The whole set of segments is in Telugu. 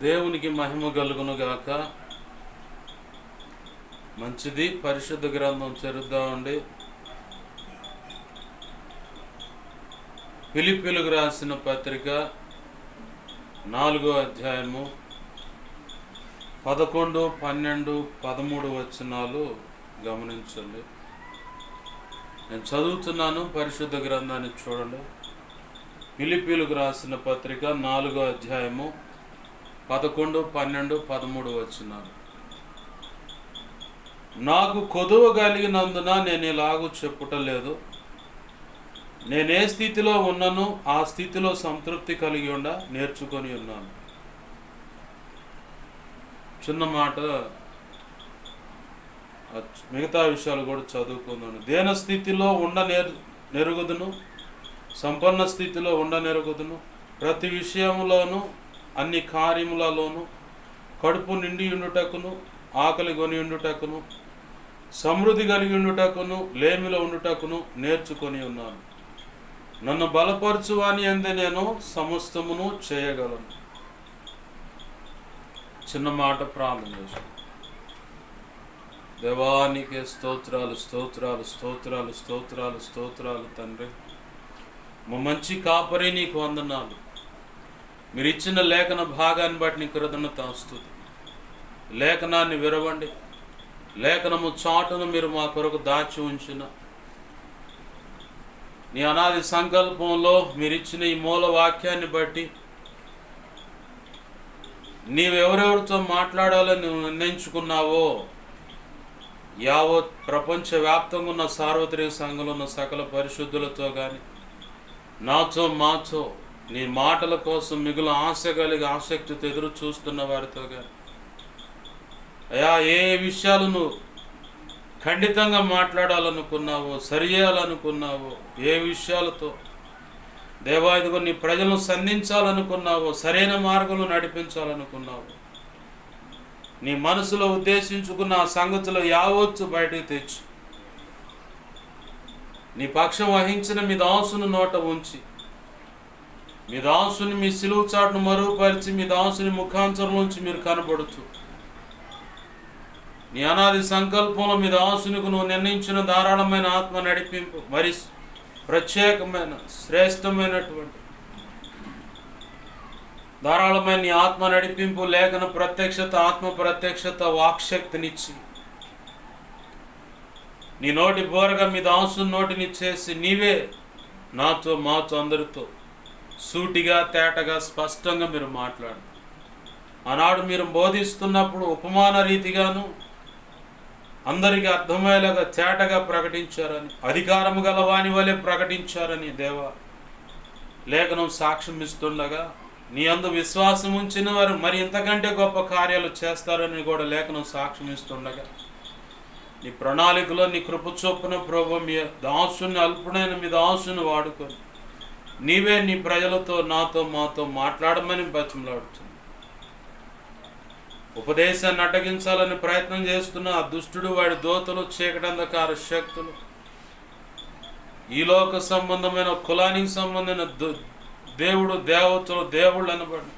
దేవునికి మహిమ కలుగును గాక. మంచిది. పరిశుద్ధ గ్రంథం చదువుదామండి. ఫిలిప్పీలకు రాసిన పత్రిక 4వ అధ్యాయము 11, 12, 13 వచనాలు గమనించండి. నేను చదువుతున్నాను. పరిశుద్ధ గ్రంథాన్ని చూడండి. ఫిలిప్పీలకు రాసిన పత్రిక 4వ అధ్యాయము 11, 12, 13 వచనాలు. నాకు కొదువ కలిగినందున నేను ఇలాగూ చెప్పుటలేదు. నేనే స్థితిలో ఉన్నను ఆ స్థితిలో సంతృప్తి కలిగి నేర్చుకొని ఉన్నాను. చిన్న మాట, మిగతా విషయాలు కూడా చదువుకున్నాను. దేన స్థితిలో నెరుగుదును, సంపన్న స్థితిలో నెరుగుదును. ప్రతి విషయంలోనూ అన్ని కార్యములలోనూ కడుపు నిండి ఉండుటకును, ఆకలి కొని ఉండుటకును, సమృద్ధి కలిగి ఉండుటకును, లేమిలో ఉండుటకును నేర్చుకొని ఉన్నాను. నన్ను బలపరచువాని యందే నేను సమస్తమును చేయగలను. చిన్న మాట ప్రార్థన చేశాను. దేవానికే స్తోత్రాలు, స్తోత్రాలు, స్తోత్రాలు, స్తోత్రాలు, స్తోత్రాలు తండ్రి. మా మంచి కాపరి నీకు వందనాలు. మీరు ఇచ్చిన లేఖన భాగాన్ని బట్టి నీ కృతజ్ఞతాస్తుతి. లేఖనాన్ని విరవండి. లేఖనము చాటును మీరు మా కొరకు దాచి ఉంచిన నీ అనాది సంకల్పంలో మీరు ఇచ్చిన ఈ మూల వాక్యాన్ని బట్టి నీవెవరెవరితో మాట్లాడాలని నువ్వు నిర్ణయించుకున్నావో యావత్ ప్రపంచవ్యాప్తంగా ఉన్న సార్వత్రిక సంఘంలో ఉన్న సకల పరిశుద్ధులతో కానీ నాతో మాతో నీ మాటల కోసం మిగులు ఆశ కలిగి ఆసక్తితో ఎదురు చూస్తున్న వారితో కానీ అయా ఏ విషయాలు నువ్వు ఖండితంగా మాట్లాడాలనుకున్నావో, సరిచేయాలనుకున్నావో, ఏ విషయాలతో దేవా ఇదిగో నీ ప్రజలను సంధించాలనుకున్నావో, సరైన మార్గంలో నడిపించాలనుకున్నావో, నీ మనసులో ఉద్దేశించుకున్న ఆ సంగతులు యావత్తు బయటకు తెచ్చు నీ పక్షం వహించిన మీ దాసుని నోట ఉంచి, మీ దాసుని మీ సిలువ చాటును మరుగుపరిచి, మీ దాసుని ముఖాంతరం నుంచి మీరు కనబడుచు నీ అనాది సంకల్పంలో మీ దాసునికి నువ్వు నిర్ణయించిన ధారాళమైన ఆత్మ నడిపింపు, మరి ప్రత్యేకమైన శ్రేష్టమైనటువంటి ధారాళమైన నీ ఆత్మ నడిపింపు, లేఖన ప్రత్యక్షత, ఆత్మ ప్రత్యక్షత, వాక్శక్తినిచ్చి నీ నోటి బోరగా మీ దాసుని నోటిని చేసి నీవే నాతో మాతో అందరితో సూటిగా తేటగా స్పష్టంగా మీరు మాట్లాడు. ఆనాడు మీరు బోధిస్తున్నప్పుడు ఉపమాన రీతిగాను అందరికీ అర్థమయ్యేలాగా తేటగా ప్రకటించారని, అధికారము గల వాని వలె ప్రకటించారని దేవా లేఖనం సాక్ష్యం ఇస్తుండగా నీ అందు విశ్వాసం ఉంచిన వారు మరి ఇంతకంటే గొప్ప కార్యాలు చేస్తారని కూడా లేఖనం సాక్ష్యం ఇస్తుండగా నీ ప్రణాళికలో నీ కృప చొప్పున ప్రభు మీ దాసుని అల్పుడైన మీ దాసుని వాడుకొని నీవే నీ ప్రజలతో నాతో మాతో మాట్లాడమని బతిమలాడుతుంది. ఉపదేశాన్ని అడ్డగించాలని ప్రయత్నం చేస్తున్న ఆ దుష్టుడు, వాడి దోతలు, చీకటంధకార శక్తులు, ఈ లోక సంబంధమైన కులానికి సంబంధమైన దేవుడు, దేవతలు, దేవుళ్ళు అనబడి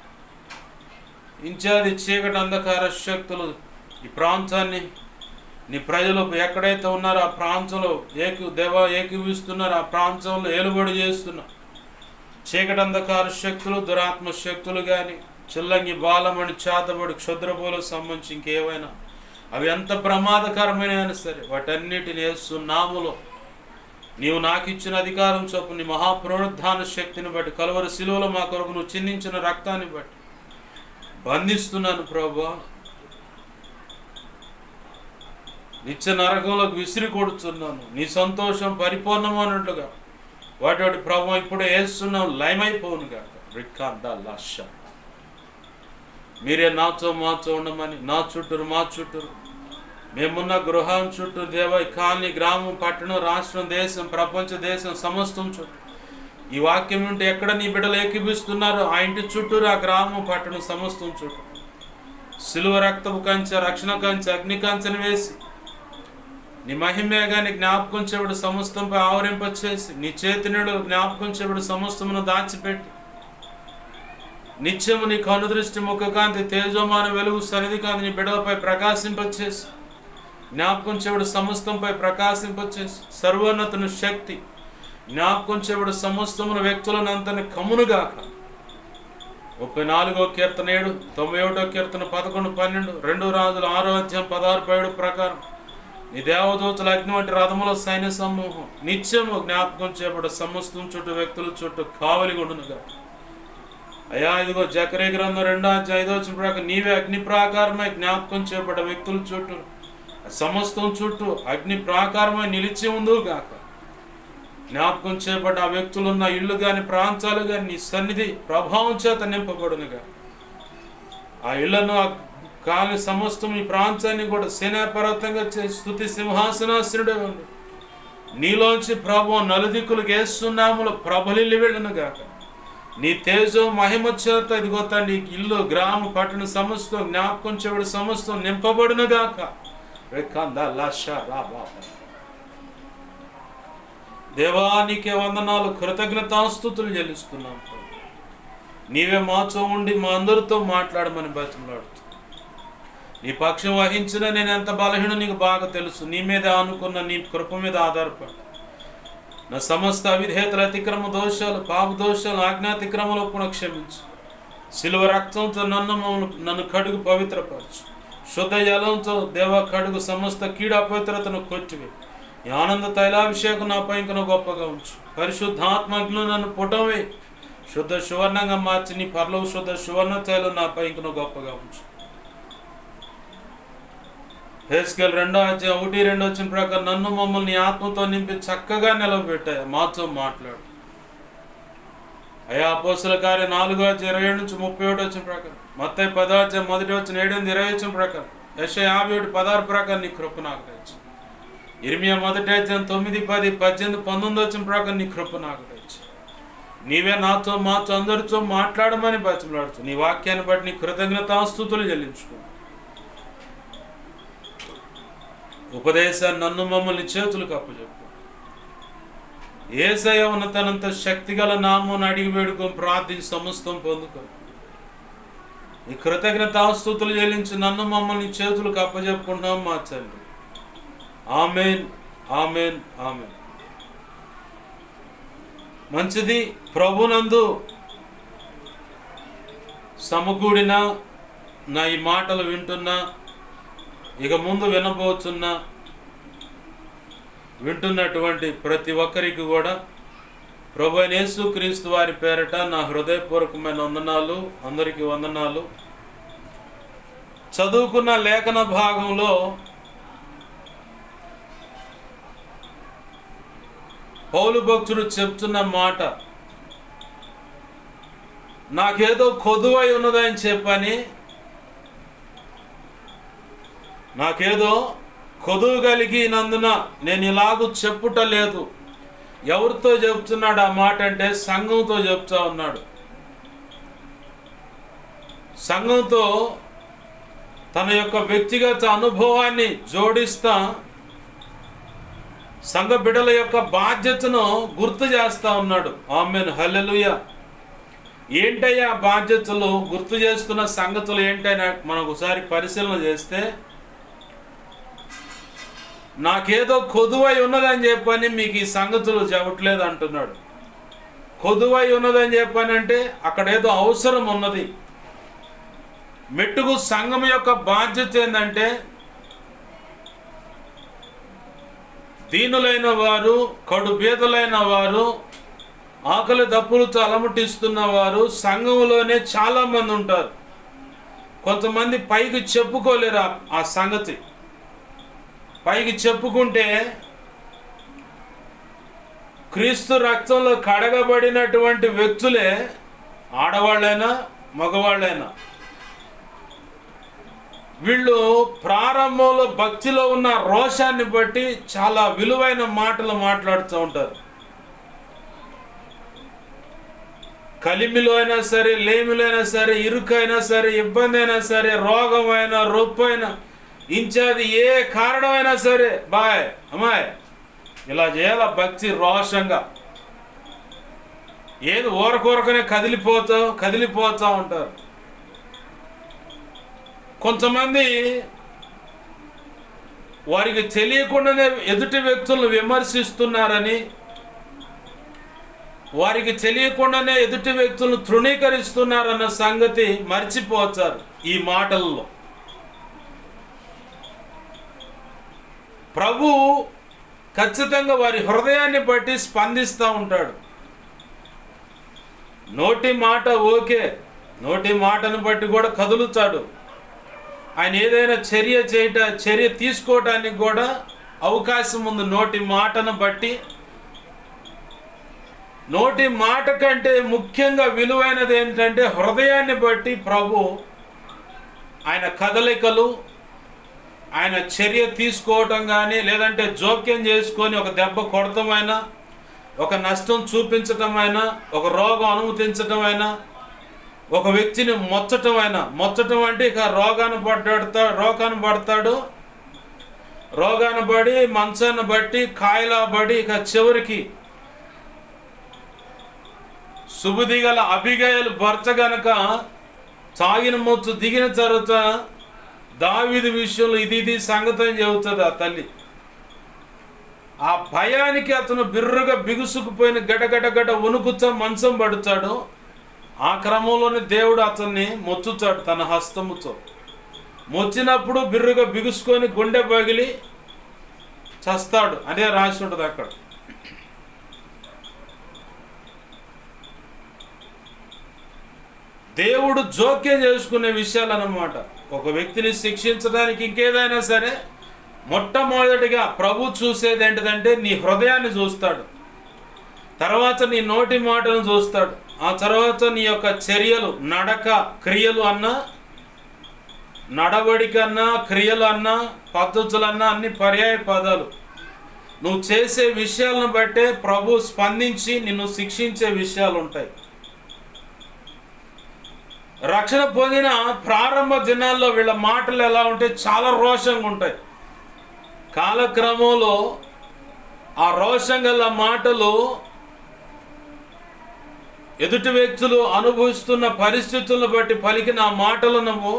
ఇంచాది చీకటి అంధకార శక్తులు ఈ ప్రాంతాన్ని నీ ప్రజలు ఎక్కడైతే ఉన్నారో ఆ ప్రాంతంలో ఏకీవిస్తున్నారు, ఆ ప్రాంతంలో ఏలుబడి చేస్తున్న చీకటి అంధకార శక్తులు, దురాత్మ శక్తులు కానీ చిల్లంగి, బాలమణి, చేతబడి, క్షుద్రపోలకు సంబంధించి ఇంకేవైనా అవి ఎంత ప్రమాదకరమైన సరే వాటన్నిటిని యేసు నామములో నీవు నాకు ఇచ్చిన అధికారం చొప్పున నీ మహాపునరుద్ధాన శక్తిని బట్టి, కలువరి శిలువలో మా కొరకు నువ్వు చిందించిన రక్తాన్ని బట్టి బంధిస్తున్నాను ప్రభువా. నిత్య నరకంలోకి విసిరి కొడుతున్నాను. నీ సంతోషం పరిపూర్ణమైనట్లుగా వాటి ప్రభు ఇప్పుడు వేస్తున్నాం లయమైపోను కాక. రికార్డా లక్ష మీరే నాతో మాతో ఉండమని, నా చుట్టూరు మా చుట్టూరు మేమున్న గృహం చుట్టూ దేవ కాలనీ, గ్రామం, పట్టణం, రాష్ట్రం, దేశం, ప్రపంచ దేశం సమస్తం చుట్టూ ఈ వాక్యం ఉంటే ఎక్కడ నీ బిడ్డలు ఏకీపిస్తున్నారో ఆ ఇంటి చుట్టూరు, ఆ గ్రామం, పట్టణం సమస్తం చుట్టూ సిలువ రక్తపు కంచె, రక్షణ కంచె, అగ్ని కంచెను వేసి నీ మహిమేగాన్ని జ్ఞాపకం చెవుడు సమస్తంపై ఆవరింపచేసి నీ చేతి నీడు జ్ఞాపకం చెవుడు సమస్తమును దాచిపెట్టి నిత్యము నీ కనుదృష్టి ముఖకాంతి తేజోమాన వెలుగు సన్నిధి కాంతి నీ బిడ్డలపై ప్రకాశింపచేసి, జ్ఞాపకం చెవుడు సమస్తంపై ప్రకాశింపచేసి, సర్వోన్నతుని శక్తి జ్ఞాపకం చెవుడు సమస్తమును వ్యక్తులను అంతని కమ్మునుగాక. 34వ కీర్తన 7, 91వ కీర్తన 11, 12, 2 రాజుల 6వ అధ్యాయం 16, 17 ప్రకారం నీ దేవదూతల అగ్ని వంటి రథముల సైన్య సమూహం నిత్యము జ్ఞాపకం చేయబడ సమస్తం చుట్టూ వ్యక్తుల చుట్టూ కావలి ఉండునుగా. అయ్యా ఇదిగో జకర్యా గ్రంథం 2వ అధ్యాయం 5వ వచనం ప్రకారం నీవే అగ్ని ప్రాకారమై జ్ఞాపకం చేయబడ్డ వ్యక్తుల చుట్టూ సమస్తం చుట్టూ అగ్ని ప్రాకారమై నిలిచి ఉందుగాక. జ్ఞాపకం చేయబడ్డ ఆ వ్యక్తులున్న ఇళ్ళు కానీ ప్రాంతాలు కానీ నీ సన్నిధి ప్రభావం చేత నింపబడునుగా. ఆ ఇళ్లను కాని సమస్తం ఈ ప్రాంతాన్ని కూడా సేనాపర్వతంగా చేసి స్తుతి సింహాసనాసనుడే ఉండు. నీలోంచి ప్రభు నలుదిక్కులకు ఏసునామములు ప్రబలిల్లి వెళ్ళునుగాక. నీ తేజో మహిమ చేత ఇదిగో తండ్రి ఇల్లు గ్రామ పట్టణ సమస్తం జ్ఞాపకం చేయబడి సమస్తం నింపబడునుగాక. దేవా నీకే వందనాలు, కృతజ్ఞతాస్తుతులు చెల్లిస్తున్నాం. నీవే మాతో ఉండి మా అందరితో మాట్లాడమని బతిమలాడుతూ, నీ పక్షం వహించిన నేను ఎంత బలహీన నీకు బాగా తెలుసు. నీ మీద ఆనుకున్న నీ కృప మీద ఆధారపడి నా సమస్త అవిధేతల అతిక్రమ దోషాలు పాప దోషాలు ఆజ్ఞాతిక్రమలో కూడా క్షమించు. శిలువ రక్తంతో నన్ను కడుగు పవిత్రపరచు. శుద్ధ జలంతో దేవ కడుగు సమస్త కీడు అపవిత్రతను కొట్టివి. ఈ ఆనంద తైలాభిషేకం నాపై ఇంకను గొప్పగా ఉంచు. పరిశుద్ధాత్మజ్ఞులు నన్ను పుటమే శుద్ధ సువర్ణంగా మార్చి నీ పరలోక శుద్ధ సువర్ణ తైలం నాపై ఇంకను గొప్పగా ఉంచు. హెస్కేల్ 2వ అధ్యాయం 1, 2 వచ్చిన ప్రకారం నన్ను మమ్మల్ని ఆత్మతో నింపి చక్కగా నిలబెట్టాయి. మాతో మాట్లాడు. అయ్యా అపోస్తల కార్యం 4వ అధ్యాయం 27 నుంచి 31 వచ్చిన ప్రకారం, మత్తయి 10వ అధ్యాయం 1 వచ్చిన 7, 20 వచ్చిన ప్రకారం, యెషయా 57, 16 ప్రకారం నీ కృప నాకు తెచ్చు. ఇర్మియా 1వ అధ్యాయం 9, 10, 18, 19 వచ్చిన ప్రకారం నీ కృప నాకు తెచ్చు. నీవే నాతో మాతో అందరితో మాట్లాడమని బతిమలాడుతూ నీ వాక్యాన్ని బట్టి నీ కృతజ్ఞతాస్తుతులు చెల్లించుకో. ఉపదేశాన్ని నన్ను మమ్మల్ని చేతులకు అప్పచెప్పు. యేసయ్య ఉన్నతనంత శక్తిగల నామమును అడిగి వేడుకొని ప్రార్థించి సమస్తం పొందుకో. ఈ కృతజ్ఞతాస్తుతులు చెల్లించి నన్ను మమ్మల్ని చేతులకు అప్పచెప్పుకుంటున్నాం మా తండ్రి. ఆమేన్, ఆమేన్, ఆమేన్. మంచిది. ప్రభునందు సమకూడిన నా ఈ మాటలు వింటున్నా, ఇక ముందు వింటున్నటువంటి ప్రతి ఒక్కరికి కూడా ప్రభు అయిన యేసుక్రీస్తు వారి పేరట నా హృదయపూర్వకమైన వందనాలు. అందరికీ వందనాలు. చదువుకున్న లేఖన భాగంలో పౌలు భక్తుడు చెప్తున్న మాట, నాకేదో కొదువై ఉన్నదని చెప్పని, నాకేదో కొదువు కలిగినందున నేను ఇలాగూ చెప్పుట లేదు. ఎవరితో చెప్తున్నాడు ఆ మాట అంటే సంఘంతో చెప్తా ఉన్నాడు. సంఘంతో తన యొక్క వ్యక్తిగత అనుభవాన్ని జోడిస్తా సంఘ బిడ్డల యొక్క బాధ్యతను గుర్తు చేస్తా ఉన్నాడు. ఆమేన్, హల్లెలూయా. ఏంటయ్యా బాధ్యతలు గుర్తు చేస్తున్న సంగతులు ఏంటైనా మనం ఒకసారి పరిశీలన చేస్తే, నాకేదో కొదువై ఉన్నదని చెప్పని మీకు ఈ సంగతులు చెప్పట్లేదు అంటున్నాడు. కొదువై ఉన్నదని చెప్పానంటే అక్కడ ఏదో అవసరం ఉన్నది. మెట్టుకు సంఘం యొక్క బాధ్యత ఏంటంటే దీనులైన వారు, కడుబేదలైన వారు, ఆకలి దప్పులతో అలమటిస్తున్న వారు సంఘంలోనే చాలా మంది ఉంటారు. కొంతమంది పైకి చెప్పుకోలేరు ఆ సంగతి. పైకి చెప్పుకుంటే క్రీస్తు రక్తంలో కడగబడినటువంటి వ్యక్తులే, ఆడవాళ్ళైనా మగవాళ్ళైనా, వీళ్ళు ప్రారంభంలో భక్తిలో ఉన్న రోషాన్ని బట్టి చాలా విలువైన మాటలు మాట్లాడుతూ ఉంటారు. కలిమిలో అయినా సరే, లేమిలో అయినా సరే, ఇరుకైనా సరే, ఇబ్బంది అయినా సరే, రోగమైనా, రొప్పైనా, ఇంచాది ఏ కారణమైనా సరే, బాయ్ అమ్మాయి ఇలా చేయాల భక్తి రోషంగా. ఏది ఊరకూరకనే కదిలిపోతా ఉంటారు. కొంతమంది వారికి తెలియకుండానే ఎదుటి వ్యక్తులను విమర్శిస్తున్నారని, వారికి తెలియకుండానే ఎదుటి వ్యక్తులను తృణీకరిస్తున్నారన్న సంగతి మర్చిపోతారు ఈ మాటల్లో. ప్రభు ఖచ్చితంగా వారి హృదయాన్ని బట్టి స్పందిస్తూ ఉంటాడు. నోటి మాట ఓకే, నోటి మాటను బట్టి కూడా కదులుతాడు. ఆయన ఏదైనా చర్య తీసుకోవడానికి కూడా అవకాశం ఉంది. నోటి మాటను బట్టి, నోటి మాట కంటే ముఖ్యంగా విలువైనది ఏంటంటే హృదయాన్ని బట్టి ప్రభు ఆయన కదలికలు, ఆయన చర్య తీసుకోవటం కానీ, లేదంటే జోక్యం చేసుకొని ఒక దెబ్బ కొడటమైనా, ఒక నష్టం చూపించటమైనా, ఒక రోగం అనుమతించటమైనా, ఒక వ్యక్తిని మొచ్చటం అంటే ఇక రోగాన్ని పడతాడు, రోగాన్ని పడి మంచాన్ని బట్టి కాయలా పడి ఇక చివరికి శుభుది గల అబిగయలు భర్త గనక తాగిన మొచ్చు దిగిన తర్వాత దావీదు విషయంలో ఇది సంగతి అని చెబుతుంది ఆ తల్లి. ఆ భయానికి అతను బిర్రుగా బిగుసుకుపోయిన గడగడ వణుకుతా మంచం పడుతాడు. ఆ క్రమంలోనే దేవుడు అతన్ని మొచ్చుతాడు తన హస్తముతో. మొచ్చినప్పుడు బిర్రుగా బిగుసుకొని గుండె పగిలి చస్తాడు అనే రాసి ఉంటుంది అక్కడ. దేవుడు జోక్యం చేసుకునే విషయాలు అన్నమాట. ఒక వ్యక్తిని శిక్షించడానికి ఇంకేదైనా సరే మొట్టమొదటిగా ప్రభు చూసేది ఏంటిదంటే నీ హృదయాన్ని చూస్తాడు, తర్వాత నీ నోటి మాటను చూస్తాడు, ఆ తర్వాత నీ యొక్క చర్యలు, నడక, క్రియలు అన్నా, నడవడిక అన్నా, క్రియలు అన్నా, పద్ధతులన్నా అన్ని పర్యాయ పదాలు. నువ్వు చేసే విషయాలను బట్టే ప్రభు స్పందించి నిన్ను శిక్షించే విషయాలు ఉంటాయి. రక్షణ పొందిన ప్రారంభ దినాల్లో వీళ్ళ మాటలు ఎలా ఉంటాయి? చాలా రోషంగా ఉంటాయి. కాలక్రమంలో ఆ రోషం గల మాటలు ఎదుటి వ్యక్తులు అనుభవిస్తున్న పరిస్థితులను బట్టి పలికిన ఆ మాటలను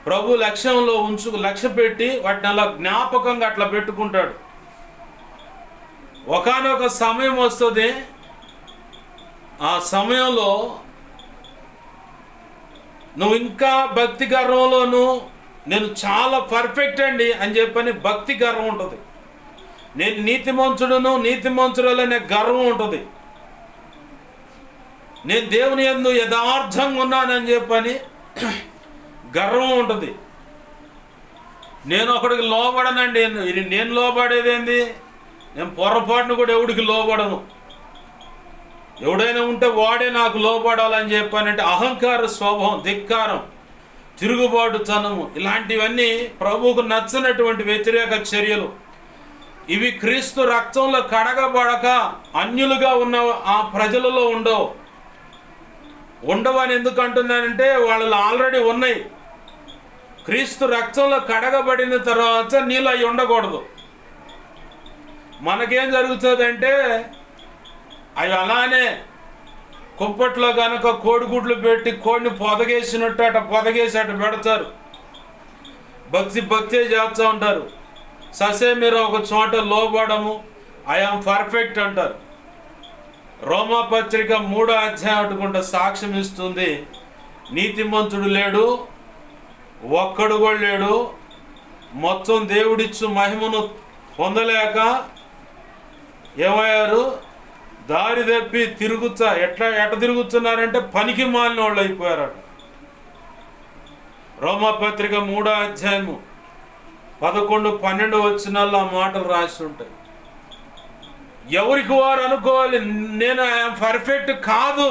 ప్రభు లక్ష్య పెట్టి వాటిని అలా జ్ఞాపకంగా అట్లా పెట్టుకుంటాడు. ఒకానొక సమయం వస్తుంది, ఆ సమయంలో నువ్వు ఇంకా భక్తి గర్వంలోను నేను చాలా పర్ఫెక్ట్ అండి అని చెప్పని భక్తి గర్వం ఉంటుంది. నేను నీతిమంతుడనే గర్వం ఉంటుంది. నేను దేవుని యందు యథార్థంగా ఉన్నానని చెప్పని గర్వం ఉంటుంది. నేను ఒకడికి లోబడనండి. నేను లోబడేదేంది? నేను పొరపాటును కూడా ఎవడికి లోబడను. ఎవడైనా ఉంటే వాడే నాకు లోబడాలని చెప్పానంటే అహంకార స్వభావం, ధిక్కారం, తిరుగుబాటుతనము, ఇలాంటివన్నీ ప్రభువుకు నచ్చనటువంటి వ్యతిరేక చర్యలు. ఇవి క్రీస్తు రక్తంలో కడగబడక అన్యులుగా ఉన్న ఆ ప్రజలలో ఉండవని ఎందుకు అంటున్నానంటే వాళ్ళలో ఆల్రెడీ ఉన్నాయి. క్రీస్తు రక్తంలో కడగబడిన తర్వాత నీళ్ళు అవి ఉండకూడదు. మనకేం జరుగుతుందంటే అవి అలానే కుంపట్లో కనుక కోడిగుడ్లు పెట్టి కోడిని పొదగేసినట్టు పొదగేసి పెడతారు. భక్తి చేస్తూ ఉంటారు. ససే మీరు ఒక చోట లోబడము, ఐఆమ్ పర్ఫెక్ట్ అంటారు. రోమాపత్రిక 3వ అధ్యాయం అటుకుంటే సాక్ష్యం ఇస్తుంది. నీతిమంతుడు లేడు, ఒక్కడు కూడా లేడు. మొత్తం దేవుడిచ్చు మహిమను పొందలేక ఏమయ్యారు? దారి తప్పి ఎట తిరుగుతున్నారంటే పనికి మాలిన వాళ్ళు అయిపోయారట. రోమాపత్రిక 3వ అధ్యాయము 11-12 వచనాల్లో ఆ మాటలు రాసి ఉంటాయి. ఎవరికి వారు అనుకోవాలి నేను ఐఎమ్ పర్ఫెక్ట్ కాదు.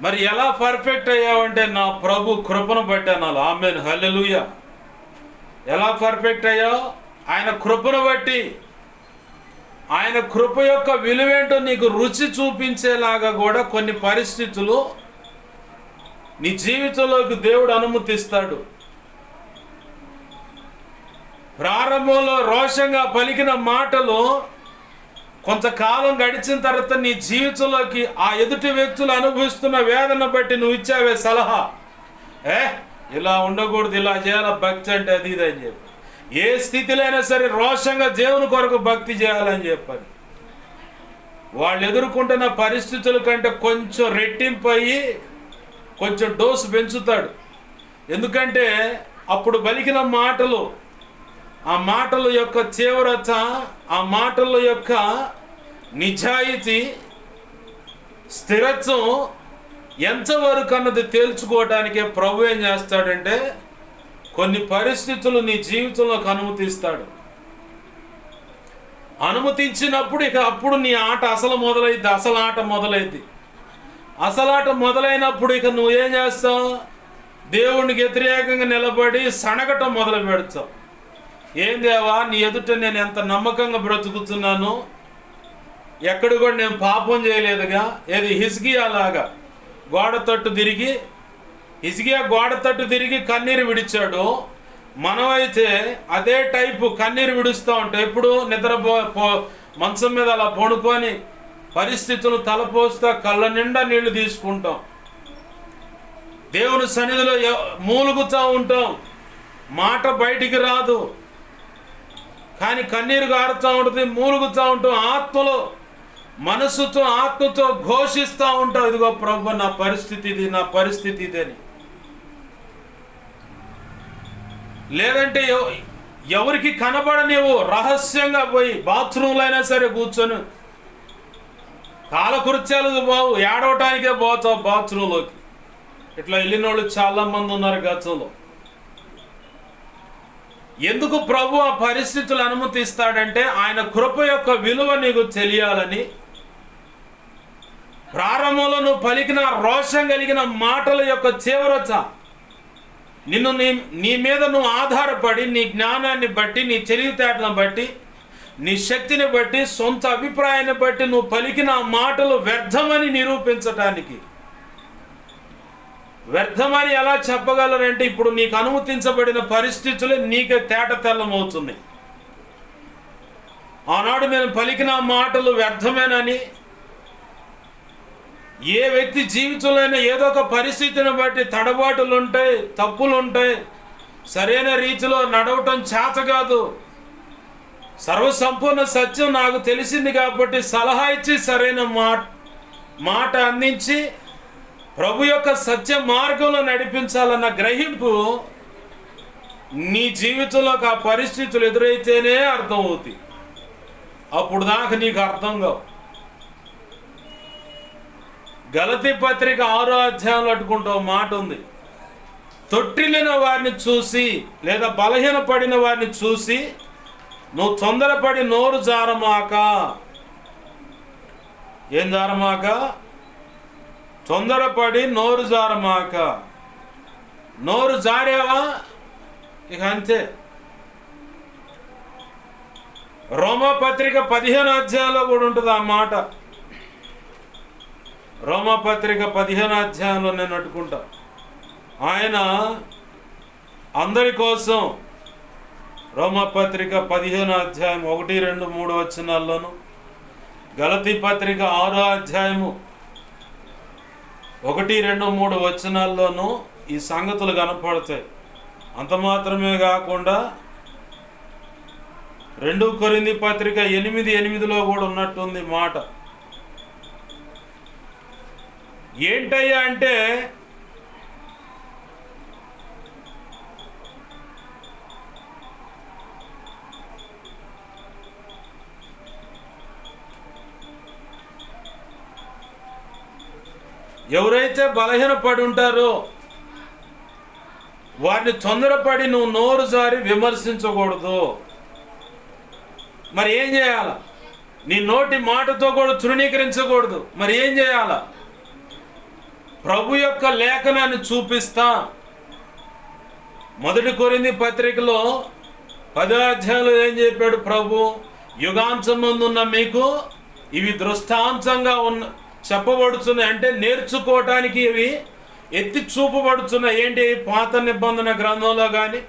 మరి ఎలా పర్ఫెక్ట్ అయ్యావంటే నా ప్రభు కృపను బట్టి అనాలి. ఆమేన్, హల్లెలూయా. ఎలా పర్ఫెక్ట్ అయ్యావు? ఆయన కృపను బట్టి. ఆయన కృప యొక్క విలువేంటో నీకు రుచి చూపించేలాగా కూడా కొన్ని పరిస్థితులు నీ జీవితంలోకి దేవుడు అనుమతిస్తాడు. ప్రారంభంలో రోషంగా పలికిన మాటలు కొంతకాలం గడిచిన తర్వాత నీ జీవితంలోకి ఆ ఎదుటి వ్యక్తులు అనుభవిస్తున్న వేదన బట్టి నువ్వు ఇచ్చావే సలహా, ఇలా ఉండకూడదు, ఇలా చేయాల భక్తి అంటే అది ఇది అని చెప్పి, ఏ స్థితిలో అయినా సరే రోషంగా దేవుని కొరకు భక్తి చేయాలని చెప్పని వాళ్ళు ఎదుర్కొంటున్న పరిస్థితుల కంటే కొంచెం రెట్టింపు అయ్యి కొంచెం డోసు పెంచుతాడు. ఎందుకంటే అప్పుడు పలికిన మాటలు, ఆ మాటల యొక్క తీవ్రత, ఆ మాటల యొక్క నిజాయితీ, స్థిరత్వం ఎంతవరకు అన్నది తేల్చుకోవడానికే ప్రభు ఏం చేస్తాడంటే కొన్ని పరిస్థితులు నీ జీవితంలోకి అనుమతిస్తాడు. అనుమతించినప్పుడు ఇక అప్పుడు నీ ఆట అసలు మొదలైద్ది, అసలు ఆట మొదలైద్ది. అసలు ఆట మొదలైనప్పుడు ఇక నువ్వేం చేస్తావు? దేవునికి వ్యతిరేకంగా నిలబడి సనగటం మొదలు పెడతావు. ఏం దేవా, నీ ఎదుట నేను ఎంత నమ్మకంగా బ్రతుకుతున్నాను, ఎక్కడ కూడా నేను పాపం చేయలేదుగా. ఏది హిజ్కియా లాగా గోడ తట్టు తిరిగి, హిజ్కియా గోడ తట్టు తిరిగి కన్నీరు విడిచాడు. మనమైతే అదే టైపు కన్నీరు విడుస్తూ ఉంటాం. ఎప్పుడు మంచం మీద అలా పడుకొని పరిస్థితులు తలపోస్తా కళ్ళ నిండా నీళ్లు తీసుకుంటాం. దేవుని సన్నిధిలో మూలుగుతూ ఉంటాం, మాట బయటికి రాదు, కానీ కన్నీరు గారుతూ ఉంటుంది, మూలుగుతూ ఉంటాం. ఆత్మలో మనసుతో ఆత్మతో ఘోషిస్తూ ఉంటాం, ఇదిగో ప్రభు నా పరిస్థితి ఇది, నా పరిస్థితి ఇది అని. లేదంటే ఎవరికి కనబడనివ్వు, రహస్యంగా పోయి బాత్రూంలో అయినా సరే కూర్చొని కాలకృత్యాలు బావు ఏడవటానికే పోతావు బాత్రూంలోకి. ఇట్లా వెళ్ళిన వాళ్ళు చాలా మంది ఉన్నారు గతంలో. ఎందుకు ప్రభు ఆ పరిస్థితులు అనుమతిస్తాడంటే ఆయన కృప యొక్క విలువ నీకు తెలియాలని. ప్రారంభంలో నువ్వు పలికిన రోషం కలిగిన మాటల యొక్క తీవ్రత, నిన్ను నీ మీద నువ్వు ఆధారపడి నీ జ్ఞానాన్ని బట్టి, నీ తెలివితేటలను బట్టి, నీ శక్తిని బట్టి, సొంత అభిప్రాయాన్ని బట్టి నువ్వు పలికిన మాటలు వ్యర్థమని నిరూపించటానికి. వ్యర్థమని ఎలా చెప్పగలరంటే ఇప్పుడు నీకు అనుమతించబడిన పరిస్థితులే నీకే తేట తెల్లమవుతున్నాయి. ఆనాడు నేను పలికిన మాటలు వ్యర్థమేనని, ఏ వ్యక్తి జీవితంలో ఏదో ఒక పరిస్థితిని బట్టి తడబాటులు ఉంటాయి, తప్పులు ఉంటాయి, సరైన రీతిలో నడవటం చేత కాదు. సర్వసంపూర్ణ సత్యం నాకు తెలిసింది కాబట్టి సలహా ఇచ్చి సరైన మాట అందించి ప్రభు యొక్క సత్య మార్గంలో నడిపించాలన్న గ్రహింపు నీ జీవితంలోకి ఆ పరిస్థితులు ఎదురైతేనే అర్థమవుతాయి. అప్పుడు దాకా నీకు అర్థం కావు. గలతీ పత్రిక 6వ అధ్యాయంలో అట్టుకుంటూ మాట ఉంది, తొట్టిల్లిన వారిని చూసి లేదా బలహీన పడిన వారిని చూసి నువ్వు తొందరపడి నోరు జారమాక. ఏం జారమాక? తొందరపడి నోరు జారమాక. నోరు జారేవా ఇక అంతే. రోమాపత్రిక 15వ అధ్యాయంలో కూడా ఉంటుంది ఆ మాట. రోమాపత్రిక 15వ అధ్యాయంలో నేను అట్టుకుంటా, ఆయన అందరి కోసం, రోమాపత్రిక 15వ అధ్యాయం 1, 2, 3 వచనాల్లోను, గలతీ పత్రిక 6వ అధ్యాయము 1, 2, 3 వచనాల్లోనూ ఈ సంగతులు కనపడతాయి. అంత మాత్రమే కాకుండా 2 కొరింథీ పత్రిక 8:8లో కూడా ఉన్నట్టుంది మాట. ఏంటయ్యా అంటే ఎవరైతే బలహీనపడి ఉంటారో వారిని తొందరపడి నువ్వు నోరు జారి విమర్శించకూడదు. మరి ఏం చేయాల? నీ నోటి మాటతో కూడా తృణీకరించకూడదు. మరి ఏం చేయాల? ప్రభు యొక్క లేఖనాన్ని చూపిస్తా. 1 కొరింథీ పత్రికలో 10వ అధ్యాయంలో ఏం చెప్పాడు ప్రభు? యుగాంతమందున్న మీకు ఇవి దృష్టాంతంగా చెప్పబడుతున్నాయి. అంటే నేర్చుకోవటానికి ఇవి ఎత్తి చూపబడుతున్నాయి. ఏంటి? పాత నిబంధన గ్రంథంలో కానీ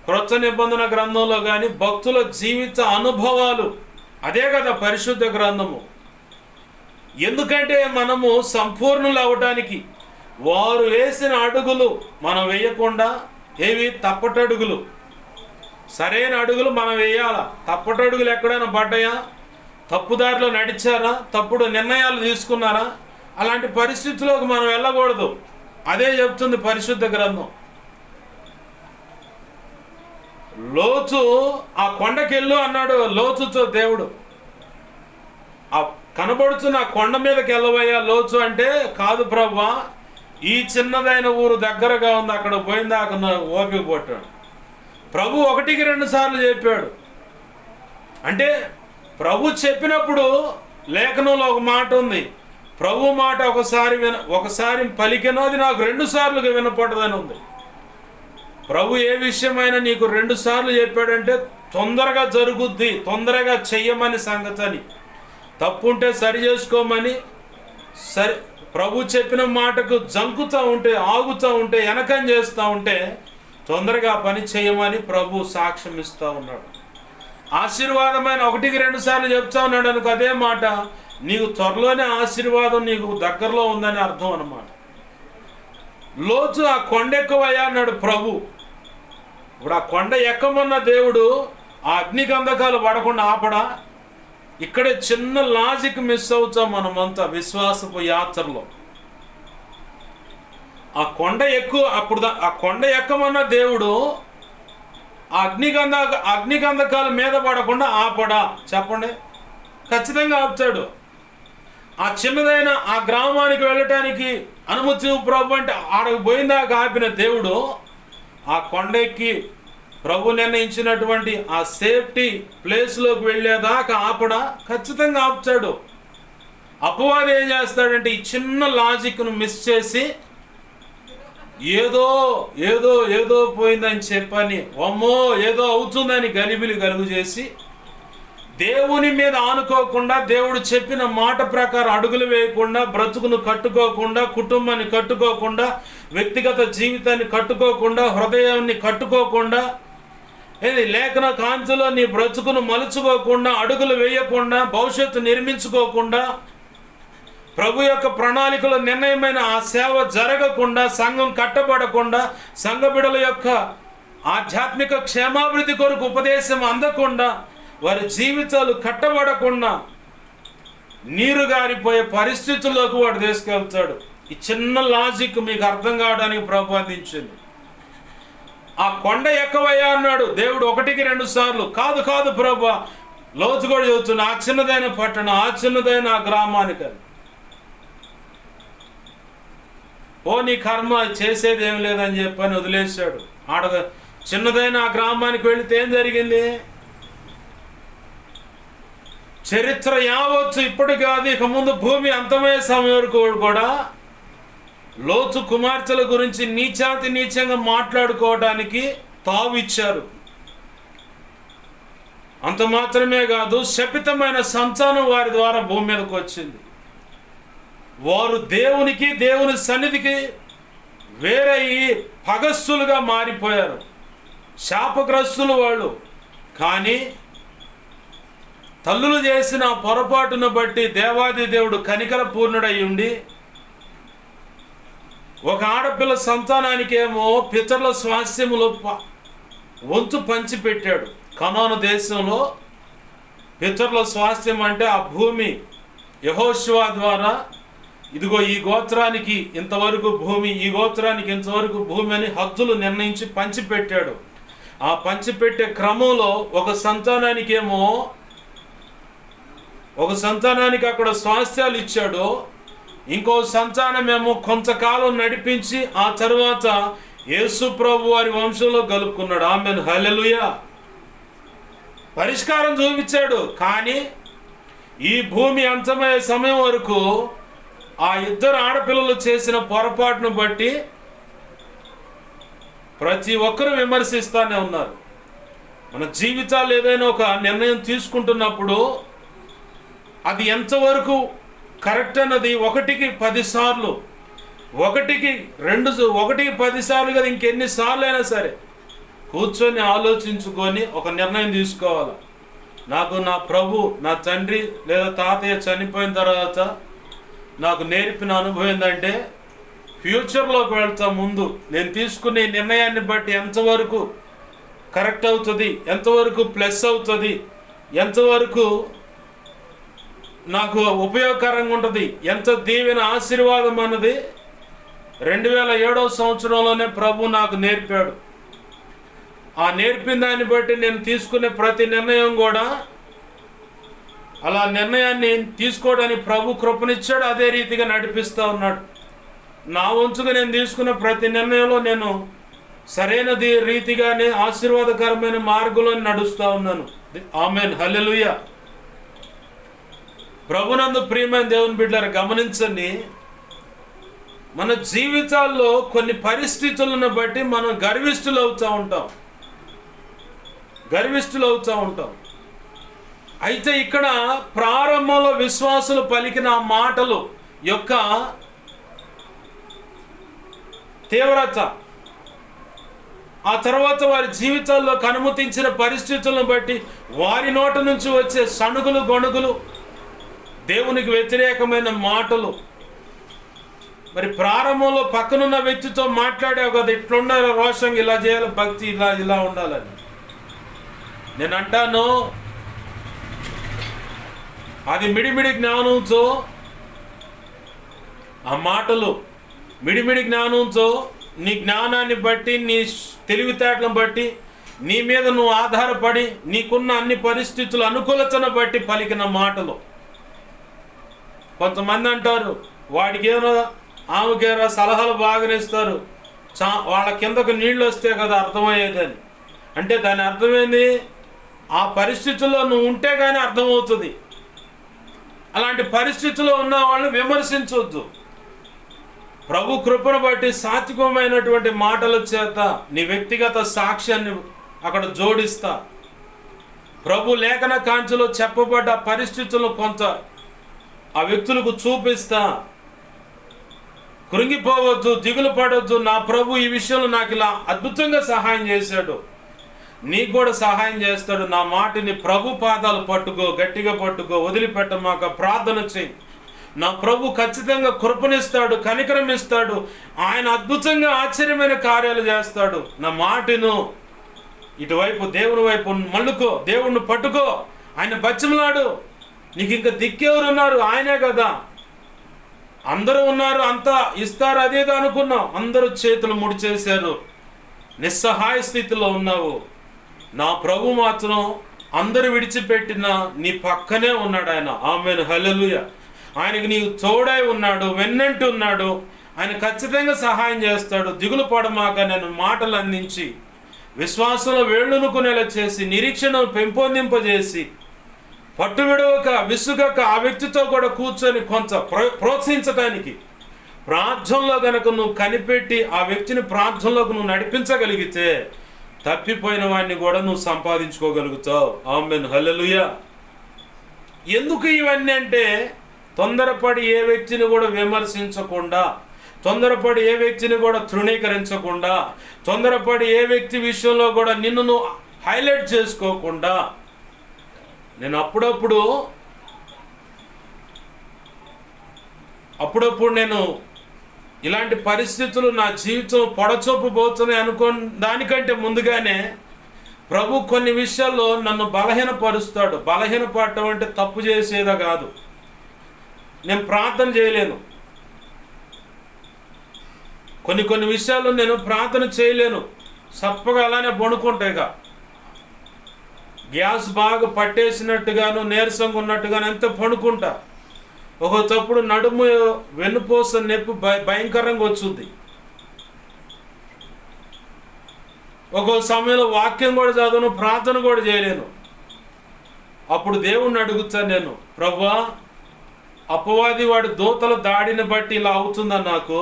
క్రొత్త నిబంధన గ్రంథంలో కానీ భక్తుల జీవిత అనుభవాలు అదే కదా పరిశుద్ధ గ్రంథము. ఎందుకంటే మనము సంపూర్ణులు అవటానికి వారు వేసిన అడుగులు మనం వేయకుండా, ఏవి తప్పటడుగులు, సరైన అడుగులు మనం వేయాలా. తప్పటడుగులు ఎక్కడైనా పడ్డాయా? తప్పుదారిలో నడిచారా? తప్పుడు నిర్ణయాలు తీసుకున్నారా? అలాంటి పరిస్థితుల్లోకి మనం వెళ్ళకూడదు. అదే చెప్తుంది పరిశుద్ధ గ్రంథం. లోతు ఆ కొండకెళ్ళు అన్నాడు లోతుతో దేవుడు. ఆ కనబడుతున్న ఆ కొండ మీదకి వెళ్ళవయ్యా లోతు అంటే, కాదు ప్రభువా, ఈ చిన్నదైన ఊరు దగ్గరగా ఉంది, అక్కడ పోయిందాక ఓపిక పట్టాడు. ప్రభు 1-2 సార్లు చెప్పాడు. అంటే ప్రభు చెప్పినప్పుడు లేఖనంలో ఒక మాట ఉంది, ప్రభు మాట ఒకసారి పలికినది నాకు 2 సార్లుగా వినపడదని ఉంది. ప్రభు ఏ విషయమైనా నీకు 2 సార్లు చెప్పాడంటే తొందరగా జరుగుద్ది, తొందరగా చెయ్యమని సంగతి అని. తప్పుంటే సరి చేసుకోమని. ప్రభు చెప్పిన మాటకు జంకుతూ ఉంటే, ఆగుతూ ఉంటే, వెనకం చేస్తూ ఉంటే తొందరగా పని చేయమని ప్రభు సాక్ష్యం ఇస్తూ ఉన్నాడు. ఆశీర్వాదమైన 1-2 సార్లు చెప్తా ఉన్నాడు అనుకో, అదే మాట నీకు త్వరలోనే ఆశీర్వాదం నీకు దగ్గరలో ఉందని అర్థం అన్నమాట. లోతు ఆ కొండ ఎక్కువయ్యా అన్నాడు ప్రభు. ఇప్పుడు ఆ కొండ ఎక్కమన్న దేవుడు ఆ అగ్నిగంధకాలు పడకుండా ఆపడా? ఇక్కడే చిన్న లాజిక్ మిస్ అవుతాం మనమంతా విశ్వాసపు యాత్రలో. ఆ కొండ ఆ కొండ ఎక్కమన్న దేవుడు ఆ అగ్నిగంధకాల మీద పడకుండా ఆపడా? చెప్పండి. ఖచ్చితంగా ఆపుతాడు. ఆ చిన్నదైన ఆ గ్రామానికి వెళ్ళటానికి అనుమతి ప్రభు అంటే ఆడకు పోయిందాక ఆపిన దేవుడు ఆ కొండెక్కి ప్రభు నిర్ణయించినటువంటి ఆ సేఫ్టీ ప్లేస్లోకి వెళ్ళేదాకా ఆపడా? ఖచ్చితంగా ఆపుతాడు. అపవాది ఏం చేస్తాడంటే ఈ చిన్న లాజిక్ను మిస్ చేసి ఏదో ఏదో ఏదో పోయిందని చెప్పని, అమ్మో ఏదో అవుతుందని గలిబిలి కలుగు చేసి దేవుని మీద ఆనుకోకుండా, దేవుడు చెప్పిన మాట ప్రకారం అడుగులు వేయకుండా, బ్రతుకును కట్టుకోకుండా, కుటుంబాన్ని కట్టుకోకుండా, వ్యక్తిగత జీవితాన్ని కట్టుకోకుండా, హృదయాన్ని కట్టుకోకుండా, లేఖన కాంతిలో నీ బ్రతుకును మలుచుకోకుండా, అడుగులు వేయకుండా, భవిష్యత్తు నిర్మించుకోకుండా, ప్రభు యొక్క ప్రణాళికలో నిర్ణయమైన ఆ సేవ జరగకుండా, సంఘం కట్టబడకుండా, సంఘ బిడ్డల యొక్క ఆధ్యాత్మిక క్షేమాభివృద్ధి కొరకు ఉపదేశం అందకుండా, వారి జీవితాలు కట్టబడకుండా నీరు గారిపోయే పరిస్థితుల్లోకి వాడు తీసుకెళ్తాడు. ఈ చిన్న లాజిక్ మీకు అర్థం కావడానికి ప్రభు అందించింది. ఆ కొండ ఎక్కవయ్యా అన్నాడు దేవుడు 1-2 సార్లు. కాదు కాదు ప్రభు, లోతు కూడా చెబుతున్నా ఆ చిన్నదైన పట్టణం, ఆ చిన్నదైన ఆ గ్రామానికి. ఓ నీ కర్మ, చేసేది ఏం లేదని చెప్పని వదిలేశాడు. చిన్నదైన ఆ గ్రామానికి వెళితే ఏం జరిగింది? చరిత్ర యావచ్చు ఇప్పటి కాదు, ఇక ముందు భూమి అంతమయ్యే సమయం వరకు కూడా లోతు కుమార్తెల గురించి నీచాతి నీచంగా మాట్లాడుకోవడానికి తావు ఇచ్చారు. అంత మాత్రమే కాదు, శపితమైన సంతానం వారి ద్వారా భూమి మీదకి వచ్చింది. వారు దేవునికి, దేవుని సన్నిధికి వేరయ్యి పగస్సులుగా మారిపోయారు, శాపగ్రస్తులు వాళ్ళు. కానీ తల్లులు చేసిన పొరపాటును బట్టి దేవాది దేవుడు కనికర పూర్ణుడై ఉండి ఒక ఆడపిల్ల సంతానానికేమో పితరుల స్వాస్థ్యములు వంతు పంచిపెట్టాడు. కనాను దేశంలో పితరుల స్వాస్థ్యం అంటే ఆ భూమి యెహోషువ ద్వారా, ఇదిగో ఈ గోత్రానికి ఇంతవరకు భూమి, ఈ గోత్రానికి ఇంతవరకు భూమి అని హద్దులు నిర్ణయించి పంచిపెట్టాడు. ఆ పంచిపెట్టే క్రమంలో ఒక సంతానానికి అక్కడ స్వాస్థ్యాలు ఇచ్చాడు. ఇంకో సంతానమేమో కొంతకాలం నడిపించి ఆ తర్వాత యేసు ప్రభు వారి వంశంలో కలుపుకున్నాడు. ఆమేన్, హల్లెలూయా. పరిష్కారం చూపించాడు. కానీ ఈ భూమి అంతమయ్యే సమయం వరకు ఆ ఇద్దరు ఆడపిల్లలు చేసిన పొరపాటును బట్టి ప్రతి ఒక్కరూ విమర్శిస్తూనే ఉన్నారు. మన జీవితాలు ఏదైనా ఒక నిర్ణయం తీసుకుంటున్నప్పుడు అది ఎంతవరకు కరెక్ట్ అన్నది 1-10 సార్లు, 1-10 సార్లు కదా, ఇంకెన్నిసార్లు అయినా సరే కూర్చొని ఆలోచించుకొని ఒక నిర్ణయం తీసుకోవాలి. నాకు నా ప్రభు, నా తండ్రి లేదా తాతయ్య చనిపోయిన తర్వాత నాకు నేర్పిన అనుభవం ఏంటంటే, ఫ్యూచర్లోకి వెళ్తా ముందు నేను తీసుకునే నిర్ణయాన్ని బట్టి ఎంతవరకు కరెక్ట్ అవుతుంది, ఎంతవరకు ప్లస్ అవుతుంది, ఎంతవరకు నాకు ఉపయోగకరంగా ఉంటుంది, ఎంత దీవెన ఆశీర్వాదం అన్నది 2007వ సంవత్సరంలోనే ప్రభు నాకు నేర్పాడు. ఆ నేర్పిన దాన్ని బట్టి నేను తీసుకునే ప్రతి నిర్ణయం కూడా అలా నిర్ణయాన్ని తీసుకోవడానికి ప్రభు కృపనిచ్చాడు. అదే రీతిగా నడిపిస్తూ ఉన్నాడు. నా వంచుగా నేను తీసుకున్న ప్రతి నిర్ణయంలో నేను సరైనది రీతిగానే ఆశీర్వాదకరమైన మార్గంలో నడుస్తూ ఉన్నాను. ఆమేన్, హల్లెలూయా. ప్రభునందు ప్రియమైన దేవుని బిడ్డలారా, గమనించండి, మన జీవితాల్లో కొన్ని పరిస్థితులను బట్టి మనం గర్విష్ఠులు అవుతూ ఉంటాం. అయితే ఇక్కడ ప్రారంభంలో విశ్వాసులు పలికిన ఆ మాటలు యొక్క తీవ్రత, ఆ తర్వాత వారి జీవితాల్లో అనుమతించిన పరిస్థితులను బట్టి వారి నోట నుంచి వచ్చే సణుగులు గొణుగులు, దేవునికి వ్యతిరేకమైన మాటలు. మరి ప్రారంభంలో పక్కనున్న వ్యక్తితో మాట్లాడావు కదా, ఇట్లుండాలి, రోషంగా ఇలా చేయాలి, భక్తి ఇలా ఉండాలని. నేను అంటాను, అది మిడిమిడి జ్ఞానంతో, ఆ మాటలు మిడిమిడి జ్ఞానంతో, నీ జ్ఞానాన్ని బట్టి, నీ తెలివితేటలను బట్టి, నీ మీద నువ్వు ఆధారపడి, నీకున్న అన్ని పరిస్థితుల అనుకూలతను బట్టి పలికిన మాటలు. కొంతమంది అంటారు, వాడికేదో ఆమెకేరా సలహాలు బాగానే ఇస్తారు, వాళ్ళ కిందకు నీళ్ళు వస్తే కదా అర్థమయ్యేదని. అంటే దాని అర్థమైంది, ఆ పరిస్థితుల్లో నువ్వు ఉంటే కానీ అర్థమవుతుంది. అలాంటి పరిస్థితుల్లో ఉన్న వాళ్ళని విమర్శించవద్దు. ప్రభు కృపను బట్టి సాత్వికమైనటువంటి మాటల చేత నీ వ్యక్తిగత సాక్ష్యాన్ని అక్కడ జోడిస్తా. ప్రభు లేఖన కాంచెలో చెప్పబడ్డ పరిస్థితులను కొంత ఆ వ్యక్తులకు చూపిస్తా. కృంగిపోవద్దు, దిగులు పడవద్దు. నా ప్రభు ఈ విషయంలో నాకు ఇలా అద్భుతంగా సహాయం చేశాడు, నీకు కూడా సహాయం చేస్తాడు. నా మాటిని ప్రభు పాదాలు పట్టుకో, గట్టిగా పట్టుకో, వదిలిపెట్టమాక, ప్రార్థన చేయి. నా ప్రభు ఖచ్చితంగా కృపనిస్తాడు, కనికరం ఇస్తాడు. ఆయన అద్భుతంగా ఆశ్చర్యమైన కార్యాలు చేస్తాడు. నా మాటను ఇటువైపు దేవుని వైపు మళ్ళుకో, దేవుణ్ణి పట్టుకో, ఆయన బతిమలాడు. నీకు ఇంకా దిక్కెవరున్నారు? ఆయనే కదా. అందరూ ఉన్నారు, అంతా ఇస్తారు, అదేదో అనుకున్నావు. అందరూ చేతులు ముడిచేశారు, నిస్సహాయ స్థితిలో ఉన్నావు. నా ప్రభు మాత్రం అందరూ విడిచిపెట్టిన నీ పక్కనే ఉన్నాడు ఆయన. ఆమేన్, హల్లెలూయా. ఆయనకి నీవు తోడై ఉన్నాడు, వెన్నంటి ఉన్నాడు. ఆయన ఖచ్చితంగా సహాయం చేస్తాడు. దిగులు పడమాక నేను మాటలు అందించి, విశ్వాసంలో వేళ్ళునుకునేలా చేసి, నిరీక్షణను పెంపొందింపజేసి, పట్టు విడవక విసుగక ఆ వ్యక్తితో కూడా కూర్చొని కొంత ప్రోత్సహించడానికి ప్రార్థనలో గనక నువ్వు కనిపెట్టి ఆ వ్యక్తిని ప్రార్థనలోకి నువ్వు నడిపించగలిగితే తప్పిపోయిన వాడిని కూడా నువ్వు సంపాదించుకోగలుగుతావు. ఆమేన్, హల్లెలూయా. ఎందుకు ఇవన్నీ అంటే, తొందరపడి ఏ వ్యక్తిని కూడా విమర్శించకుండా, తొందరపడి ఏ వ్యక్తిని కూడా తృణీకరించకుండా, తొందరపడి ఏ వ్యక్తి విషయంలో కూడా నిన్ను నువ్వు హైలైట్ చేసుకోకుండా, నేను అప్పుడప్పుడు నేను ఇలాంటి పరిస్థితులు నా జీవితం పొడచొప్పు పోతున్నాయి దానికంటే ముందుగానే ప్రభు కొన్ని విషయాల్లో నన్ను బలహీనపరుస్తాడు. బలహీనపడటం అంటే తప్పు చేసేదా కాదు. నేను ప్రార్థన చేయలేను, కొన్ని విషయాల్లో నేను ప్రార్థన చేయలేను. చప్పగా అలానే పడుకుంటాయిగా, గ్యాస్ బాగా పట్టేసినట్టుగాను, నీరసంగా ఉన్నట్టుగాను ఎంత పడుకుంటా. ఒక తప్పుడు నడుము వెన్నుపూస నొప్పి భయంకరంగా వచ్చుద్ది. ఒక్కో సమయంలో వాక్యం కూడా చదవను, ప్రార్థన కూడా చేయలేను. అప్పుడు దేవుణ్ణి అడుగుతాను నేను, ప్రభువా, అపవాది వాడి దూతల దాడిని బట్టి ఇలా అవుతుందా నాకు?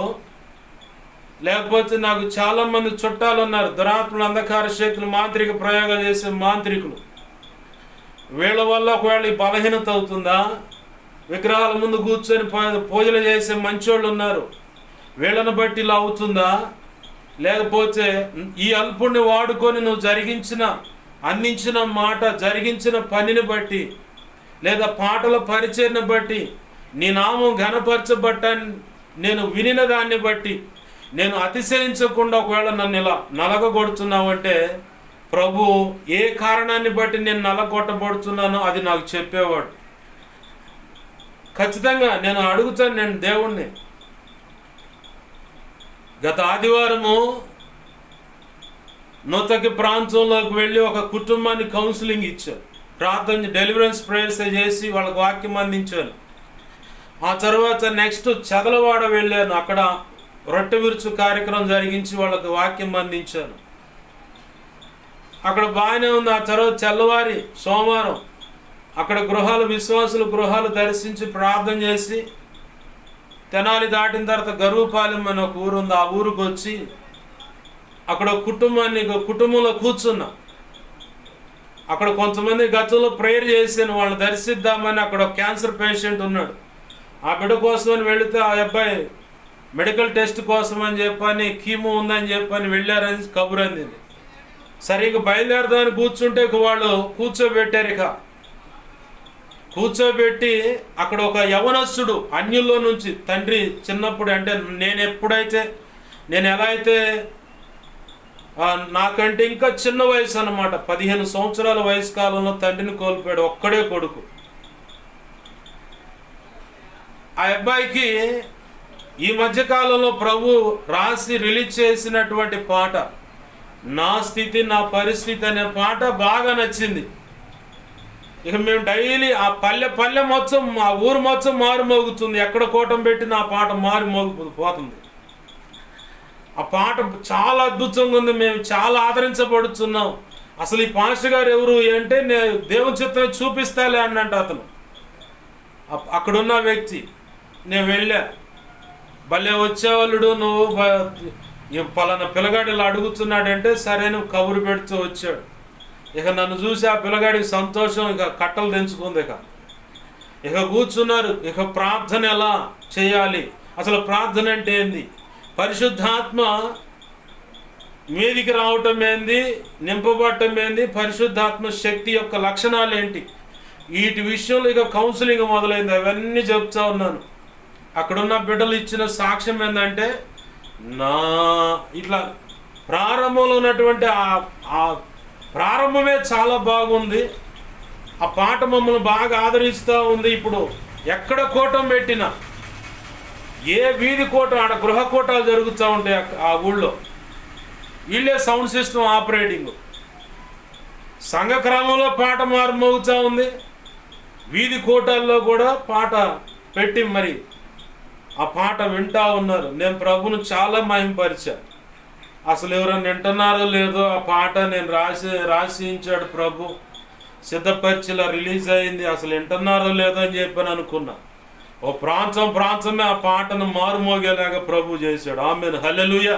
లేకపోతే నాకు చాలామంది చుట్టాలు ఉన్నారు, దురాత్మలు, అంధకార శక్తులు, మాంత్రిక ప్రయోగాలు చేసే మాంత్రికులు. వీళ్ళ వల్ల ఒకవేళ ఈ బలహీనత అవుతుందా? విగ్రహాల ముందు కూర్చొని పూజలు చేసే మంచోళ్ళు ఉన్నారు, వీళ్ళని బట్టి ఇలా అవుతుందా? లేకపోతే ఈ అల్పుణ్ణి వాడుకొని నువ్వు జరిగించిన అందించిన మాట, జరిగించిన పనిని బట్టి, లేదా పాటల పరిచయను బట్టి, నీ నామం ఘనపరచబట్టాన్ని నేను వినిన దాన్ని బట్టి నేను అతిశయించకుండా ఒకవేళ నన్ను ఇలా నలగగొడుతున్నావంటే, ప్రభు ఏ కారణాన్ని బట్టి నేను నలగొట్టబడుతున్నానో అది నాకు చెప్పేవాడు. ఖచ్చితంగా నేను అడుగుతాను నేను దేవుణ్ణి. గత ఆదివారము నూతకి ప్రాంతంలోకి వెళ్ళి ఒక కుటుంబాన్ని కౌన్సిలింగ్ ఇచ్చాను, ప్రార్థన డెలివరెన్స్ ప్రేయర్స్ చేసి వాళ్ళకి వాక్యం అందించాను. ఆ తర్వాత నెక్స్ట్ చదలవాడ వెళ్ళాను, అక్కడ రొట్టె విరుచు కార్యక్రమం జరిగించి వాళ్ళకి వాక్యం అందించాను. అక్కడ బాగానే ఉంది. ఆ తర్వాత తెల్లవారి సోమవారం అక్కడ గృహాలు, విశ్వాసుల గృహాలు దర్శించి ప్రార్థన చేసి, తెనాలి దాటిన తర్వాత గరువుపాలెం అని ఒక ఊరు ఉంది, ఆ ఊరికి వచ్చి అక్కడ కుటుంబంలో కూర్చున్నా. అక్కడ కొంతమంది గతంలో ప్రేయర్ చేశాను, వాళ్ళని దర్శిద్దామని. అక్కడ క్యాన్సర్ పేషెంట్ ఉన్నాడు, ఆ బిడ్డ కోసమని వెళితే ఆ అబ్బాయి మెడికల్ టెస్ట్ కోసం అని చెప్పని, కీమో ఉందని చెప్పని వెళ్ళారని కబురు అందింది. సరే ఇక బయలుదేరదామని కూర్చుంటే వాళ్ళు కూర్చోబెట్టారు. కూర్చోబెట్టి అక్కడ ఒక యవనస్తుడు అన్యుల్లో నుంచి, తండ్రి చిన్నప్పుడు అంటే నేను ఎలా అయితే నాకంటే ఇంకా చిన్న వయసు అన్నమాట, 15 సంవత్సరాల వయసు కాలంలో తండ్రిని కోల్పోయాడు, ఒక్కడే కొడుకు. ఆ అబ్బాయికి ఈ మధ్యకాలంలో ప్రభు రాసి రిలీజ్ చేసినటువంటి పాట నా స్థితి నా పరిస్థితి అనే పాట బాగా నచ్చింది. ఇక మేము డైలీ ఆ పల్లె మొత్తం, ఆ ఊరు మొత్తం మారు మోగుతుంది. ఎక్కడ కూటం పెట్టిన ఆ పాట మారు మోగిపోతుంది. ఆ పాట చాలా అద్భుతంగా ఉంది, మేము చాలా ఆదరించబడుతున్నాం. అసలు ఈ పాస్టర్ గారు ఎవరు అంటే, నేను దేవుని చిత్తం చూపిస్తాలే అన్నంట అతను, అక్కడున్న వ్యక్తి. నేను వెళ్ళా, భలే వచ్చేవాళ్ళుడు, నువ్వు పలానా పిల్లగాడు ఇలా అడుగుతున్నాడంటే సరే నువ్వు కబురు పెడుతూ వచ్చాడు. ఇక నన్ను చూసి ఆ పిల్లగాడికి సంతోషం ఇక కట్టలు తెంచుకుంది. ఇక కూర్చున్నారు. ఇక ప్రార్థన ఎలా చేయాలి, అసలు ప్రార్థన అంటే ఏంది, పరిశుద్ధాత్మ మీదికి రావటం ఏంది, నింపబడటం ఏంది, పరిశుద్ధాత్మ శక్తి యొక్క లక్షణాలు ఏంటి, వీటి విషయంలో ఇక కౌన్సిలింగ్ మొదలైంది. అవన్నీ చెప్తా ఉన్నాను. అక్కడున్న బిడ్డలు ఇచ్చిన సాక్ష్యం ఏంటంటే, ఇట్లా ప్రారంభంలో ఉన్నటువంటి ఆ ప్రారంభమే చాలా బాగుంది. ఆ పాట మమ్మల్ని బాగా ఆదరిస్తూ ఉంది. ఇప్పుడు ఎక్కడ కూటం పెట్టినా, ఏ వీధి కూటం, ఆడ గృహ కూటాలు జరుగుతూ ఉంటాయి ఆ ఊళ్ళో, వీళ్ళే సౌండ్ సిస్టమ్ ఆపరేటింగ్. సంఘక్రమంలో పాట మారుమోగుతూ ఉంది, వీధి కూటాల్లో కూడా పాట పెట్టి మరి ఆ పాట వింటూ ఉన్నారు. నేను ప్రభును చాలా మహిమపరిచా. అసలు ఎవరైనా వింటున్నారో లేదో, ఆ పాట నేను రాసించాడు ప్రభు, సిద్ధపరిచిలా రిలీజ్ అయింది, అసలు వింటున్నారో లేదో అని చెప్పని అనుకున్నా. ఓ ప్రాంతమే ఆ పాటను మారుమోగేలాగా ప్రభు చేశాడు. ఆమేన్, హల్లెలూయా.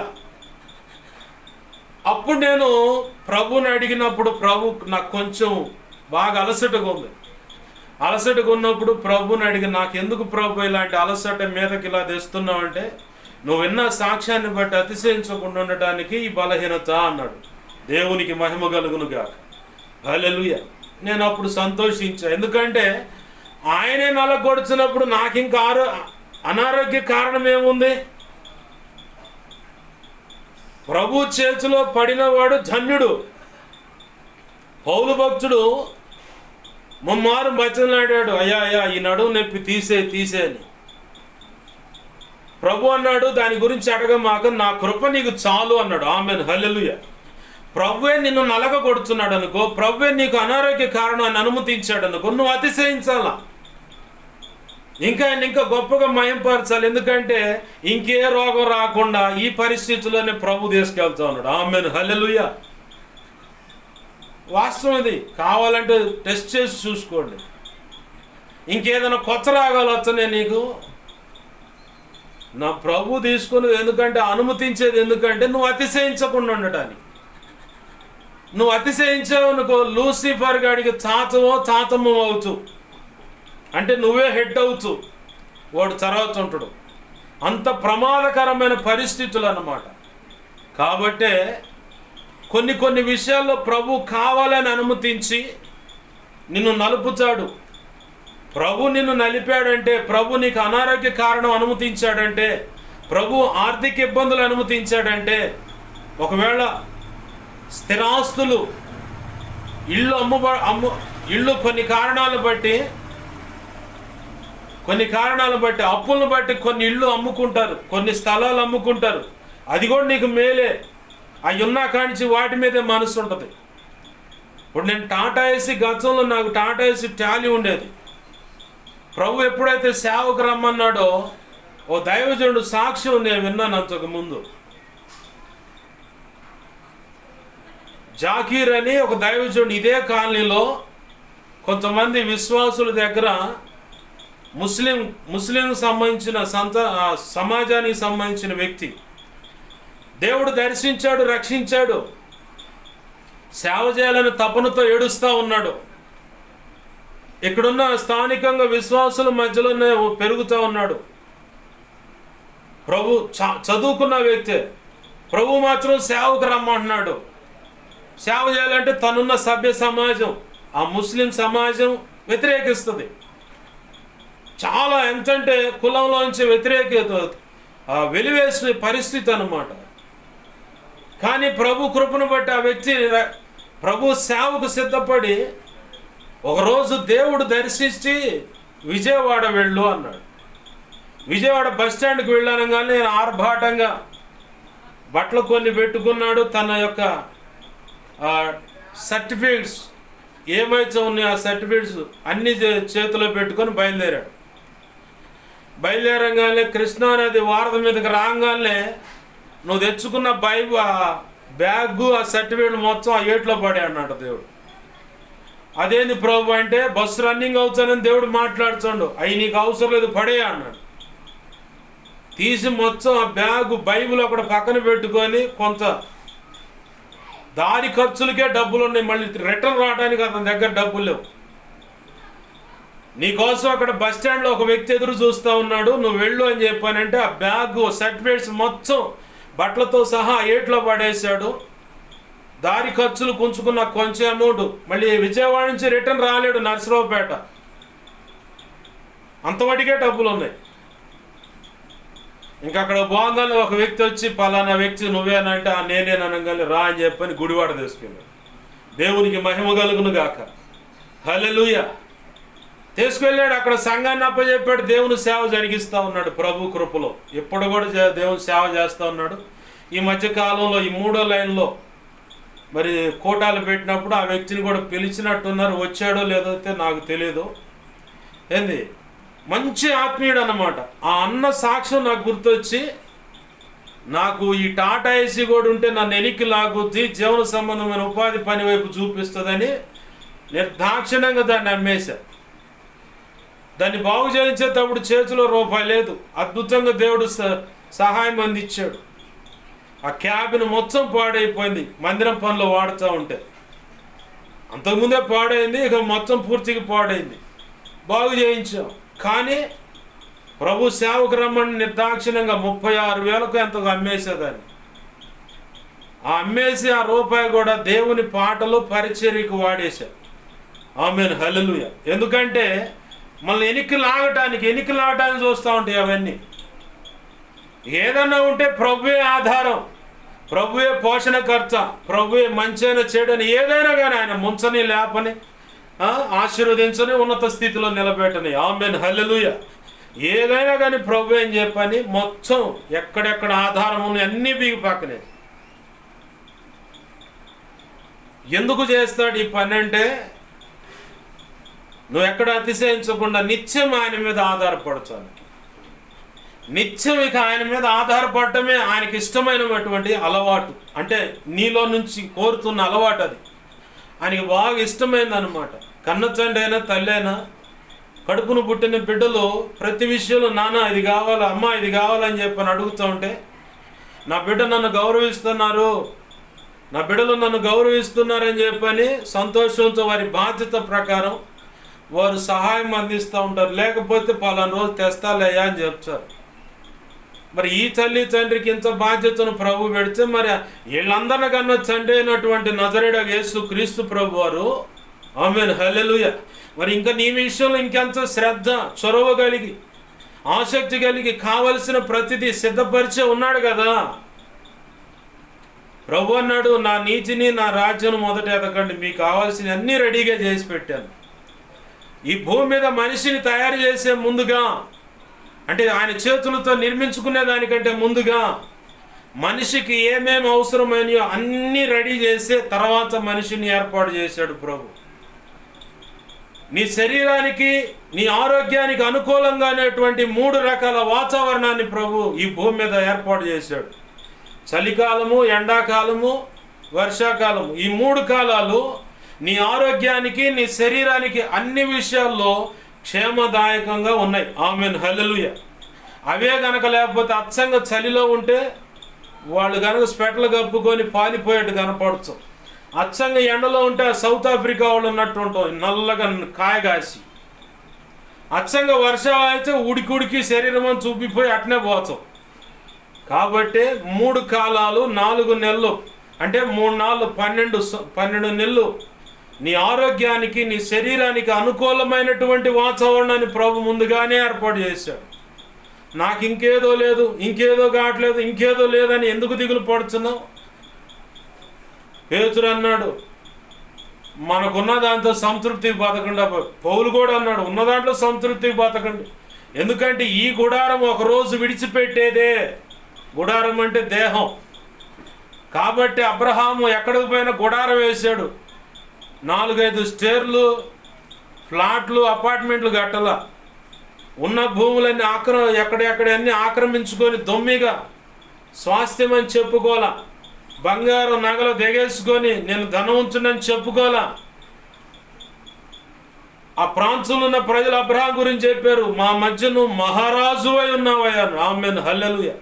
అప్పుడు నేను ప్రభుని అడిగినప్పుడు, ప్రభు నాకు కొంచెం బాగా అలసటగా ఉంది. అలసటగా ఉన్నప్పుడు ప్రభుని అడిగి, నాకు ఎందుకు ప్రభు ఇలాంటి అలసట మీదకి ఇలా తెస్తున్నావు అంటే, నువ్వు విన్న సాక్ష్యాన్ని బట్టి అతిశయించకుండా ఉండటానికి ఈ బలహీనత అన్నాడు. దేవునికి మహిమ కలుగునుగా. హల్లెలూయా. నేను అప్పుడు సంతోషించా, ఎందుకంటే ఆయనే నలగొడుచున్నప్పుడు నాకు ఇంకా అనారోగ్య కారణం ఏముంది. ప్రభు చేతిలో పడినవాడు ధన్యుడు. పౌలు భక్తుడు ముమ్మారు బతిమలాడాడు, అయ్యా ఈ నడుము నొప్పి తీసే అని. ప్రభు అన్నాడు, దాని గురించి అడగమాక, నా కృప నీకు చాలు అన్నాడు. ఆమేన్, హల్లెలూయా. ప్రభువే నిన్ను నలగగొడుతున్నాడు అనుకో, ప్రభువే నీకు అనారోగ్య కారణాన్ని అనుమతించాడు అనుకో, నువ్వు అతిశయించాలా, ఇంకా గొప్పగా మయంపరచాలి. ఎందుకంటే ఇంకే రోగం రాకుండా ఈ పరిస్థితుల్లోనే ప్రభు తీసుకెళ్తా ఉన్నాడు. ఆమేన్, హల్లెలూయా. వాస్తవం ఇది. కావాలంటే టెస్ట్ చేసి చూసుకోండి. ఇంకేదైనా కొత్త రాగాలు వస్తున్నాయి నీకు, నా ప్రభు తీసుకుని, ఎందుకంటే అనుమతించేది ఎందుకంటే నువ్వు అతిశయించకుండా ఉండటానికి. నువ్వు అతిశయించావు అనుకో, లూసిఫర్ గాడికి తాతము అవుతూ, అంటే నువ్వే హెడ్ అవుతూ వాడు చరవుతుంటాడు. అంత ప్రమాదకరమైన పరిస్థితులు అన్నమాట. కాబట్టే కొన్ని విషయాల్లో ప్రభు కావాలని అనుమతించి నిన్ను నలుపుతాడు. ప్రభు నిన్ను నలిపాడంటే, ప్రభు నీకు అనారోగ్య కారణం అనుమతించాడంటే, ప్రభు ఆర్థిక ఇబ్బందులు అనుమతించాడంటే, ఒకవేళ స్థిరాస్తులు ఇళ్ళు కొన్ని కారణాలను బట్టి అప్పులను బట్టి కొన్ని ఇళ్ళు అమ్ముకుంటారు, కొన్ని స్థలాలు అమ్ముకుంటారు. అది కూడా నీకు మేలే. అవి ఉన్నా కానించి వాటి మీదే మనసు ఉంటుంది. ఇప్పుడు నేను టాటా ఏసీ, గతంలో నాకు టాటా ఏసీ టాలీ ఉండేది. ప్రభు ఎప్పుడైతే సేవకు రమ్మన్నాడో ఓ దైవజనుడు సాక్ష్యం నేను విన్నాను అంతకు ముందు. జాకీర్ అని ఒక దైవజనుడు ఇదే కాలనీలో కొంతమంది విశ్వాసుల దగ్గర ముస్లిం సంబంధించిన సమాజానికి సంబంధించిన వ్యక్తి దేవుడు దర్శించాడు, రక్షించాడు. సేవ చేయాలని తపనతో ఏడుస్తూ ఉన్నాడు. ఇక్కడున్న స్థానికంగా విశ్వాసుల మధ్యలోనే పెరుగుతూ ఉన్నాడు. ప్రభు చదువుకున్న వ్యక్తే. ప్రభు మాత్రం సేవకు రమ్మంటున్నాడు. సేవ చేయాలంటే తనున్న సభ్య సమాజం, ఆ ముస్లిం సమాజం వ్యతిరేకిస్తుంది. చాలా ఎంతంటే కులంలోంచి వెలివేసే పరిస్థితి అన్నమాట. కానీ ప్రభు కృపను బట్టి ఆ వ్యక్తి ప్రభు సేవకు సిద్ధపడి ఒకరోజు దేవుడు దర్శించి విజయవాడ వెళ్ళు అన్నాడు. విజయవాడ బస్ స్టాండ్కి వెళ్ళానగానే ఆర్భాటంగా బట్టలు కొన్ని పెట్టుకున్నాడు. తన యొక్క సర్టిఫికేట్స్ ఏమైతే ఉన్నాయో ఆ సర్టిఫికేట్స్ అన్ని చేతిలో పెట్టుకొని బయలుదేరంగానే కృష్ణానది వారధి మీదకి రాగానే నువ్వు తెచ్చుకున్న బ్యాగు ఆ సర్టిఫికేట్ మొత్తం ఆ ఏట్లో పడే అన్నాడు దేవుడు. అదేంది ప్రభు అంటే, బస్సు రన్నింగ్ అవుతానని దేవుడు మాట్లాడుతాడు. అవి నీకు అవసరం లేదు, పడే అన్నాడు. తీసి మొత్తం ఆ బ్యాగు బైబిల్ అక్కడ పక్కన పెట్టుకొని కొంత దారి ఖర్చులకే డబ్బులు ఉన్నాయి, మళ్ళీ రిటర్న్ రావడానికి అతని దగ్గర డబ్బులు లేవు. నీకోసం అక్కడ బస్ స్టాండ్లో ఒక వ్యక్తి ఎదురు చూస్తూ ఉన్నాడు, నువ్వు వెళ్ళు అని చెప్పానంటే ఆ బ్యాగు సర్టిఫికేట్స్ మొత్తం బట్టలతో సహా ఏట్లో పడేశాడు. దారి ఖర్చులు కుంచుకున్న కొంచెం అమౌంట్, మళ్ళీ విజయవాడ నుంచి రిటర్న్ రాలేడు నర్సరావుపేట, అంతవటికే డబ్బులు ఉన్నాయి. ఇంకా అక్కడ బాగానే ఒక వ్యక్తి వచ్చి పలానా వ్యక్తి నువ్వేనంటే నేనేననగానే రా అని చెప్పని గుడివాడ తీసుకెళ్ళాడు. దేవునికి మహిమ కలుగును గాక, హల్లెలూయా. తీసుకెళ్ళాడు, అక్కడ సంఘాన్ని అప్పచెప్పాడు, దేవుని సేవ జరిగిస్తూ ఉన్నాడు ప్రభు కృపలో. ఎప్పుడు కూడా దేవుని సేవ చేస్తూ ఉన్నాడు. ఈ మధ్య కాలంలో ఈ 3వ లైన్లో మరి కోటాలు పెట్టినప్పుడు ఆ వ్యక్తిని కూడా పిలిచినట్టున్నారు. వచ్చాడో లేదో అయితే నాకు తెలియదు. ఏంది మంచి ఆత్మీయుడు అన్నమాట. ఆ అన్న సాక్ష్యం నాకు గుర్తొచ్చి, నాకు ఈ టాటా ఏసీ కూడా ఉంటే నన్ను ఎనికి లాగుద్ది, జీవన సంబంధమైన ఉపాధి పని వైపు చూపిస్తుందని నిర్దాక్షిణ్యంగా దాన్ని అమ్మేశా. దాన్ని బాగు చేయించేటప్పుడు చేతిలో రూపాయి లేదు. అద్భుతంగా దేవుడు సహాయం అందించాడు. ఆ క్యాబిన్ మొత్తం పాడైపోయింది మందిరం పనులు వాడుతూ ఉంటే. అంతకుముందే పాడైంది, ఇక మొత్తం పూర్తిగా పాడైంది. బాగు చేయించాం. కానీ ప్రభు సేవకు రమ్మని నిర్దాక్షిణ్యంగా 36,000కు ఎంతగా అమ్మేసేదాన్ని. ఆ అమ్మేసి ఆ రూపాయి కూడా దేవుని పాటలు పరిచర్యకు వాడేశారు. ఆమేన్, హల్లెలూయా. ఎందుకంటే మనల్ని ఎనికి లాగటానికి చూస్తూ ఉంటాయి అవన్నీ. ఏదన్నా ఉంటే ప్రభువే ఆధారం, ప్రభువే పోషణకర్త, ప్రభువే మంచైన చెడని ఏదైనా కానీ ఆయన ముంచని లేపని ఆశీర్వదించని ఉన్నత స్థితిలో నిలబెట్టని. ఆమేన్, హల్లెలూయా. ఏదైనా కానీ ప్రభు అని చెప్పని మొత్తం ఎక్కడెక్కడ ఆధారం ఉన్నాయి అన్నీ బీగి పక్కనే. ఎందుకు చేస్తాడు ఈ పని అంటే, నువ్వు ఎక్కడ అతిశయించకుండా నిత్యం ఆయన మీద ఆధారపడతాను. నిత్యం ఇక ఆయన మీద ఆధారపడటమే ఆయనకి ఇష్టమైనటువంటి అలవాటు. అంటే నీలో నుంచి కోరుతున్న అలవాటు అది ఆయనకి బాగా ఇష్టమైంది అనమాట. కన్న తండ్రి అయినా తల్లి అయినా కడుపును పుట్టిన బిడ్డలు ప్రతి విషయంలో నాన్న ఇది కావాలా, అమ్మ ఇది కావాలని చెప్పని అడుగుతూ ఉంటే, నా బిడ్డ నన్ను గౌరవిస్తున్నారు, నా బిడ్డలు నన్ను గౌరవిస్తున్నారని చెప్పని సంతోషంతో వారి బాధ్యత ప్రకారం వారు సహాయం అందిస్తూ ఉంటారు. లేకపోతే పలానా రోజు తెస్తాలేయా అని చెప్తారు. మరి ఈ తల్లి తండ్రికి ఇంత బాధ్యతను ప్రభు పెడితే మరి వీళ్ళందరికన్నా తండ్రి అయినటువంటి నజరేయుడైన యేసు క్రీస్తు ప్రభు వారు, ఆమేన్ హల్లెలూయా, మరి ఇంకా నీ విషయంలో ఇంకెంత శ్రద్ధ, చొరవ కలిగి, ఆసక్తి కలిగి కావలసిన ప్రతిదీ సిద్ధపరిచే ఉన్నాడు కదా. ప్రభు అన్నాడు, నా నీతిని నా రాజ్యం మొదట ఎదకండి, మీకు కావాల్సిన అన్నీ రెడీగా చేసి పెట్టాను. ఈ భూమి మీద మనిషిని తయారు చేసే ముందుగా, అంటే ఆయన చేతులతో నిర్మించుకునే దానికంటే ముందుగా మనిషికి ఏమేమి అవసరమైనయో అన్నీ రెడీ చేసే తర్వాత మనిషిని ఏర్పాటు చేశాడు ప్రభు. నీ శరీరానికి, నీ ఆరోగ్యానికి అనుకూలంగానేటువంటి 3 రకాల వాతావరణాన్ని ప్రభు ఈ భూమి మీద ఏర్పాటు చేశాడు. చలికాలము, ఎండాకాలము, వర్షాకాలము. ఈ 3 కాలాలు నీ ఆరోగ్యానికి, నీ శరీరానికి అన్ని విషయాల్లో క్షేమదాయకంగా ఉన్నాయి. ఆమేన్ హల్లెలూయా. అవే గనక లేకపోతే అచ్చంగా చలిలో ఉంటే వాళ్ళు కనుక స్వెటర్లు కప్పుకొని పాలిపోయేట్టు కనపడచ్చు. అచ్చంగా ఎండలో ఉంటే సౌత్ ఆఫ్రికా వాళ్ళు ఉన్నట్టు ఉంటాం, నల్లగా కాయగాసి. అచ్చంగా వర్షం అయితే ఉడికి శరీరం అని చూపిపోయి అట్నే పోతాం. కాబట్టి 3 కాలాలు 4 నెలలు, అంటే 3 నాళ్ళు 12 నెలలు నీ ఆరోగ్యానికి, నీ శరీరానికి అనుకూలమైనటువంటి వాతావరణాన్ని ప్రభు ముందుగానే ఏర్పాటు చేశాడు. నాకు ఇంకేదో లేదు, ఇంకేదో కావట్లేదు, ఇంకేదో లేదని ఎందుకు దిగులు పడుతున్నావు? పేతురు అన్నాడు, మనకున్న దాంతో సంతృప్తికి బతకండి. పౌలు కూడా అన్నాడు, ఉన్న దాంట్లో సంతృప్తికి బతకండి. ఎందుకంటే ఈ గుడారం ఒకరోజు విడిచిపెట్టేదే. గుడారం అంటే దేహం. కాబట్టి అబ్రహాము ఎక్కడికి పోయినా గుడారం వేశాడు. 4-5 స్టేర్లు, ఫ్లాట్లు, అపార్ట్మెంట్లు కట్టాల. ఉన్న భూములన్నీ ఎక్కడెక్కడన్నీ ఆక్రమించుకొని దొమ్మిగా స్వాస్థ్యం అని చెప్పుకోలా. బంగారం నగలు దిగేసుకొని నేను ధనవంతుడని చెప్పుకోలా. ఆ ప్రాంతంలో ఉన్న ప్రజలు అబ్రహాం గురించి చెప్పారు, మా మధ్య నువ్వు మహారాజు అయి ఉన్నావయ్యా. ఆమేన్ హల్లెలూయా.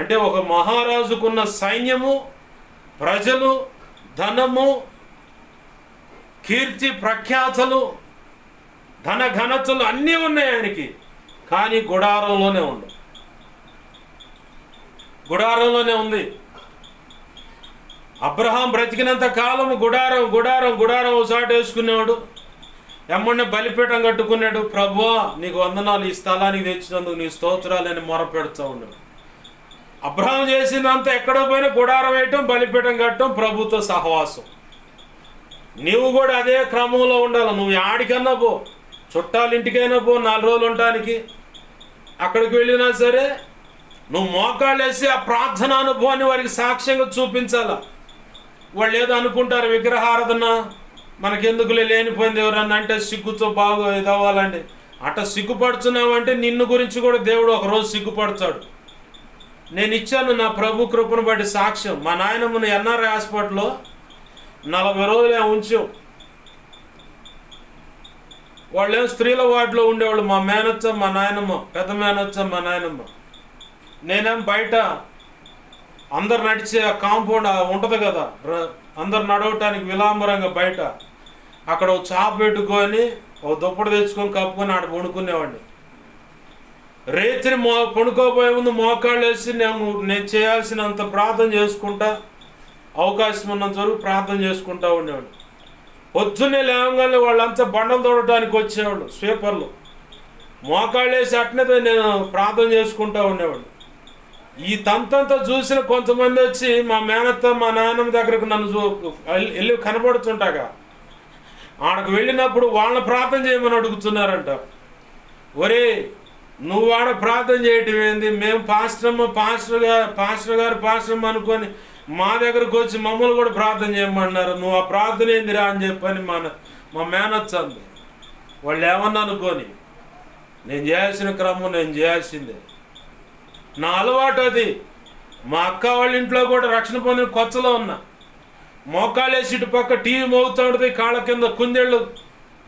అంటే ఒక మహారాజుకున్న సైన్యము, ప్రజలు, ధనము, కీర్తి ప్రఖ్యాతలు, ధన ఘనతలు అన్నీ ఉన్నాయి ఆయనకి. కానీ గుడారంలోనే ఉంది. గుడారంలోనే ఉంది. అబ్రహాం బ్రతికినంత కాలము గుడారం గుడారం గుడారం ఒకసారి వేసుకునేవాడు. ఎమ్మడిని బలిపీఠం కట్టుకున్నాడు. ప్రభువా నీకు వందనాలు, ఈ స్థలానికి తెచ్చినందుకు నీ స్తోత్రాలని మొరపెడుతూ ఉన్నాడు. అబ్రహాం చేసినంత ఎక్కడో పోయినా గుడారం వేయటం, బలిపీఠం కట్టడం, ప్రభుతో సహవాసం. నీవు కూడా అదే క్రమంలో ఉండాలి. నువ్వు ఆడికన్నా పో, చుట్టాలింటికైనా పో 4 రోజులు ఉండటానికి. అక్కడికి వెళ్ళినా సరే నువ్వు మోకాళ్ళు వేసి ఆ ప్రార్థన అనుభవాన్ని వారికి సాక్ష్యంగా చూపించాల. వాళ్ళు ఏదో అనుకుంటారు, విగ్రహారాధన మనకెందుకులే, లేనిపోయింది ఎవరన్నా అంటే సిగ్గుతో బాగా ఇదవ్వాలండి. అట్లా సిగ్గుపడుతున్నావంటే నిన్ను గురించి కూడా దేవుడు ఒకరోజు సిగ్గుపడతాడు. నేను ఇచ్చాను నా ప్రభు కృపను బట్టి సాక్ష్యం. మా నాయనమ్మను ఎన్ఆర్ఐ హాస్పిటల్లో 40 రోజులే ఉంచాం. వాళ్ళేం స్త్రీల వార్డులో ఉండేవాళ్ళు. మా మేనచ్చ, మా నాయనమ్మ, పెద్ద మేనచ్చ, మా నాయనమ్మ. నేనేం బయట అందరు నడిచే కాంపౌండ్ ఉంటుంది కదా, అందరు నడవటానికి విలాంబరంగా బయట అక్కడ ఒక చాప పెట్టుకొని ఒక దుప్పటి తెచ్చుకొని కప్పుకొని ఆడ వండుకునేవాడిని. రేత్రి పడుకోబోయే ముందు మోకాళ్ళు వేసి నేను చేయాల్సినంత ప్రార్థన చేసుకుంటా, అవకాశం ఉన్నంత వరకు ప్రార్థన చేసుకుంటూ ఉండేవాడు. పొద్దున్నే లేవగానే వాళ్ళంతా బండలు తోడటానికి వచ్చేవాళ్ళు, స్వీపర్లు. మోకాళ్ళు వేసి అట్నే నేను ప్రార్థన చేసుకుంటూ ఉండేవాడు. ఈ తంతంతా చూసిన కొంతమంది వచ్చి మా మేనత్త, మా నాయనమ్మ దగ్గరకు నన్ను వెళ్ళి కనబడుతుంటాగా, ఆడకు వెళ్ళినప్పుడు వాళ్ళని ప్రార్థన చేయమని అడుగుతున్నారంట. ఒరే నువ్వు ఆడ ప్రార్థన చేయటం ఏంది? మేము పాస్టర్ గారు అనుకొని మా దగ్గరకు వచ్చి మమ్మల్ని కూడా ప్రార్థన చేయమన్నారు. నువ్వు ఆ ప్రార్థన ఏందిరా అని చెప్పని మా మేనత్త అంది. వాళ్ళు ఏమన్నా అనుకొని నేను చేయాల్సిన క్రమం నేను చేయాల్సిందే. నా అలవాటు అది. మా అక్క వాళ్ళ ఇంట్లో కూడా రక్షణ పొందిన కొత్తలో ఉన్నా. మోకాళ్ళు వేసి ఇటు పక్క టీవీ మోగుతూ ఉంటుంది, కాళ్ళ కింద కుందేళ్ళు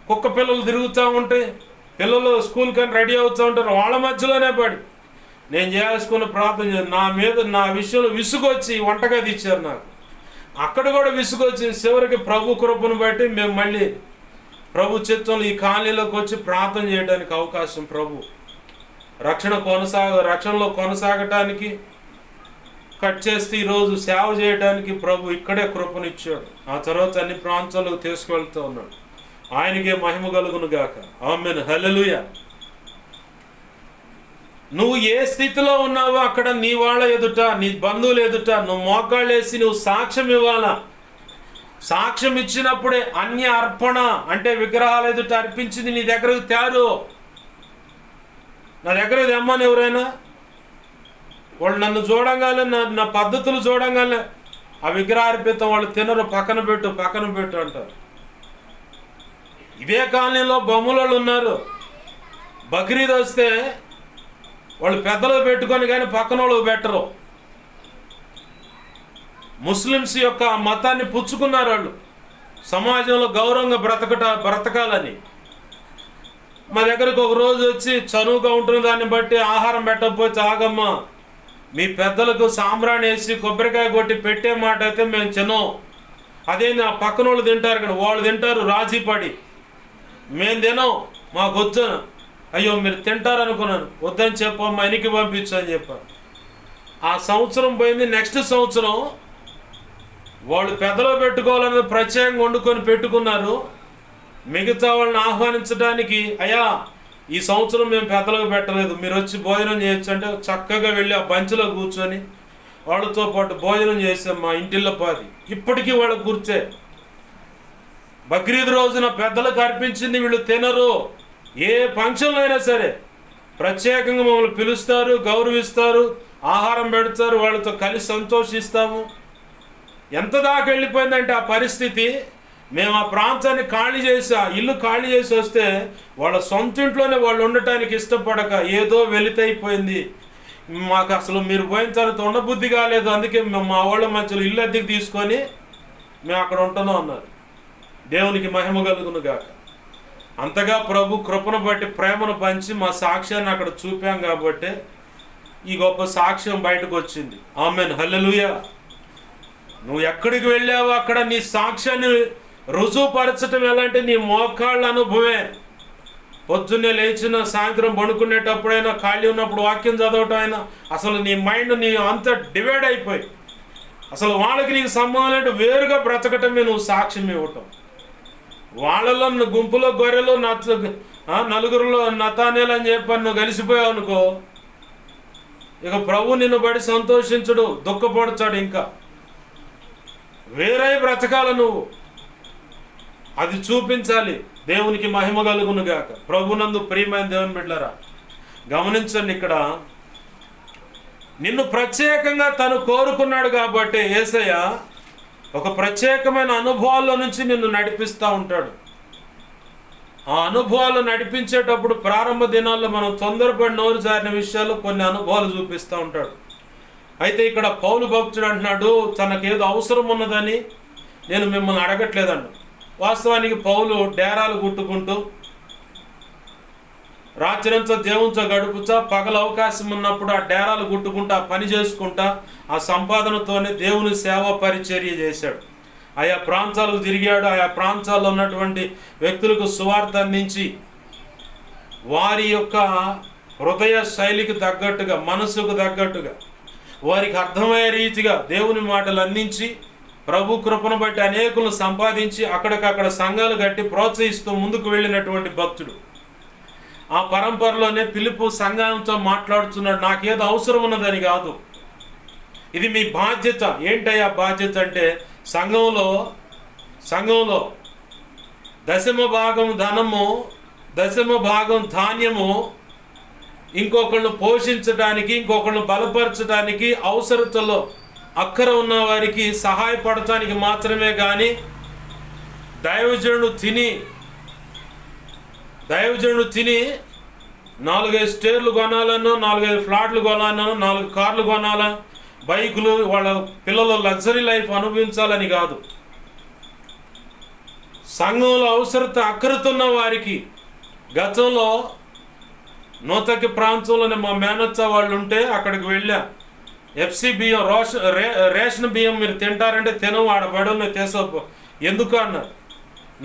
కుక్క పిల్లలు తిరుగుతూ ఉంటాయి, పిల్లలు స్కూల్ కానీ రెడీ అవుతూ ఉంటారు. వాళ్ళ మధ్యలోనే పడి నేను చేయాల్సుకున్న ప్రార్థన నా విషయంలో విసుగొచ్చి వంటగది ఇచ్చారు నాకు. అక్కడ కూడా విసుగొచ్చి చివరికి ప్రభు కృపను బట్టి మేము మళ్ళీ ప్రభు చిత్తంలో ఈ కాలనీలోకి వచ్చి ప్రార్థన చేయడానికి అవకాశం ప్రభు రక్షణలో కొనసాగటానికి, కట్ చేస్తే ఈరోజు సేవ చేయడానికి ప్రభు ఇక్కడే కృపనిచ్చాడు. ఆ తర్వాత అన్ని ప్రాంతాలకు తీసుకువెళ్తూ ఉన్నాడు. ఆయనకే మహిమ కలుగును గాక. ఆమేన్. హల్లెలూయా. నువ్వు ఏ స్థితిలో ఉన్నావో అక్కడ నీ వాళ్ళ ఎదుట, నీ బంధువుల ఎదుట నువ్వు మోకాళ్ళేసి నువ్వు సాక్ష్యం ఇవ్వాలా. సాక్ష్యం ఇచ్చినప్పుడే అన్య అర్పణ అంటే విగ్రహాల ఎదుట అర్పించింది నీ దగ్గరకు తేరు. నా దగ్గర తెమ్మని ఎవరైనా వాళ్ళు నన్ను చూడంగానే, నా పద్ధతులు చూడంగానే ఆ విగ్రహార్పితం వాళ్ళు తినరు, పక్కన పెట్టు అంటారు. ఇదే కాలనీలో బొమ్మలు ఉన్నారు. బక్రీద్ వస్తే వాళ్ళు పెద్దలు పెట్టుకొని కానీ పక్కన వాళ్ళు పెట్టరు. ముస్లిమ్స్ యొక్క మతాన్ని పుచ్చుకున్నారు వాళ్ళు, సమాజంలో గౌరవంగా బ్రతకాలని. మా దగ్గరకు ఒక రోజు వచ్చి చనువుగా ఉంటున్న దాన్ని బట్టి ఆహారం పెట్టకపోతే, ఆగమ్మ మీ పెద్దలకు సాంబ్రాణి వేసి కొబ్బరికాయ కొట్టి పెట్టే మాట అయితే మేము తినం. అదే నా పక్కన వాళ్ళు తింటారు కానీ వాళ్ళు తింటారు రాజీ పడి, మేము తినం, మాకు వచ్చు. అయ్యో మీరు తింటారనుకున్నాను, వద్దని చెప్పమ్మా వెనక్కి పంపించు అని చెప్పారు. ఆ సంవత్సరం పోయింది. నెక్స్ట్ సంవత్సరం వాళ్ళు పెద్దలో పెట్టుకోవాలని ప్రత్యేకంగా వండుకొని పెట్టుకున్నారు. మిగతా వాళ్ళని ఆహ్వానించడానికి, అయ్యా ఈ సంవత్సరం మేము పెద్దలకు పెట్టలేదు, మీరు వచ్చి భోజనం చేయొచ్చు అంటే చక్కగా వెళ్ళి ఆ బంచ్లో కూర్చొని వాళ్ళతో పాటు భోజనం చేసాం మా ఇంటిల్లో పాది. ఇప్పటికీ వాళ్ళకు గుర్తే. బక్రీద్ రోజున పెద్దలకు అర్పించింది వీళ్ళు తినరు. ఏ ఫంక్షన్లో అయినా సరే ప్రత్యేకంగా మమ్మల్ని పిలుస్తారు, గౌరవిస్తారు, ఆహారం పెడతారు, వాళ్ళతో కలిసి సంతోషిస్తాము. ఎంత దాకా వెళ్ళిపోయిందంటే ఆ పరిస్థితి, మేము ఆ ప్రాంతాన్ని ఖాళీ చేసి, ఆ ఇల్లు ఖాళీ చేసి వస్తే వాళ్ళ సొంత ఇంట్లోనే వాళ్ళు ఉండటానికి ఇష్టపడక ఏదో వెలితైపోయింది. మాకు అసలు మీరు పోయిన తర్వాత ఉండబుద్ధి కాలేదు, అందుకే మేము మా వాళ్ళ మధ్యలో ఇల్లు అద్దెకి తీసుకొని మేము అక్కడ ఉంటున్నాం అన్నారు. దేవునికి మహిమ కలుగును గాక. అంతగా ప్రభు కృపను బట్టి ప్రేమను పంచి మా సాక్ష్యాన్ని అక్కడ చూపాం కాబట్టి ఈ గొప్ప సాక్ష్యం బయటకు వచ్చింది. ఆమేన్. హల్లెలూయా. నువ్వు ఎక్కడికి వెళ్ళావో అక్కడ నీ సాక్ష్యాన్ని రుజువుపరచడం ఎలా అంటే నీ మోకాళ్ళ అనుభవమే. పొద్దున్నే లేచిన సాయంత్రం పడుకునేటప్పుడైనా, ఖాళీ ఉన్నప్పుడు వాక్యం చదవటం అయినా, అసలు నీ మైండ్ నీ అంత డివైడ్ అయిపోయి అసలు వాళ్ళకి నీకు సంబంధం అంటే వేరుగా బ్రతకటమే నువ్వు సాక్ష్యం ఇవ్వటం. వాళ్ళలో గుంపులో గొర్రెలు నలుగురిలో నతానేలు అని చెప్పని నువ్వు కలిసిపోయావు అనుకో, ఇక ప్రభు నిన్ను బడి సంతోషించడు, దుఃఖపడతాడు. ఇంకా వేరే బ్రతకాల నువ్వు, అది చూపించాలి. దేవునికి మహిమ కలుగును గాక. ప్రభునందు ప్రియమైన దేవుని బిడ్డలారా గమనించండి, ఇక్కడ నిన్ను ప్రత్యేకంగా తను కోరుకున్నాడు కాబట్టి యేసయ్య ఒక ప్రత్యేకమైన అనుభవాల్లో నుంచి నిన్ను నడిపిస్తూ ఉంటాడు. ఆ అనుభవాలు నడిపించేటప్పుడు ప్రారంభ దినాల్లో మనం తొందరపడి నోరు జారిన విషయాలు కొన్ని అనుభవాలు చూపిస్తూ ఉంటాడు. అయితే ఇక్కడ పౌలు భక్తుడు అంటున్నాడు, తనకేదో అవసరం ఉన్నదని నేను మిమ్మల్ని అడగట్లేదండి. వాస్తవానికి పౌలు డేరాలు గుట్టుకుంటూ రాత్రంతా దేవునితో గడుపుతా, పగల అవకాశం ఉన్నప్పుడు ఆ డేరాలు గుట్టుకుంటా, పని చేసుకుంటా, ఆ సంపాదనతోనే దేవుని సేవా పరిచర్య చేశాడు. ఆయా ప్రాంతాలకు తిరిగాడు. ఆయా ప్రాంతాల్లో ఉన్నటువంటి వ్యక్తులకు సువార్త అందించి వారి యొక్క హృదయ శైలికి తగ్గట్టుగా, మనసుకు తగ్గట్టుగా, వారికి అర్థమయ్యే రీతిగా దేవుని మాటలు అందించి ప్రభు కృపను బట్టి అనేకులను సంపాదించి అక్కడికక్కడ సంఘాలు కట్టి ప్రోత్సహిస్తూ ముందుకు వెళ్ళినటువంటి భక్తుడు. ఆ పరంపరలోనే ఫిలిప్పు సంఘంతో మాట్లాడుతున్నాడు, నాకేదో అవసరం ఉన్నదని కాదు, ఇది మీ బాధ్యత. ఏంటయ్యా బాధ్యత అంటే, సంఘంలో దశమ భాగం ధనము, దశమ భాగం ధాన్యము ఇంకొకళ్ళను పోషించడానికి, ఇంకొకళ్ళను బలపరచడానికి, అవసరతలో అక్కర ఉన్న వారికి సహాయపడటానికి మాత్రమే. కానీ దైవజనుడు తిని 4-5 స్టేర్లు కొనాలనో, 4-5 ఫ్లాట్లు కొనాలనో, 4 కార్లు కొనాల, బైకులు, వాళ్ళ పిల్లల లగ్జరీ లైఫ్ అనుభవించాలని కాదు. సంఘంలో అవసరత అక్కరతున్న వారికి, గతంలో నూతకి ప్రాంతంలోనే మా మేనత్త వాళ్ళు ఉంటే అక్కడికి వెళ్ళా. FC బియ్యం, రేషన్ బియ్యం మీరు తింటారంటే తినం, ఆడబడులు తీసుకో. ఎందుకు అన్నారు,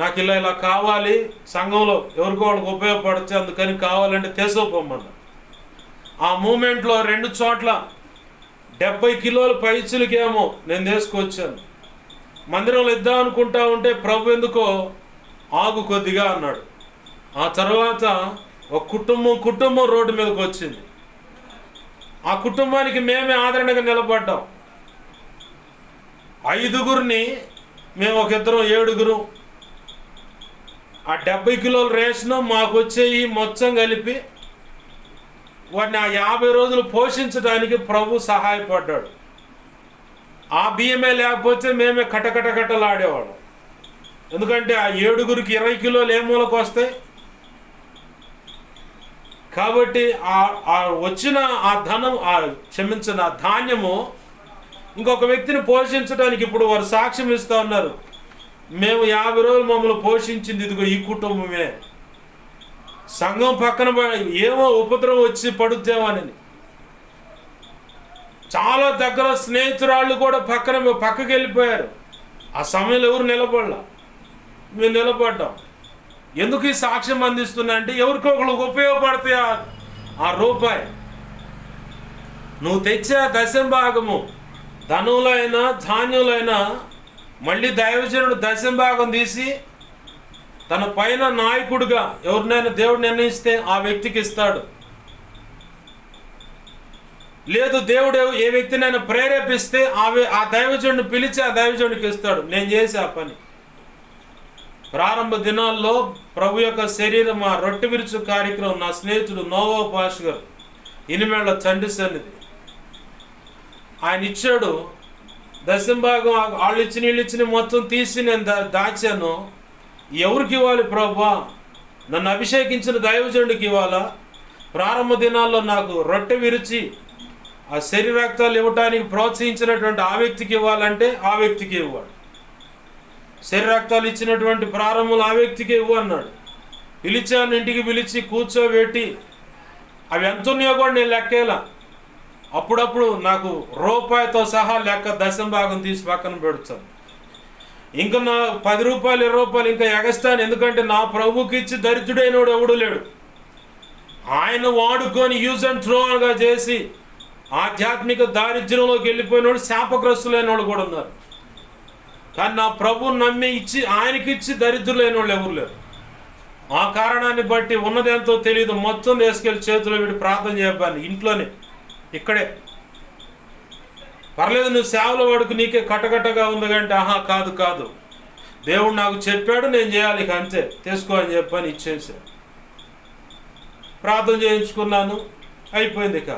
నాకు ఇలా కావాలి, సంఘంలో ఎవరికో వాళ్ళకి ఉపయోగపడచ్చు, అందుకని కావాలంటే తీసుకోపోమన్నారు. ఆ మూమెంట్లో 2 చోట్ల 70 కిలోల పైచులకేమో నేను తీసుకొచ్చాను. మందిరంలో ఇద్దాం అనుకుంటా ఉంటే ప్రభు ఎందుకో ఆగు కొద్దిగా అన్నాడు. ఆ తర్వాత ఒక కుటుంబం రోడ్డు మీదకి వచ్చింది. ఆ కుటుంబానికి మేమే ఆదరణగా నిలబడ్డాం. 5గురిని మేము ఒక 7 ఆ 70 కిలోల రేషను మాకు వచ్చేయి మొత్తం కలిపి వాటిని ఆ 50 రోజులు పోషించడానికి ప్రభు సహాయపడ్డాడు. ఆ బియ్యమే లేకపోతే మేమే కట్టలాడేవాళ్ళం. ఎందుకంటే ఆ 7గురికి 20 కిలోలు ఏ మూలకు వస్తాయి కాబట్టి ఆ వచ్చిన ఆ ధనం ఆ ధాన్యము ఇంకొక వ్యక్తిని పోషించడానికి ఇప్పుడు వారు సాక్ష్యం ఇస్తూ ఉన్నారు. మేము 50 రోజులు మమ్మల్ని పోషించింది ఇదిగో ఈ కుటుంబమే. సంఘం పక్కన ఏమో ఉపద్రవం వచ్చి పడుద్దేమని చాలా దగ్గర స్నేహితురాళ్ళు కూడా పక్కకి వెళ్ళిపోయారు. ఆ సమయంలో ఎవరు నిలబడలా, మేము నిలబడ్డాం. ఎందుకు ఈ సాక్ష్యం అందిస్తున్నా అంటే ఎవరికో ఒకరికి ఉపయోగపడతాయి ఆ రూపాయి. నువ్వు తెచ్చే దశంభాగము ధనంలో అయినా ధాన్యంలో అయినా మళ్ళీ దైవజనుడు దశంభాగం తీసి తన పైన నాయకుడిగా ఎవరినైనా దేవుడు నిర్ణయిస్తే ఆ వ్యక్తికి ఇస్తాడు. లేదు దేవుడు ఏ వ్యక్తినైనా ప్రేరేపిస్తే ఆ దైవజనుడిని పిలిచి ఆ దైవజనుడికి ఇస్తాడు. నేను చేసే ఆ పని ప్రారంభ దినాల్లో ప్రభు యొక్క శరీరం ఆ రొట్టె విరుచు కార్యక్రమం నా స్నేహితుడు నోవో పాష్ గారు ఇనిమేళ్ల తండ్రి సన్నిధి ఆయన ఇచ్చాడు. దశంభాగం వాళ్ళు ఇచ్చిన మొత్తం తీసి నేను దాచాను. ఎవరికి ఇవ్వాలి ప్రభువా? నన్ను అభిషేకించిన దైవజనుడికి ఇవ్వాలా? ప్రారంభ దినాల్లో నాకు రొట్టె విరిచి ఆ శరీరాక్తాలు ఇవ్వటానికి ప్రోత్సహించినటువంటి ఆ వ్యక్తికి ఇవ్వాలంటే ఆ వ్యక్తికి ఇవ్వాలి. శరీరాక్తాలు ఇచ్చినటువంటి ప్రారంభంలో ఆ వ్యక్తికి ఇవ్వు అన్నాడు. పిలిచాను, ఇంటికి పిలిచి కూర్చోబెట్టి అవి ఎంత ఉన్నాయో కూడా నేను లెక్కేలా. అప్పుడప్పుడు నాకు రూపాయితో సహా లెక్క దశంభాగం తీసి పక్కన పెడతాను. ఇంకా నా 10 రూపాయలు 20 రూపాయలు ఇంకా ఎగస్తాను. ఎందుకంటే నా ప్రభుకి ఇచ్చి దరిద్రుడైనోడు ఎవడు లేడు. ఆయన వాడుకొని యూజ్ అండ్ త్రోగా చేసి ఆధ్యాత్మిక దారిద్ర్యంలోకి వెళ్ళిపోయినోడు శాపగ్రస్తులైన వాళ్ళు కూడా ఉన్నారు. కానీ నా ప్రభుని నమ్మి ఇచ్చి ఆయనకి ఇచ్చి దరిద్రులైన వాళ్ళు ఎవరు లేరు. ఆ కారణాన్ని బట్టి ఉన్నదెంతో తెలియదు మొత్తం తీసుకెళ్ళి చేతిలో పెట్టి ప్రార్థన చేయబాను ఇంట్లోనే ఇక్కడే. పర్లేదు నువ్వు సేవలో వాడుకు నీకే కట్టగా ఉంది కంటే ఆహా కాదు దేవుడు నాకు చెప్పాడు నేను చేయాలి ఇక అంతే తీసుకో అని చెప్పని ఇచ్చేసా. ప్రార్థన చేయించుకున్నాను, అయిపోయింది. ఇక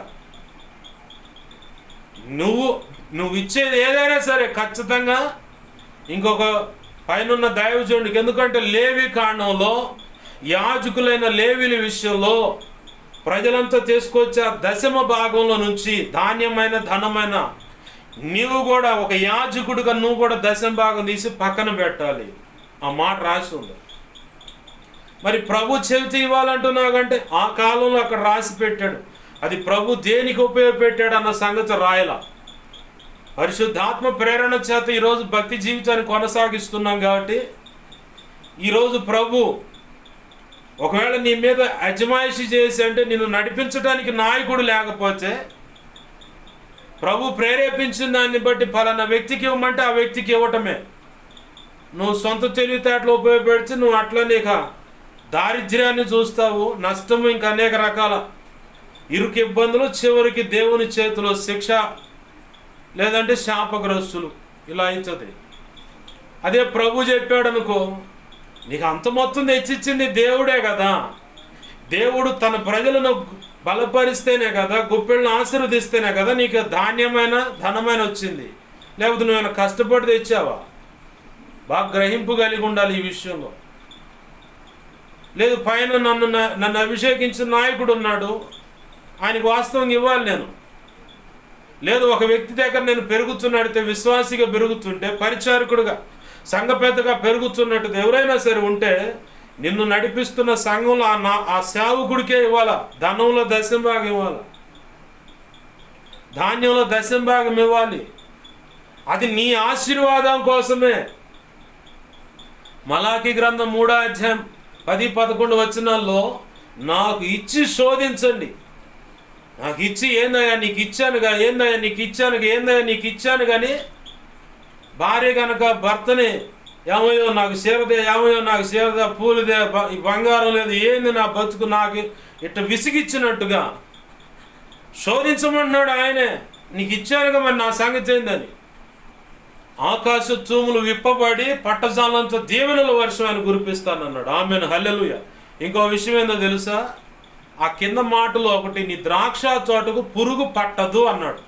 నువ్వు ఇచ్చేది ఏదైనా సరే ఖచ్చితంగా ఇంకొక పైన దైవజనుడికి. ఎందుకంటే లేవి కాండంలో యాజకులైన లేవీల విషయంలో ప్రజలంతా తీసుకొచ్చే దశమ భాగంలో నుంచి ధాన్యమైన ధనమైన నీవు కూడా ఒక యాజకుడిగా నువ్వు కూడా దశమ భాగం తీసి పక్కన పెట్టాలి. ఆ మాట రాసి ఉంది. మరి ప్రభు చెవితి ఇవ్వాలంటున్నాకంటే ఆ కాలంలో అక్కడ రాసి పెట్టాడు. అది ప్రభు దేనికి ఉపయోగపెట్టాడు అన్న సంగతి రాయలా. పరిశుద్ధాత్మ ప్రేరణ చేత ఈరోజు భక్తి జీవితాన్ని కొనసాగిస్తున్నాం కాబట్టి ఈరోజు ప్రభు ఒకవేళ నీ మీద అజమాయిషి చేసి అంటే నిన్ను నడిపించడానికి నాయకుడు లేకపోతే ప్రభు ప్రేరేపించిన దాన్ని బట్టి ఫలానా వ్యక్తికి ఇవ్వమంటే ఆ వ్యక్తికి ఇవ్వటమే. నువ్వు సొంత తెలివితేటలు ఉపయోగపెడితే నువ్వు అట్లనే దారిద్ర్యాన్ని చూస్తావు, నష్టము, ఇంకా అనేక రకాల ఇరుకు ఇబ్బందులు, చివరికి దేవుని చేతిలో శిక్ష లేదంటే శాపగ్రస్తులు ఇలా అవుతుంది. అదే ప్రభు చెప్పాడు అనుకో, నీకు అంత మొత్తం తెచ్చిచ్చింది దేవుడే కదా. దేవుడు తన ప్రజలను బలపరిస్తేనే కదా, గుప్పెళ్ళను ఆశీర్వదిస్తేనే కదా నీకు ధాన్యమైన ధనమైన వచ్చింది. లేకపోతే నువ్వేమైనా కష్టపడి తెచ్చావా? బాగా గ్రహింపు కలిగి ఉండాలి ఈ విషయంలో. లేదు పైన నన్ను అభిషేకించిన నాయకుడు ఉన్నాడు, ఆయనకు వాస్తవం ఇవ్వాలి నేను. లేదు ఒక వ్యక్తి దగ్గర నేను పెరుగుతున్నట్టే విశ్వాసిగా పెరుగుతుంటే పరిచారకుడుగా సంఘ పెద్దగా పెరుగుతున్నట్టు ఎవరైనా సరే ఉంటే నిన్ను నడిపిస్తున్న సంఘంలో ఆ సేవకుడికే ఇవ్వాలా. ధనంలో దశంభాగం ఇవ్వాలి, ధాన్యంలో దశంభాగం ఇవ్వాలి. అది నీ ఆశీర్వాదం కోసమే. మలాకి గ్రంథం 3వ అధ్యాయం 10-11 వచనాల్లో నాకు ఇచ్చి శోధించండి, నాకు ఇచ్చి ఏందయ్యా నీకు ఇచ్చానుగా, ఏందయ్యా నీకు ఇచ్చానుగా, ఏందయ్యా నీకు ఇచ్చాను. కానీ భార్య కనుక భర్తని ఏమయ్యో నాకు సేరదే, ఏమయ్యో నాకు సేరదే, పూలుదే, బంగారం లేదు, ఏంది నా బతుకు, నాకు ఇట్లా విసిగిచ్చినట్టుగా శోధించమంటున్నాడు ఆయనే. నీకు ఇచ్చానుగా, మరి నా సంగతి ఏందని. ఆకాశ తూములు విప్పబడి పట్టజాలంతో దీవెనల వర్షం ఆయన కురిపిస్తానన్నాడు. ఆమెను హల్లెలూయా. ఇంకో విషయం ఏందో తెలుసా? ఆ కింద మాటలో ఒకటి, నీ ద్రాక్ష తోటకు పురుగు పట్టదు అన్నాడు.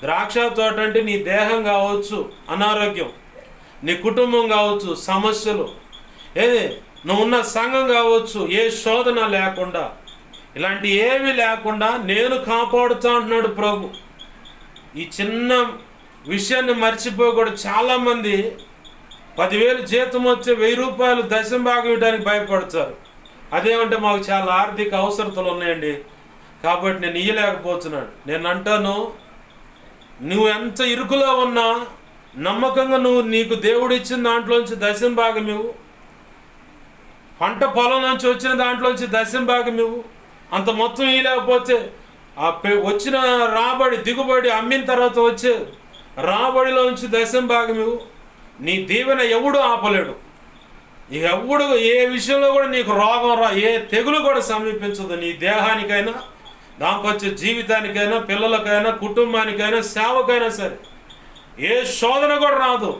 ద్రాక్ష తోట అంటే నీ దేహం కావచ్చు అనారోగ్యం, నీ కుటుంబం కావచ్చు సమస్యలు, ఏది నువ్వు ఉన్న సంఘం కావచ్చు ఏ శోధన లేకుండా, ఇలాంటి ఏమీ లేకుండా నేను కాపాడుతా అంటున్నాడు ప్రభు. ఈ చిన్న విషయాన్ని మర్చిపోకూడదు. చాలామంది 10,000 జీతం వచ్చే 1,000 రూపాయలు దశం భాగం ఇవ్వడానికి భయపడతారు. అదేమంటే మాకు చాలా ఆర్థిక అవసరతలు ఉన్నాయండి కాబట్టి నేను ఇయ్యలేకపోతున్నాను. నేను అంటాను, నువ్వు ఎంత ఇరుకులో ఉన్నా నమ్మకంగా నీకు దేవుడు ఇచ్చిన దాంట్లోంచి దశం భాగం ఇవ్వు. పంట పొలం నుంచి వచ్చిన దాంట్లోంచి దశం భాగం ఇవ్వు. అంత మొత్తం ఇవ్వలేకపోతే ఆ వచ్చిన రాబడి దిగుబడి అమ్మిన తర్వాత వచ్చే రాబడిలోంచి దశం భాగం ఇవ్వు. నీ దీవెన ఎవడు ఆపలేడు. ఎవడు ఏ విషయంలో కూడా నీకు రోగం ఏ తెగులు కూడా సమీపించదు. నీ దేహానికైనా, దాంపత్య జీవితానికైనా, పిల్లలకైనా, కుటుంబానికైనా, సేవకైనా సరే ఏ శోధన కూడా రాదు.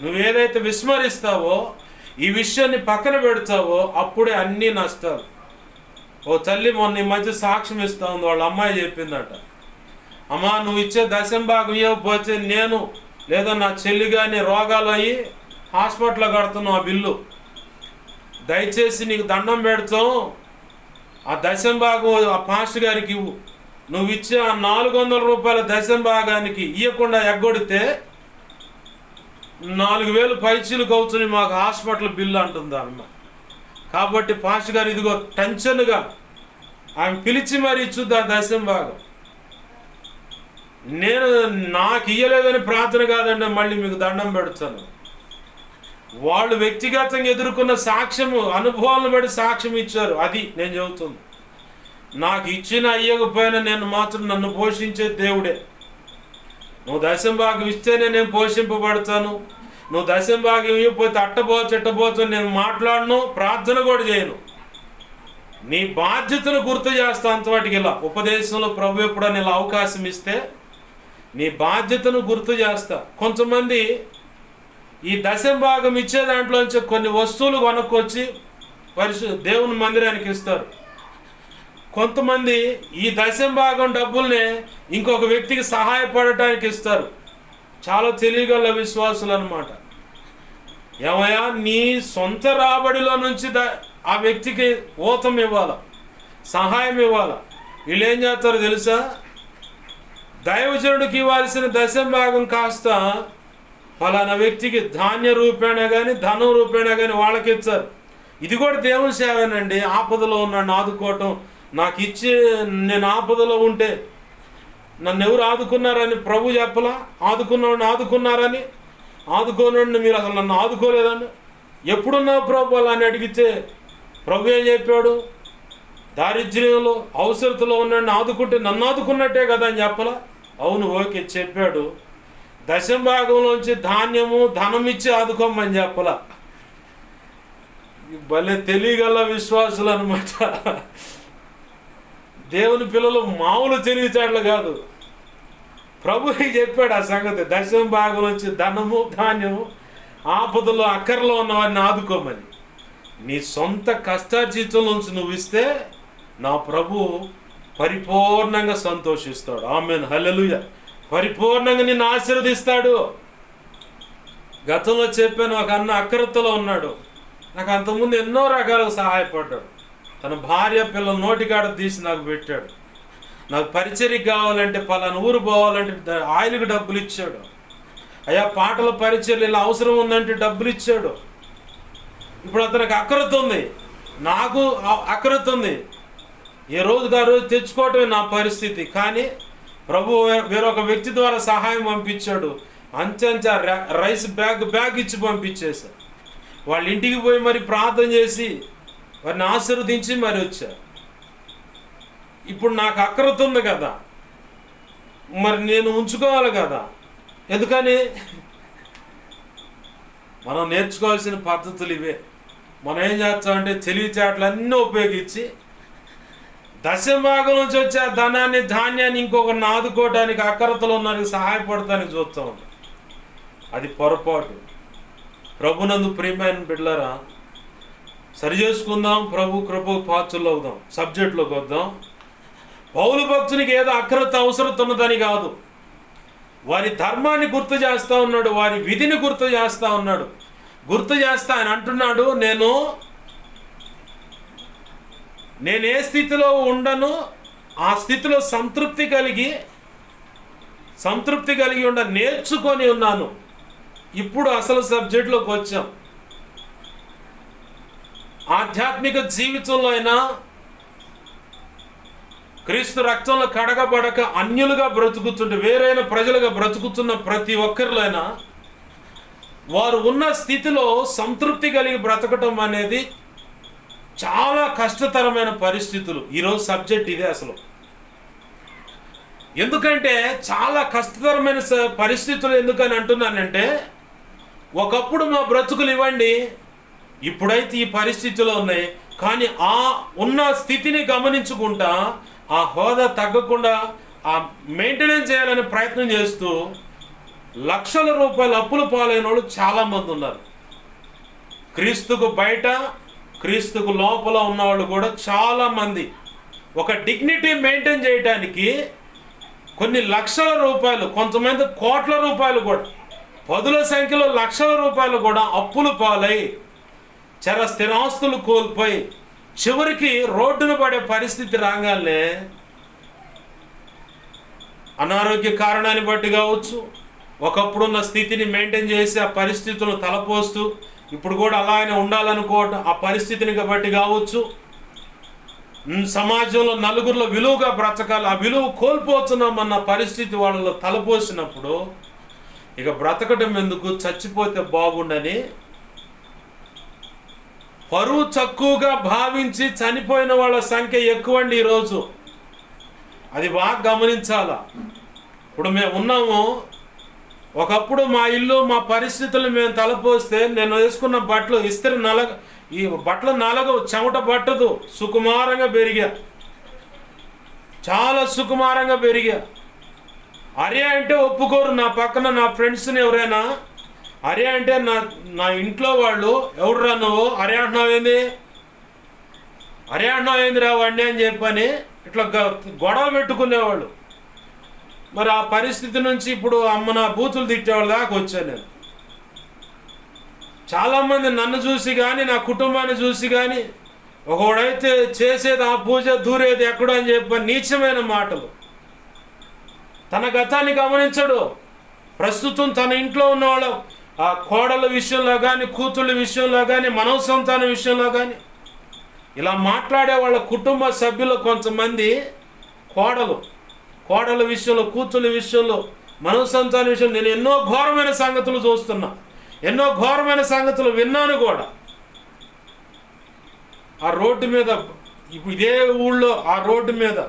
నువ్వు ఏదైతే విస్మరిస్తావో, ఈ విషయాన్ని పక్కన పెడతావో అప్పుడే అన్నీ నష్టాలు. ఓ తల్లి మొన్న ఈ మధ్య సాక్ష్యం ఇస్తా ఉంది. వాళ్ళ అమ్మాయి చెప్పిందట, అమ్మా నువ్వు ఇచ్చే దశం భాగం ఇవ్వకపోతే నేను లేదా నా చెల్లి కానీ రోగాలు అయ్యి హాస్పిటల్లో కడుతున్నావు, ఆ బిల్లు దయచేసి నీకు దండం పెడతాం, ఆ దశం భాగం ఆ పాస్టర్ గారికి ఇవ్వు. నువ్వు ఇచ్చే ఆ 400 రూపాయల దశం భాగానికి ఇవ్వకుండా ఎగ్గొడితే 4,000 పైచీలకు అవుతుంది మాకు హాస్పిటల్ బిల్లు అంటుంది అమ్మ. కాబట్టి పాస్టర్ గారు ఇదిగో టెన్షన్గా ఆమె పిలిచి మరి ఇచ్చుద్ది ఆ దశం భాగం. నేను నాకు ఇయ్యలేదని ప్రార్థన కాదండి, మళ్ళీ మీకు దండం పెడతాను. వాళ్ళు వ్యక్తిగతంగా ఎదుర్కొన్న సాక్ష్యము, అనుభవాలను బట్టి సాక్ష్యం ఇచ్చారు. అది నేను చెబుతుంది. నాకు ఇచ్చిన అయ్యకపోయినా నేను మాత్రం నన్ను పోషించే దేవుడే. నువ్వు దశం భాగం ఇస్తేనే నేను పోషింపబడతాను. నువ్వు దశం భాగం ఇవ్వకపోతే అట్టబోచు నేను మాట్లాడను, ప్రార్థన కూడా చేయను. నీ బాధ్యతను గుర్తు చేస్తా అంతవాటికి. ఇలా ఉపదేశంలో ప్రభు ఎప్పుడైనా ఇలా అవకాశం ఇస్తే నీ బాధ్యతను గుర్తు చేస్తా. కొంతమంది ఈ దశం భాగం ఇచ్చే దాంట్లోంచి కొన్ని వస్తువులు కొనుక్కొచ్చి దేవుని మందిరానికి ఇస్తారు. కొంతమంది ఈ దశం భాగం డబ్బుల్ని ఇంకొక వ్యక్తికి సహాయపడటానికి ఇస్తారు. చాలా తెలియగల విశ్వాసులు అన్నమాట. ఏమయ్యా నీ సొంత రాబడిలో నుంచి ఆ వ్యక్తికి ఊతం ఇవ్వాల, సహాయం ఇవ్వాల. వీళ్ళు ఏం చేస్తారో తెలుసా? దైవజనుడికి ఇవ్వాల్సిన దశం భాగం కాస్త ఫలానా వ్యక్తికి ధాన్య రూపేణా కానీ ధనం రూపేణా కానీ వాళ్ళకి ఇచ్చారు. ఇది కూడా దేవుని సేవేనండి. ఆపదలో ఉన్నాను ఆదుకోవటం, నాకు ఇచ్చి నేను ఆపదలో ఉంటే నన్ను ఎవరు ఆదుకున్నారని ప్రభు చెప్పలా? ఆదుకున్నవాడిని ఆదుకున్నారని, ఆదుకోనండి మీరు అసలు నన్ను ఆదుకోలేదని. ఎప్పుడున్నావు ప్రభు అలా అని అడిగితే ప్రభు ఏం చెప్పాడు? దారిద్ర్యంలో అవసరతలో ఉన్నాడిని ఆదుకుంటే నన్ను ఆదుకున్నట్టే కదా అని చెప్పలా? అవును, ఓకే చెప్పాడు. దశం భాగంలోంచి ధాన్యము ధనం ఇచ్చి ఆదుకోమని చెప్పలా? భలే తెలియగల విశ్వాసులు అనమాట. దేవుని పిల్లలు మామూలు తెలివితేటలు కాదు. ప్రభుకి చెప్పాడు ఆ సంగతి. దశం భాగం నుంచి ధనము ధాన్యము ఆపదలో అక్కర్లో ఉన్నవాడిని ఆదుకోమని. నీ సొంత కష్టార్జితం నుంచి నువ్వు ఇస్తే నా ప్రభు పరిపూర్ణంగా సంతోషిస్తాడు. ఆమేన్, హల్లెలూయా. పరిపూర్ణంగా నిన్ను ఆశీర్వదిస్తాడు. గతంలో చెప్పాను, ఒక అన్న అక్కరతలో ఉన్నాడు. నాకు అంతకుముందు ఎన్నో రకాలుగా సహాయపడ్డాడు. తన భార్య పిల్లల నోటికాడ తీసి నాకు పెట్టాడు. నాకు పరిచర్యకి కావాలంటే పలానా ఊరు పోవాలంటే ఆయిల్కి డబ్బులు ఇచ్చాడు. అయ్యా పాటల పరిచర్యలు ఇలా అవసరం ఉందంటే డబ్బులు ఇచ్చాడు. ఇప్పుడు అతనికి అక్కరత ఉంది, నాకు అక్కరత ఉంది. ఏ రోజుకి ఆ రోజు తెచ్చుకోవటమే నా పరిస్థితి. కానీ ప్రభు వేరొక వ్యక్తి ద్వారా సహాయం పంపించాడు. అంచెంచా రైస్ బ్యాగ్ ఇచ్చి పంపించేశారు. వాళ్ళ ఇంటికి పోయి మరి ప్రార్థన చేసి వారిని ఆశీర్వదించి మరి వచ్చారు. ఇప్పుడు నాకు అక్రత ఉంది కదా, మరి నేను ఉంచుకోవాలి కదా. ఎందుకని? మనం నేర్చుకోవాల్సిన పద్ధతులు ఇవే. మనం ఏం చేస్తామంటే తెలివితేటలన్నీ ఉపయోగించి దశభాగం నుంచి వచ్చే ధనాన్ని, ధాన్యాన్ని ఇంకొకరిని ఆదుకోవడానికి, అక్రతలు ఉన్నవారికి సహాయపడటానికి చూస్తూ ఉంటాం. అది పొరపాటు. ప్రభునందు ప్రియమైన బిడ్డలారా, సరి చేసుకుందాం, ప్రభు కృపకు పాత్రలు అవుదాం. సబ్జెక్టులోకి వద్దాం. పౌలు భక్తునికి ఏదో అక్రత అవసరం ఉన్నదని కాదు, వారి ధర్మాన్ని గుర్తు చేస్తూ ఉన్నాడు, వారి విధిని గుర్తు చేస్తూ ఉన్నాడు. గుర్తు చేస్తా ఆయన అంటున్నాడు, నేను ఏ స్థితిలో ఉండను ఆ స్థితిలో సంతృప్తి కలిగి ఉండ నేర్చుకొని ఉన్నాను. ఇప్పుడు అసలు సబ్జెక్టులోకి వచ్చాం. ఆధ్యాత్మిక జీవితంలో అయినా, క్రీస్తు రక్తంలో కడగబడక అన్యులుగా బ్రతుకుతుంటే, వేరైన ప్రజలుగా బ్రతుకుతున్న ప్రతి ఒక్కరిలో అయినా వారు ఉన్న స్థితిలో సంతృప్తి కలిగి బ్రతకటం అనేది చాలా కష్టతరమైన పరిస్థితులు. ఈరోజు సబ్జెక్ట్ ఇదే అసలు. ఎందుకంటే చాలా కష్టతరమైన పరిస్థితులు ఎందుకని అంటున్నానంటే, ఒకప్పుడు మా బ్రతుకులు ఇవ్వండి, ఇప్పుడైతే ఈ పరిస్థితులు ఉన్నాయి. కానీ ఆ ఉన్న స్థితిని గమనించుకుంటా, ఆ హోదా తగ్గకుండా ఆ మెయింటెనెన్స్ చేయాలని ప్రయత్నం చేస్తూ లక్షల రూపాయల అప్పులు పాలైన వాళ్ళు చాలామంది ఉన్నారు. క్రీస్తుకు బయట, క్రీస్తుకు లోపల ఉన్నవాళ్ళు కూడా చాలామంది ఒక డిగ్నిటీ మెయింటైన్ చేయడానికి కొన్ని లక్షల రూపాయలు, కొంతమంది కోట్ల రూపాయలు కూడా, పదుల సంఖ్యలో లక్షల రూపాయలు కూడా అప్పులు పాలై స్థిరాస్తులు కోల్పోయి చివరికి రోడ్డున పడే పరిస్థితి రాగానే అనారోగ్య కారణాన్ని బట్టి కావచ్చు, ఒకప్పుడున్న స్థితిని మెయింటైన్ చేసి ఆ పరిస్థితులను తలపోస్తూ ఇప్పుడు కూడా అలానే ఉండాలనుకోవటం, ఆ పరిస్థితిని బట్టి కావచ్చు, సమాజంలో నలుగురిలో విలువగా బ్రతకాలి, ఆ విలువ కోల్పోతున్నామన్న పరిస్థితి వాళ్ళలో తలపోసినప్పుడు ఇక బ్రతకడం ఎందుకు, చచ్చిపోతే బాగుండని పరువు తక్కువగా భావించి చనిపోయిన వాళ్ళ సంఖ్య ఎక్కువండి ఈరోజు. అది బాగా గమనించాలా. ఇప్పుడు మేము ఉన్నాము, ఒకప్పుడు మా ఇల్లు, మా పరిస్థితులు మేము తలపోస్తే నేను వేసుకున్న బట్టలు ఇస్త్రీ ఈ బట్టలు నలగవు, చెమట పట్టదు, సుకుమారంగా పెరిగా, చాలా సుకుమారంగా పెరిగా. అరే అంటే ఒప్పుకోరు. నా పక్కన నా ఫ్రెండ్స్ని ఎవరైనా అరే అంటే నా ఇంట్లో వాళ్ళు, ఎవడురా నువ్వు అరే అంటున్నావేంది, అరే అంటున్నావేంది రా వాడిని అని చెప్పని ఇట్లా గొడవ పెట్టుకునేవాళ్ళు. మరి ఆ పరిస్థితి నుంచి ఇప్పుడు అమ్మ నా బూతులు తిట్టేవాళ్ళ దాకా వచ్చాను నేను. చాలామంది నన్ను చూసి కానీ, నా కుటుంబాన్ని చూసి కానీ, ఒకడైతే చేసేది ఆ పూజ, దూరేది ఎక్కడో అని చెప్పి నీచమైన మాటలు. తన గతాన్ని గమనించడు. ప్రస్తుతం తన ఇంట్లో ఉన్నవాళ్ళ ఆ కోడల విషయంలో కానీ, కూతుళ్ళ విషయంలో కానీ, మనవ సంతానం విషయంలో కానీ ఇలా మాట్లాడే వాళ్ళ కుటుంబ సభ్యులు కొంతమంది కోడల విషయంలో, కూతుళ్ళ విషయంలో, మనవ సంతాన విషయంలో నేను ఎన్నో ఘోరమైన సంగతులు చూస్తున్నా, ఎన్నో ఘోరమైన సంగతులు విన్నాను కూడా. ఆ రోడ్డు మీద, ఇప్పుడు ఇదే ఊళ్ళో ఆ రోడ్డు మీద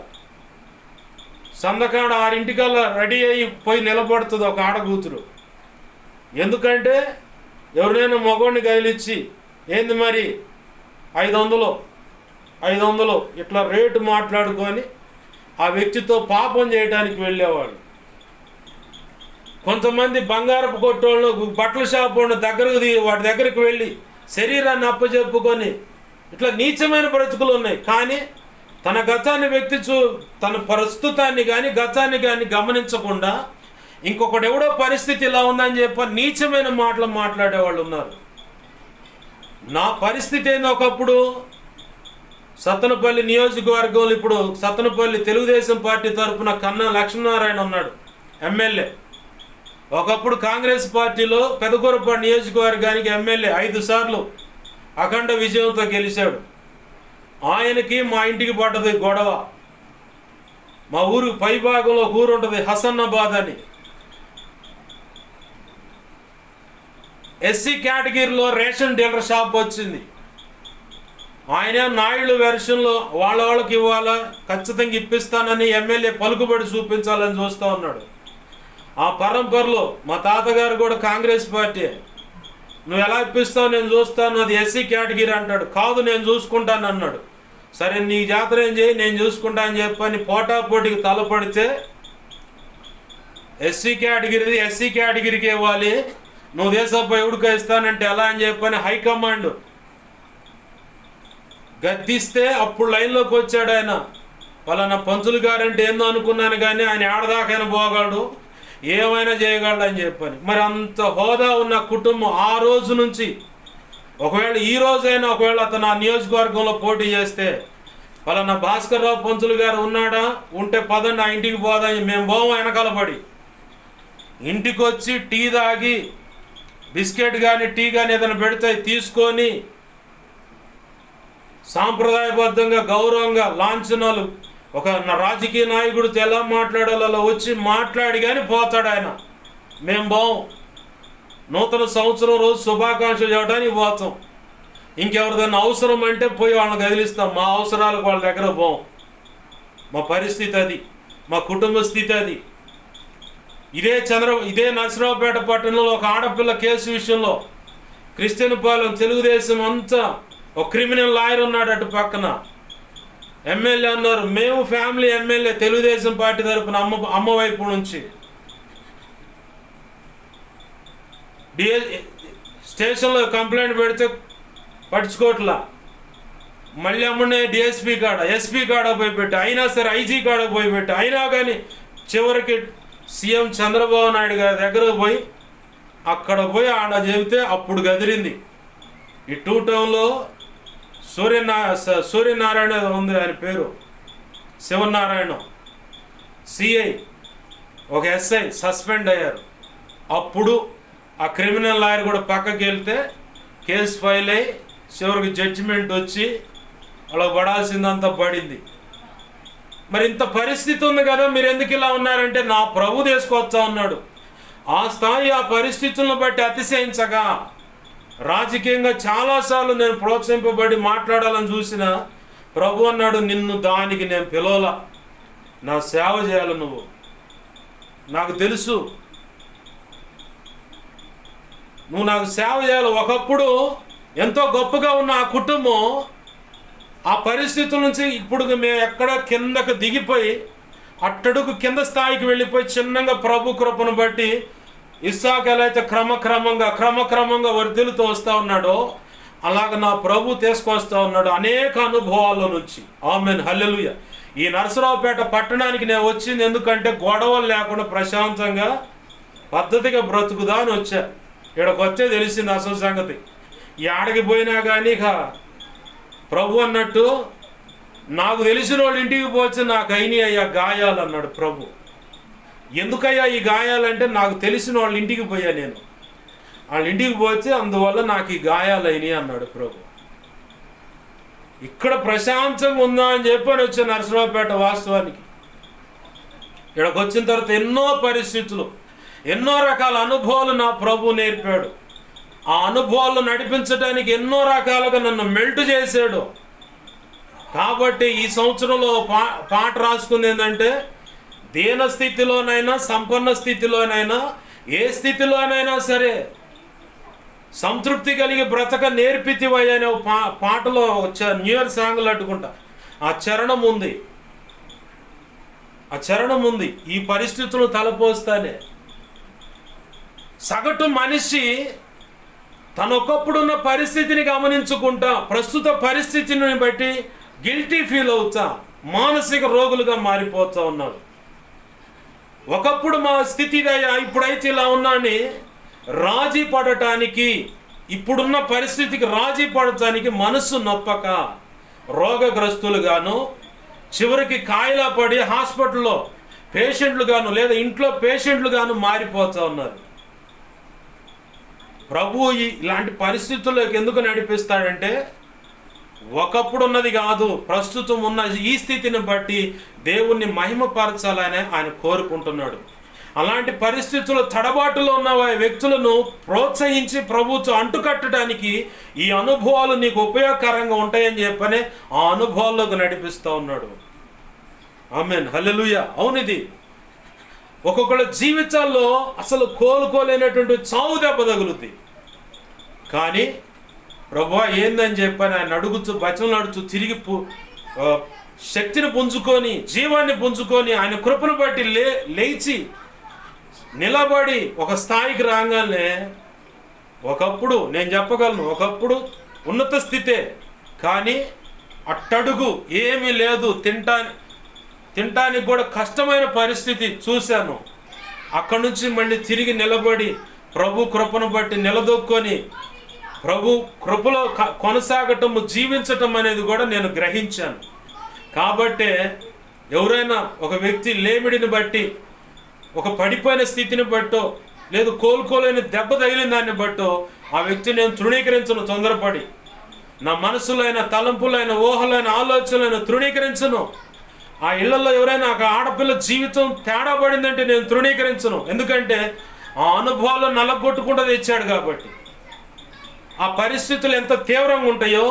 సందకాడ 6 రెడీ అయ్యి పోయి నిలబడుతుంది ఒక ఆడకూతురు. ఎందుకంటే ఎవరైనా మగవాడిని కదిలిచ్చి ఏంది మరి 500 ఇట్లా రేటు మాట్లాడుకొని ఆ వ్యక్తితో పాపం చేయడానికి వెళ్ళేవాళ్ళు. కొంతమంది బంగారపు కొట్టోళ్ళు, బట్టల షాప్ వాడి దగ్గరికి వెళ్ళి శరీరాన్ని అప్పచెప్పుకొని ఇట్లా నీచమైన బ్రతుకులు ఉన్నాయి. కానీ తన గతాన్ని తన ప్రస్తుతాన్ని కానీ గతాన్ని కానీ గమనించకుండా ఇంకొకటి ఎవడో పరిస్థితి ఇలా ఉందని చెప్పి నీచమైన మాటలు మాట్లాడేవాళ్ళు ఉన్నారు. నా పరిస్థితి ఏంది, ఒకప్పుడు సత్తెనపల్లి నియోజకవర్గంలో, ఇప్పుడు సత్తెనపల్లి తెలుగుదేశం పార్టీ తరఫున కన్నా లక్ష్మీనారాయణ ఉన్నాడు ఎమ్మెల్యే. ఒకప్పుడు కాంగ్రెస్ పార్టీలో పెదకూరపాడు నియోజకవర్గానికి ఎమ్మెల్యే 5 సార్లు అఖండ విజయంతో గెలిచాడు. ఆయనకి మా ఇంటికి పడ్డది గొడవ. మా ఊరు పై భాగంలో ఊరు ఉంటుంది హసన్నాబాద్ అని. ఎస్సీ కేటగిరీలో రేషన్ డీలర్ షాప్ వచ్చింది. ఆయన నాయుడు వెర్షన్లో వాళ్ళకి ఇవ్వాలా, ఖచ్చితంగా ఇప్పిస్తానని ఎమ్మెల్యే పలుకుబడి చూపించాలని చూస్తూ ఉన్నాడు. ఆ పరంపరలో మా తాతగారు కూడా కాంగ్రెస్ పార్టీ. నువ్వు ఎలా ఇప్పిస్తావు, నేను చూస్తాను, అది ఎస్సీ కేటగిరీ అంటాడు. కాదు, నేను చూసుకుంటాను అన్నాడు. సరే నీ జాతర ఏం చేయి, నేను చూసుకుంటా అని చెప్పని పోటాపోటీకి తలపడితే ఎస్సీ కేటగిరీకి ఇవ్వాలి, నువ్వు దేశప్ప ఎవడికి ఇస్తానంటే ఎలా అని చెప్పని హైకమాండ్ గద్దిస్తే అప్పుడు లైన్లోకి వచ్చాడు ఆయన. పలానా పంతులు గారంటే ఏందో అనుకున్నాను కానీ ఆయన ఏడదాకైనా పోగలడు, ఏమైనా చేయగలడు అని చెప్పని. మరి అంత హోదా ఉన్న కుటుంబం ఆ రోజు నుంచి, ఒకవేళ ఈ రోజైనా ఒకవేళ అతను ఆ నియోజకవర్గంలో పోటీ చేస్తే పలానా భాస్కర్ రావు పంతులు గారు ఉన్నాడా, ఉంటే పదండి ఆ ఇంటికి పోదని మేము పోము వెనకాలపడి ఇంటికి వచ్చి టీ తాగి బిస్కెట్ కానీ టీ కానీ ఏదైనా పెడితే తీసుకొని సాంప్రదాయబద్ధంగా గౌరవంగా లాంఛనాలు ఒక రాజకీయ నాయకుడితో ఎలా మాట్లాడాలో అలా వచ్చి మాట్లాడి కానీ పోతాడు ఆయన. మేము పోం, నూతన సంవత్సరం రోజు శుభాకాంక్షలు చెప్పడానికి పోతాం. ఇంకెవరిదైనా అవసరం అంటే పోయి వాళ్ళని కదిలిస్తాం. మా అవసరాలకు వాళ్ళ దగ్గర పోం. మా పరిస్థితి అది, మా కుటుంబ స్థితి అది. ఇదే నరసరావుపేట పట్టణంలో ఒక ఆడపిల్ల కేసు విషయంలో క్రిస్టియన్ పాలెం తెలుగుదేశం అంతా ఒక క్రిమినల్ లాయర్ ఉన్నాడు అటు పక్కన. ఎమ్మెల్యే అన్నారు, మేము ఫ్యామిలీ ఎమ్మెల్యే తెలుగుదేశం పార్టీ తరపున అమ్మ వైపు నుంచి స్టేషన్లో కంప్లైంట్ పెడితే పట్టించుకోవట్లా. మళ్ళీ అమ్మనే డిఎస్పీ కాడ ఎస్పీ కాడ పోయి పెట్టి, అయినా సరే ఐజీ కాడ పోయి పెట్టి, అయినా కానీ చివరికి సీఎం చంద్రబాబు నాయుడు గారి దగ్గరకు పోయి అక్కడ పోయి ఆడ చెబితే అప్పుడు గదిరింది. ఈ 2 టౌన్లో సూర్యనారాయణ ఉంది, ఆయన పేరు శివనారాయణ, సిఐ, ఒక ఎస్ఐ సస్పెండ్ అయ్యారు. అప్పుడు ఆ క్రిమినల్ లాయర్ కూడా పక్కకి వెళ్తే కేసు ఫైల్ అయ్యి చివరికి జడ్జిమెంట్ వచ్చి వాళ్ళకి పడాల్సిందంతా పడింది. మరి ఇంత పరిస్థితి ఉంది కదా, మీరు ఎందుకు ఇలా ఉన్నారంటే నా ప్రభు తీసుకొస్తా ఉన్నాడు. ఆ స్థాయి ఆ పరిస్థితులను బట్టి అతిశయించగా రాజకీయంగా చాలాసార్లు నేను ప్రోత్సహింపబడి మాట్లాడాలని చూసిన ప్రభు అన్నాడు, నిన్ను దానికి నేను పిలవలా, నా సేవ చేయాలి, నువ్వు నాకు తెలుసు, నువ్వు నాకు సేవ చేయాలి. ఒకప్పుడు ఎంతో గొప్పగా ఉన్న ఆ కుటుంబం ఆ పరిస్థితుల నుంచి ఇప్పుడు మేము ఎక్కడ కిందకు దిగిపోయి అట్టడుగు కింద స్థాయికి వెళ్ళిపోయి చిన్నగా ప్రభు కృపను బట్టి ఇస్సాకు ఎలా అయితే క్రమక్రమంగా వర్ధిల్లుతూ వస్తూ ఉన్నాడో అలాగ నా ప్రభు తీసుకొస్తా ఉన్నాడు అనేక అనుభవాల నుంచి. ఆమేన్, హల్లెలూయా. ఈ నరసరావుపేట పట్టణానికి నేను వచ్చింది ఎందుకంటే గొడవలు లేకుండా ప్రశాంతంగా పద్ధతిగా బ్రతుకుదా అని వచ్చా. ఇక్కడికి వచ్చే తెలిసింది అసలు సంగతి. ఈ ఆడకి పోయినా కానీ ఇక ప్రభు అన్నట్టు నాకు తెలిసిన వాళ్ళు ఇంటికి పోతే నాకు అయినాయి అయ్యా గాయాలు అన్నాడు ప్రభు. ఎందుకయ్యా ఈ గాయాలంటే నాకు తెలిసిన వాళ్ళ ఇంటికి పోయా, నేను వాళ్ళ ఇంటికి పోతే అందువల్ల నాకు ఈ గాయాలు అయినాయి అన్నాడు ప్రభు. ఇక్కడ ప్రశాంతంగా ఉందా అని చెప్పని వచ్చే నరసరావుపేట వాస్తవానికి ఇక్కడికి వచ్చిన తర్వాత ఎన్నో పరిస్థితులు, ఎన్నో రకాల అనుభవాలు నా ప్రభు నేర్పాడు. ఆ అనుభవాలు నడిపించడానికి ఎన్నో రకాలుగా నన్ను మెల్ట్ చేశాడు. కాబట్టి ఈ సంవత్సరంలో పాట రాసుకుంది ఏంటంటే, దీన స్థితిలోనైనా సంపన్న స్థితిలోనైనా ఏ స్థితిలోనైనా సరే సంతృప్తి కలిగి బ్రతక నేర్పితివయ్య అనే పాటలో న్యూ ఇయర్ సాంగ్లు అట్టుకుంటా ఆ చరణం ఉంది. ఈ పరిస్థితులు తలపోస్తానే సగటు మనిషి తనొకప్పుడున్న పరిస్థితిని గమనించుకుంటా ప్రస్తుత పరిస్థితిని బట్టి గిల్టీ ఫీల్ అవుతా మానసిక రోగులుగా మారిపోతూ ఉన్నారు. ఒకప్పుడు మా స్థితి ఇప్పుడైతే ఇలా ఉన్నాని రాజీ పడటానికి, ఇప్పుడున్న పరిస్థితికి రాజీ పడటానికి మనసు నొప్పక రోగగ్రస్తులుగాను, చివరికి కాయిలా పడి హాస్పిటల్లో పేషెంట్లుగాను లేదా ఇంట్లో పేషెంట్లుగాను మారిపోతూ ఉన్నారు. ప్రభు ఇలాంటి పరిస్థితుల్లోకి ఎందుకు నడిపిస్తాడంటే, ఒకప్పుడు ఉన్నది కాదు, ప్రస్తుతం ఉన్న ఈ స్థితిని బట్టి దేవుణ్ణి మహిమపరచాలని ఆయన కోరుకుంటున్నాడు. అలాంటి పరిస్థితుల్లో తడబాటులో ఉన్న వ్యక్తులను ప్రోత్సహించి ప్రభుత్వం అంటుకట్టడానికి ఈ అనుభవాలు నీకు ఉపయోగకరంగా ఉంటాయని చెప్పని ఆ అనుభవాల్లోకి నడిపిస్తూ ఉన్నాడు. ఆమేన్, హల్లెలూయా. అవును, ఇది ఒక్కొక్కళ్ళ జీవితాల్లో అసలు కోలుకోలేనటువంటి చావు దెబ్బ తగులుద్ది. కానీ ప్రభువా ఏందని చెప్పని ఆయన అడుగుతూ బచనం నడుచు తిరిగి శక్తిని పుంజుకొని జీవాన్ని పుంజుకొని ఆయన కృపను బట్టి లేచి నిలబడి ఒక స్థాయికి రాగానే ఒకప్పుడు నేను చెప్పగలను, ఒకప్పుడు ఉన్నత స్థితే, కానీ అట్టడుగు ఏమీ లేదు, తినటానికి కూడా కష్టమైన పరిస్థితి చూశాను. అక్కడి నుంచి మళ్ళీ తిరిగి నిలబడి ప్రభు కృపను బట్టి నిలదొక్కొని ప్రభు కృపలో కొనసాగటం జీవించటం అనేది కూడా నేను గ్రహించాను. కాబట్టే ఎవరైనా ఒక వ్యక్తి లేమిడిని బట్టి, ఒక పడిపోయిన స్థితిని బట్టో, లేదు కోలుకోలేని దెబ్బ తగిలిన దాన్ని బట్టో ఆ వ్యక్తిని నేను తృణీకరించను. తొందరపడి నా మనసులైన తలంపులైన ఊహలైన ఆలోచనలైన తృణీకరించను. ఆ ఇళ్లలో ఎవరైనా ఒక ఆడపిల్ల జీవితం తేడా పడిందంటే నేను తృణీకరించను. ఎందుకంటే ఆ అనుభవాలు నలగొట్టుకుంటూ తెచ్చాడు కాబట్టి. ఆ పరిస్థితులు ఎంత తీవ్రంగా ఉంటాయో,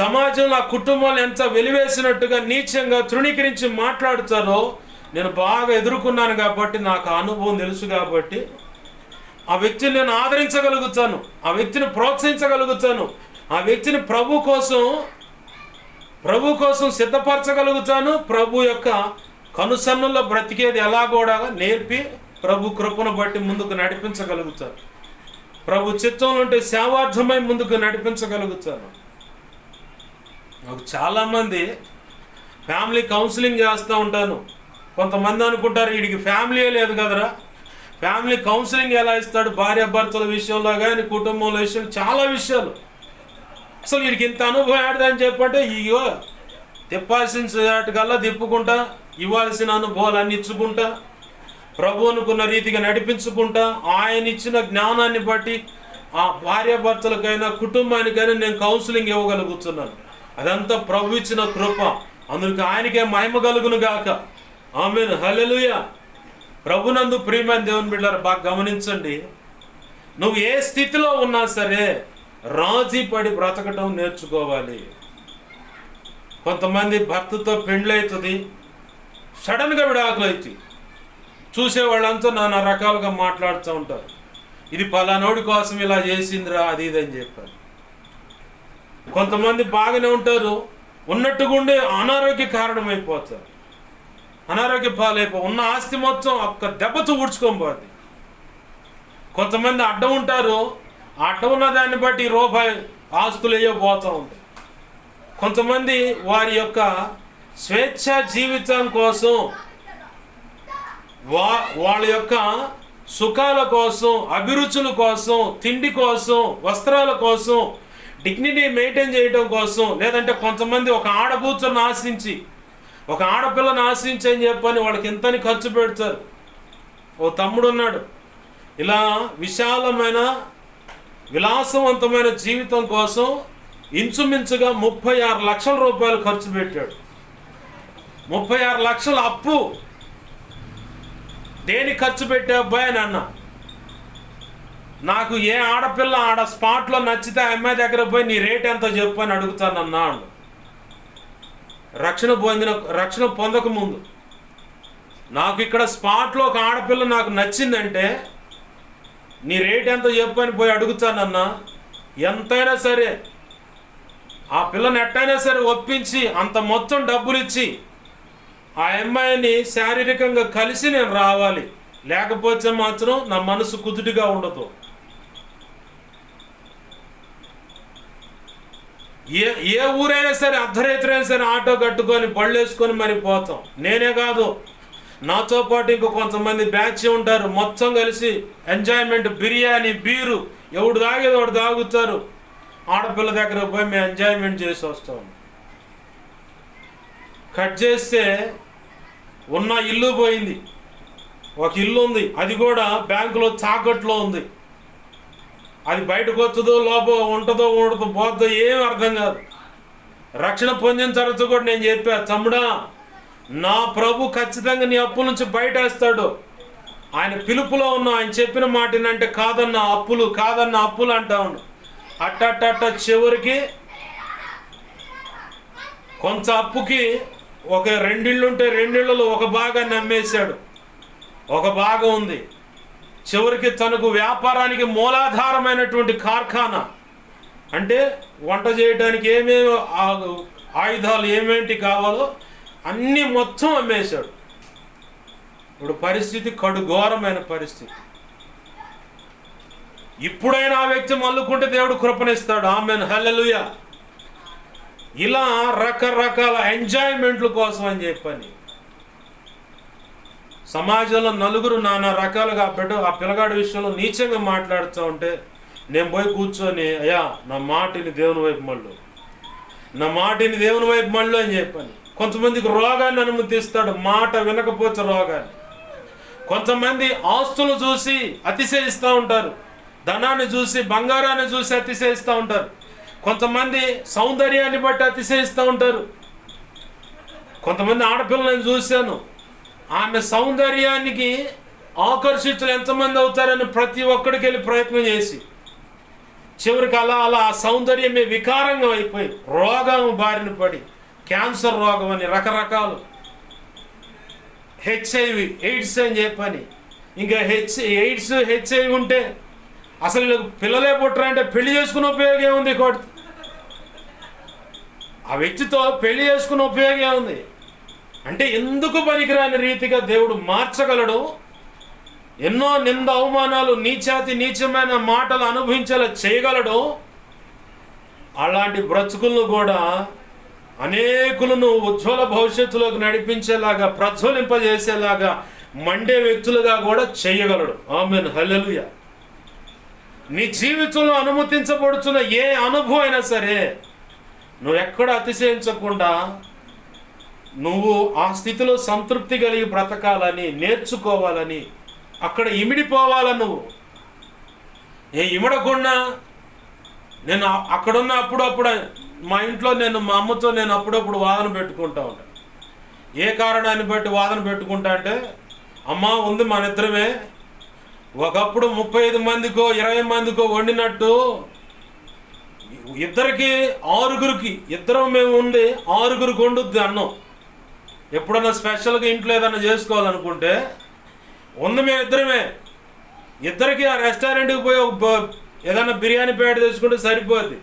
సమాజంలో ఆ కుటుంబాలు ఎంత వెలివేసినట్టుగా నీచంగా తృణీకరించి మాట్లాడుతారో నేను బాగా ఎదుర్కొన్నాను కాబట్టి నాకు ఆ అనుభవం తెలుసు. కాబట్టి ఆ వ్యక్తిని నేను ఆదరించగలుగుతాను, ఆ వ్యక్తిని ప్రోత్సహించగలుగుతాను, ఆ వ్యక్తిని ప్రభు కోసం సిద్ధపరచగలుగుతాను. ప్రభు యొక్క కనుసన్నుల్లో బ్రతికేది ఎలా కూడా నేర్పి ప్రభు కృపను బట్టి ముందుకు నడిపించగలుగుతాను. ప్రభు చిత్తంలో ఉంటే సేవార్థమై ముందుకు నడిపించగలుగుతాను. నాకు చాలామంది ఫ్యామిలీ కౌన్సిలింగ్ చేస్తూ ఉంటాను. కొంతమంది అనుకుంటారు వీడికి ఫ్యామిలీయే లేదు కదరా, ఫ్యామిలీ కౌన్సిలింగ్ ఎలా ఇస్తాడు? భార్యాభర్తల విషయంలో కానీ కుటుంబంలో విషయం చాలా విషయాలు. అసలు వీడికి ఇంత అనుభవం ఆడదని చెప్పంటే ఇగో తిప్పాల్సిన వాటికల్లా తిప్పుకుంటా, ఇవ్వాల్సిన అనుభవాలు అన్ని ఇచ్చుకుంటా, ప్రభు అనుకున్న రీతిగా నడిపించుకుంటా, ఆయన ఇచ్చిన జ్ఞానాన్ని బట్టి ఆ భార్యాభర్తలకైనా కుటుంబానికైనా నేను కౌన్సిలింగ్ ఇవ్వగలుగుతున్నాను. అదంతా ప్రభు ఇచ్చిన కృప. అందుకు ఆయనకే మహిమ కలుగును గాక. ఆమేన్, హల్లెలూయా. ప్రభునందు ప్రియమైన దేవుని బిడ్డలారా, బాగా గమనించండి. నువ్వు ఏ స్థితిలో ఉన్నా సరే రాజీ పడి బ్రతకటం నేర్చుకోవాలి. కొంతమంది భర్తతో పెండ్లవుతుంది, సడన్గా విడాకులు అవుతాయి. చూసేవాళ్ళంతా నానా రకాలుగా మాట్లాడుతూ ఉంటారు. ఇది పలానోడి కోసం ఇలా చేసిందిరా, అది ఇది అని చెప్పారు. కొంతమంది బాగానే ఉంటారు, ఉన్నట్టుగుండే అనారోగ్య కారణమైపోతారు, అనారోగ్య ఉన్న ఆస్తి మొత్తం ఒక్క దెబ్బతో ఊడ్చుకోబోద్ది. కొంతమంది అడ్డం ఉంటారు, ఆ అడ్డం ఉన్న దాన్ని బట్టి రూపాయి ఆస్తులు పోతూ ఉంటాయి. కొంతమంది వారి యొక్క స్వేచ్ఛ జీవితం కోసం, వాళ్ళ యొక్క సుఖాల కోసం, అభిరుచుల కోసం, తిండి కోసం, వస్త్రాల కోసం, డిగ్నిటీ మెయింటైన్ చేయడం కోసం, లేదంటే కొంతమంది ఒక ఆడకూతురుని ఆశించి, ఒక ఆడపిల్లని ఆశించి అని చెప్పని వాళ్ళకి ఎంతని ఖర్చు పెడతారు. ఓ తమ్ముడు ఉన్నాడు, ఇలా విశాలమైన విలాసవంతమైన జీవితం కోసం ఇంచుమించుగా 36 లక్షల రూపాయలు ఖర్చు పెట్టాడు. 36 లక్షల అప్పు. దేనికి ఖర్చు పెట్టే అబ్బాయి అని అన్నా. నాకు ఏ ఆడపిల్ల ఆడ స్పాట్లో నచ్చితే ఆ అమ్మాయి దగ్గర పోయి నీ రేట్ ఎంత చెప్పు అని అడుగుతానన్నా. రక్షణ పొందకముందు నాకు ఇక్కడ స్పాట్లో ఒక ఆడపిల్ల నాకు నచ్చిందంటే నీ రేట్ ఎంత చెప్పు అని పోయి అడుగుతానన్నా. ఎంతైనా సరే ఆ పిల్లని ఎట్టయినా సరే ఒప్పించి అంత మొత్తం డబ్బులు ఇచ్చి ఆ అమ్మాయిని శారీరకంగా కలిసి నేను రావాలి, లేకపోతే మాత్రం నా మనసు కుదుటిగా ఉండదు. ఏ ఊరైనా సరే అర్ధరాత్రైనా సరే ఆటో కట్టుకొని బళ్ళు వేసుకొని మరి పోతాం. నేనే కాదు, నాతో పాటు ఇంకో కొంతమంది బ్యాచ్ ఉంటారు, మొత్తం కలిసి ఎంజాయ్మెంట్, బిర్యానీ, బీరు, ఎవడు తాగేది వాడు తాగుతారు. ఆడపిల్ల దగ్గర పోయి మేము ఎంజాయ్మెంట్ చేసి వస్తాం. కట్ చేస్తే ఉన్న ఇల్లు పోయింది. ఒక ఇల్లు ఉంది, అది కూడా బ్యాంకులో తాకట్లో ఉంది. అది బయటకు వస్తుందో లోపల ఉంటుందో పోతుందో ఏం అర్థం కాదు. రక్షణ పొందిన తర్వాత కూడా నేను చెప్పా, తమ్ముడా నా ప్రభు ఖచ్చితంగా నీ అప్పుల నుంచి బయట వేస్తాడు. ఆయన పిలుపులో ఉన్నావు, ఆయన చెప్పిన మాటనంటే కాదన్న అప్పులు కాదన్న అప్పులు అంటా ఉన్నావు. అట్ట చివరికి కొంత అప్పుకి ఒక 2 ఇళ్ళు ఉంటే 2 ఇళ్ళలో ఒక భాగాన్ని అమ్మేశాడు, ఒక భాగం ఉంది. చివరికి తనకు వ్యాపారానికి మూలాధారమైనటువంటి కార్ఖానా, అంటే వంట చేయడానికి ఏమేమి ఆయుధాలు ఏమేంటి కావాలో అన్నీ మొత్తం అమ్మేశాడు. ఇప్పుడు పరిస్థితి కడుఘోరమైన పరిస్థితి. ఇప్పుడైనా ఆ వ్యక్తి మల్లుకుంటే దేవుడు కృపణిస్తాడు. ఆమేన్, హల్లెలూయా. ఇలా రకరకాల ఎంజాయ్మెంట్ల కోసం అని చెప్పని సమాజంలో నలుగురు నానా రకాలుగా ఆ పిల్లగాడి విషయంలో నీచంగా మాట్లాడుతూ ఉంటే నేను పోయి కూర్చొని, అయ్యా నా మాటిని దేవుని వైపు మళ్ళు, నా మాటిని దేవుని వైపు మళ్ళు అని చెప్పని. కొంతమందికి రోగాన్ని అనుమతిస్తాడు, మాట వినకపోతే రోగాన్ని. కొంతమంది ఆస్తులు చూసి అతిశయిస్తూ ఉంటారు, ధనాన్ని చూసి బంగారాన్ని చూసి అతిశయిస్తూ ఉంటారు. కొంతమంది సౌందర్యాన్ని బట్టి అతిశయిస్తూ ఉంటారు. కొంతమంది ఆడపిల్లలను చూశాను, ఆమె సౌందర్యానికి ఆకర్షితులు ఎంతమంది అవుతారని ప్రతి ఒక్కడికి వెళ్ళి ప్రయత్నం చేసి చివరికి అలా ఆ సౌందర్యమే వికారంగా అయిపోయి రోగం బారిన పడి క్యాన్సర్ రోగం అని రకరకాలు, HIV ఎయిడ్స్ అని చెప్పని. ఇంకా ఎయిడ్స్ HIV ఉంటే అసలు పిల్లలే పుట్టరంటే పెళ్లి చేసుకునే ఉపయోగం ఏముంది? ఆ వ్యక్తితో పెళ్లి చేసుకునే ఉపయోగం ఏముంది? అంటే ఎందుకు పనికిరాని రీతిగా దేవుడు మార్చగలడు. ఎన్నో నింద అవమానాలు, నీచమైన మాటలు అనుభవించేలా చేయగలడు. అలాంటి బ్రతుకులను కూడా అనేకులను ఉజ్వల భవిష్యత్తులోకి నడిపించేలాగా, ప్రజ్వలింపజేసేలాగా, మండే వ్యక్తులుగా కూడా చేయగలడు. ఆమేన్, హల్లెలూయా. నీ జీవితంలో అనుమతించబడుతున్న ఏ అనుభవం అయినా సరే నువ్వు ఎక్కడ అతిశయించకుండా నువ్వు ఆ స్థితిలో సంతృప్తి కలిగి బ్రతకాలని, నేర్చుకోవాలని, అక్కడ ఇమిడిపోవాలని. నువ్వు ఇమడకుండా నేను అక్కడున్న అప్పుడప్పుడు మా ఇంట్లో మా అమ్మతో నేను అప్పుడప్పుడు వాదన పెట్టుకుంటా ఉంటాను. ఏ కారణాన్ని బట్టి వాదన పెట్టుకుంటా అంటే, అమ్మ ఉంది మన ఇద్దరమే, ఒకప్పుడు 35 మందికో 20 మందికో వండినట్టు ఇద్దరికి 6గురికి, ఇద్దరం మేము ఉండి 6గురికి వండుద్ది అన్నం. ఎప్పుడన్నా స్పెషల్గా ఇంట్లో ఏదన్నా చేసుకోవాలనుకుంటే ఉంది మేము ఇద్దరమే, ఇద్దరికి ఆ రెస్టారెంట్కి పోయి ఏదన్నా బిర్యానీ ప్యాడ్ తెచ్చుకుంటే సరిపోద్ది.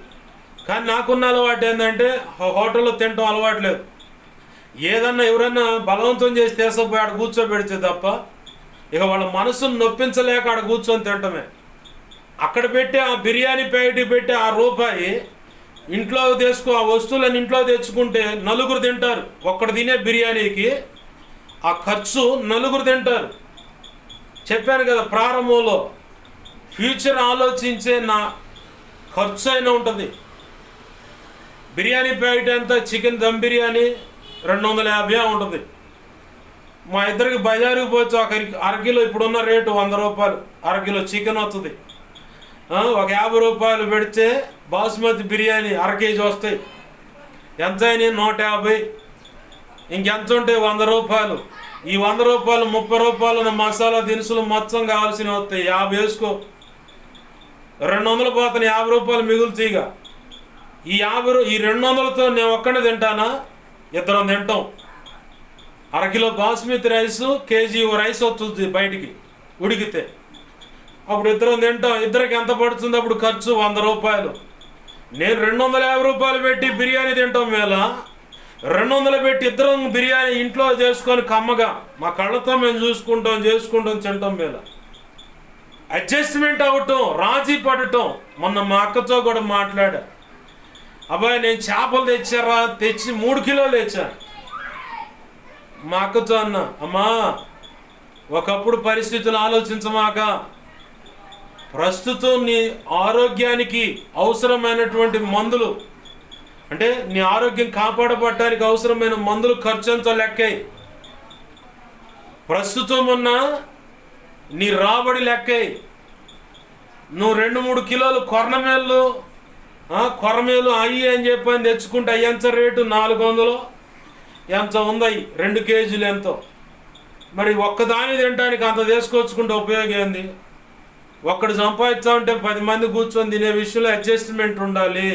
కానీ నాకున్న అలవాటు ఏంటంటే హోటల్లో తినటం అలవాటు లేదు. ఏదన్నా ఎవరన్నా బలవంతం చేసి తీసుకుపోయి ఆడ కూర్చోబెడితే తప్ప ఇక వాళ్ళ మనసును నొప్పించలేక ఆడ కూర్చొని తినటమే. అక్కడ పెట్టి ఆ బిర్యానీ ప్యాకెట్ పెట్టి ఆ రూపాయి ఇంట్లో ఆ వస్తువులను ఇంట్లో తెచ్చుకుంటే 4 తింటారు. ఒక్కడు తినే బిర్యానీకి ఆ ఖర్చు 4 తింటారు. చెప్పాను కదా ప్రారంభంలో, ఫ్యూచర్ ఆలోచించే నా ఖర్చు అయినా ఉంటుంది. బిర్యానీ ప్యాకెట్ ఎంత, చికెన్ దమ్ బిర్యానీ 250 ఉంటుంది. మా ఇద్దరికి బజారుకి పోతే ఒక అరకిలో ఇప్పుడున్న రేటు 100 రూపాయలు అరకిలో చికెన్ వస్తుంది. ఒక 50 రూపాయలు పెడితే బాస్మతి బిర్యానీ 1/2 కేజీ వస్తాయి. ఎంత అయినాయి? 150. ఇంకెంత ఉంటాయి? 100 రూపాయలు. ఈ 100 రూపాయలు 30 రూపాయలు మసాలా దినుసులు మొత్తం కావాల్సినవి వస్తాయి. 50 వేసుకో, 200 పోతాను, 50 రూపాయలు మిగులుతాయిగా. ఈ 200లతో నేను ఒక్కడే తింటానా? ఇద్దరం తింటాం. 1/2 kilo basmati rice, KG rice వస్తుంది బయటికి ఉడికితే. అప్పుడు ఇద్దరం తింటాం. ఇద్దరికి ఎంత పడుతుంది అప్పుడు ఖర్చు? 100 రూపాయలు. నేను 250 రూపాయలు పెట్టి బిర్యానీ తింటాం మేళ, 200 పెట్టి ఇద్దరం బిర్యానీ ఇంట్లో చేసుకొని కమ్మగా మా కళ్ళతో మేము చేసుకుంటాం తింటాం మేళ. అడ్జస్ట్మెంట్ అవ్వటం, రాజీ పడటం. మొన్న మా అక్కతో కూడా మాట్లాడా, అబ్బాయి నేను చేపలు తెచ్చి 3 కిలోలు తెచ్చా. మా అక్కతో అన్న, అమ్మా ఒకప్పుడు పరిస్థితులు ఆలోచించమాక, ప్రస్తుతం నీ ఆరోగ్యానికి అవసరమైనటువంటి మందులు, అంటే నీ ఆరోగ్యం కాపాడబడటానికి అవసరమైన మందులు ఖర్చు ఎంతో లెక్కాయి. ప్రస్తుతం ఉన్న నీ రాబడి లెక్కాయి. నువ్వు 2-3 కిలోలు కొరమేలు అయ్యి అని చెప్పని తెచ్చుకుంటే అయ్యంత రేటు 400 ఎంత ఉంది. 2 కేజీలు ఎంతో. మరి ఒక్కదాని తినడానికి అంత తీసుకొచ్చుకుంటే ఉపయోగం ఏంది? ఒక్కడు సంపాదించా ఉంటే 10 మంది కూర్చొని తినే విషయంలో అడ్జస్ట్మెంట్ ఉండాలి.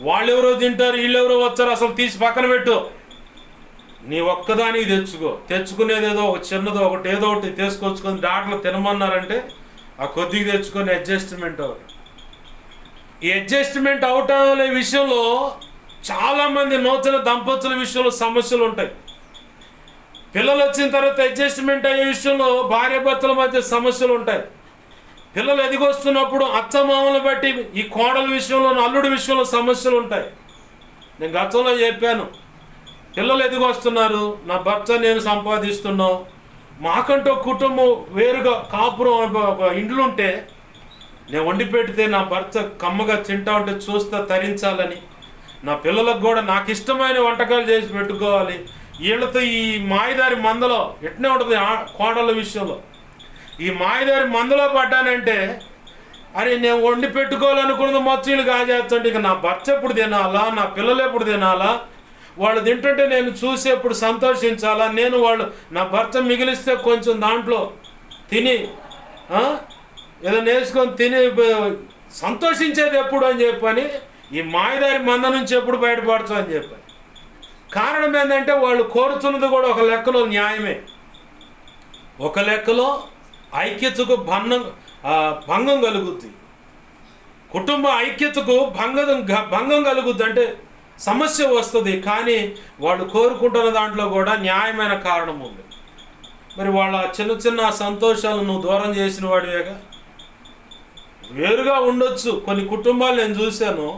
వాళ్ళెవరో తింటారు, వీళ్ళెవరో వచ్చారు, అసలు తీసి పక్కన పెట్టు. నీ ఒక్కదానికి తెచ్చుకునేది ఏదో ఒక చిన్నదో ఒకటి ఏదో ఒకటి తీసుకొచ్చుకొని దాంట్లో తినమన్నారంటే ఆ కొద్దిగా తెచ్చుకొని అడ్జస్ట్మెంట్ అవ్వడం. ఈ అడ్జస్ట్మెంట్ అవటం విషయంలో చాలామంది నూతన దంపతుల విషయంలో సమస్యలు ఉంటాయి. పిల్లలు వచ్చిన తర్వాత అడ్జస్ట్మెంట్ అయ్యే విషయంలో భార్యాభర్తల మధ్య సమస్యలు ఉంటాయి. పిల్లలు ఎదిగొస్తున్నప్పుడు అత్తమామలను బట్టి ఈ కోడల విషయంలో, అల్లుడి విషయంలో సమస్యలు ఉంటాయి. నేను గతంలో చెప్పాను, పిల్లలు ఎదిగొస్తున్నారు, నా భర్త నేను సంపాదిస్తున్నాం, మాకంటూ కుటుంబం వేరుగా కాపురం ఇండ్లు ఉంటే నేను వండి పెడితే నా భర్త కమ్మగా తింటా ఉంటే చూస్తా తరించాలని, నా పిల్లలకు కూడా నాకు ఇష్టమైన వంటకాలు చేసి పెట్టుకోవాలి. వీళ్ళతో ఈ మాయదారి మందలో ఎట్నే ఉంటుంది కోడల విషయంలో. ఈ మాయదారి మందలో పడ్డానంటే అరే నేను వండి పెట్టుకోవాలనుకున్నది మొత్తం వీళ్ళు కాజేస్తుంటే ఇక నా భర్త ఎప్పుడు తినాలా, నా పిల్లలు ఎప్పుడు తినాలా, వాళ్ళు తింటుంటే నేను చూసి ఎప్పుడు సంతోషించాలా, నేను వాళ్ళు నా భర్త మిగిలిస్తే కొంచెం దాంట్లో తిని ఏదో నేర్చుకొని తిని సంతోషించేది ఎప్పుడు అని చెప్పని ఈ మాయదారి మంద నుంచి ఎప్పుడు బయటపడచ్చు అని చెప్పని. కారణం ఏంటంటే వాళ్ళు కోరుతున్నది కూడా ఒక లెక్కలో న్యాయమే, ఒక లెక్కలో ఐక్యతకు భంగం కలుగుద్ది, కుటుంబ ఐక్యతకు భంగం కలుగుద్ది, అంటే సమస్య వస్తుంది. కానీ వాళ్ళు కోరుకుంటున్న దాంట్లో కూడా న్యాయమైన కారణం ఉంది. మరి వాళ్ళ చిన్న చిన్న సంతోషాలను నువ్వు దూరం చేసిన వాడివేగా. వేరుగా ఉండొచ్చు. కొన్ని కుటుంబాలు నేను చూశాను,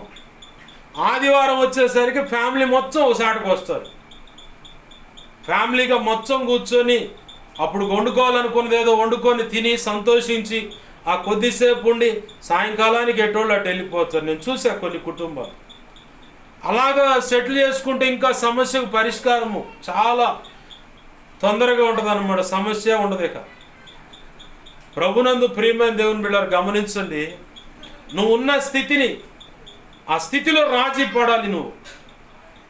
ఆదివారం వచ్చేసరికి ఫ్యామిలీ మొత్తం ఒకసాటికి వస్తారు. ఫ్యామిలీగా మొత్తం కూర్చొని అప్పుడు వండుకోవాలనుకున్నది ఏదో వండుకొని తిని సంతోషించి ఆ కొద్దిసేపు ఉండి సాయంకాలానికి ఎటోళ్ళు అటు వెళ్ళిపోతారు. నేను చూసా కొన్ని కుటుంబాలు అలాగా సెటిల్ చేసుకుంటే ఇంకా సమస్యకు పరిష్కారము చాలా తొందరగా ఉంటుంది అన్నమాట, సమస్య ఉండదు. ఇక ప్రభునందు ప్రియమైన దేవుని బిడ్డలారా గమనించండి, నువ్వు ఉన్న స్థితిని, ఆ స్థితిలో రాజీ పడాలి.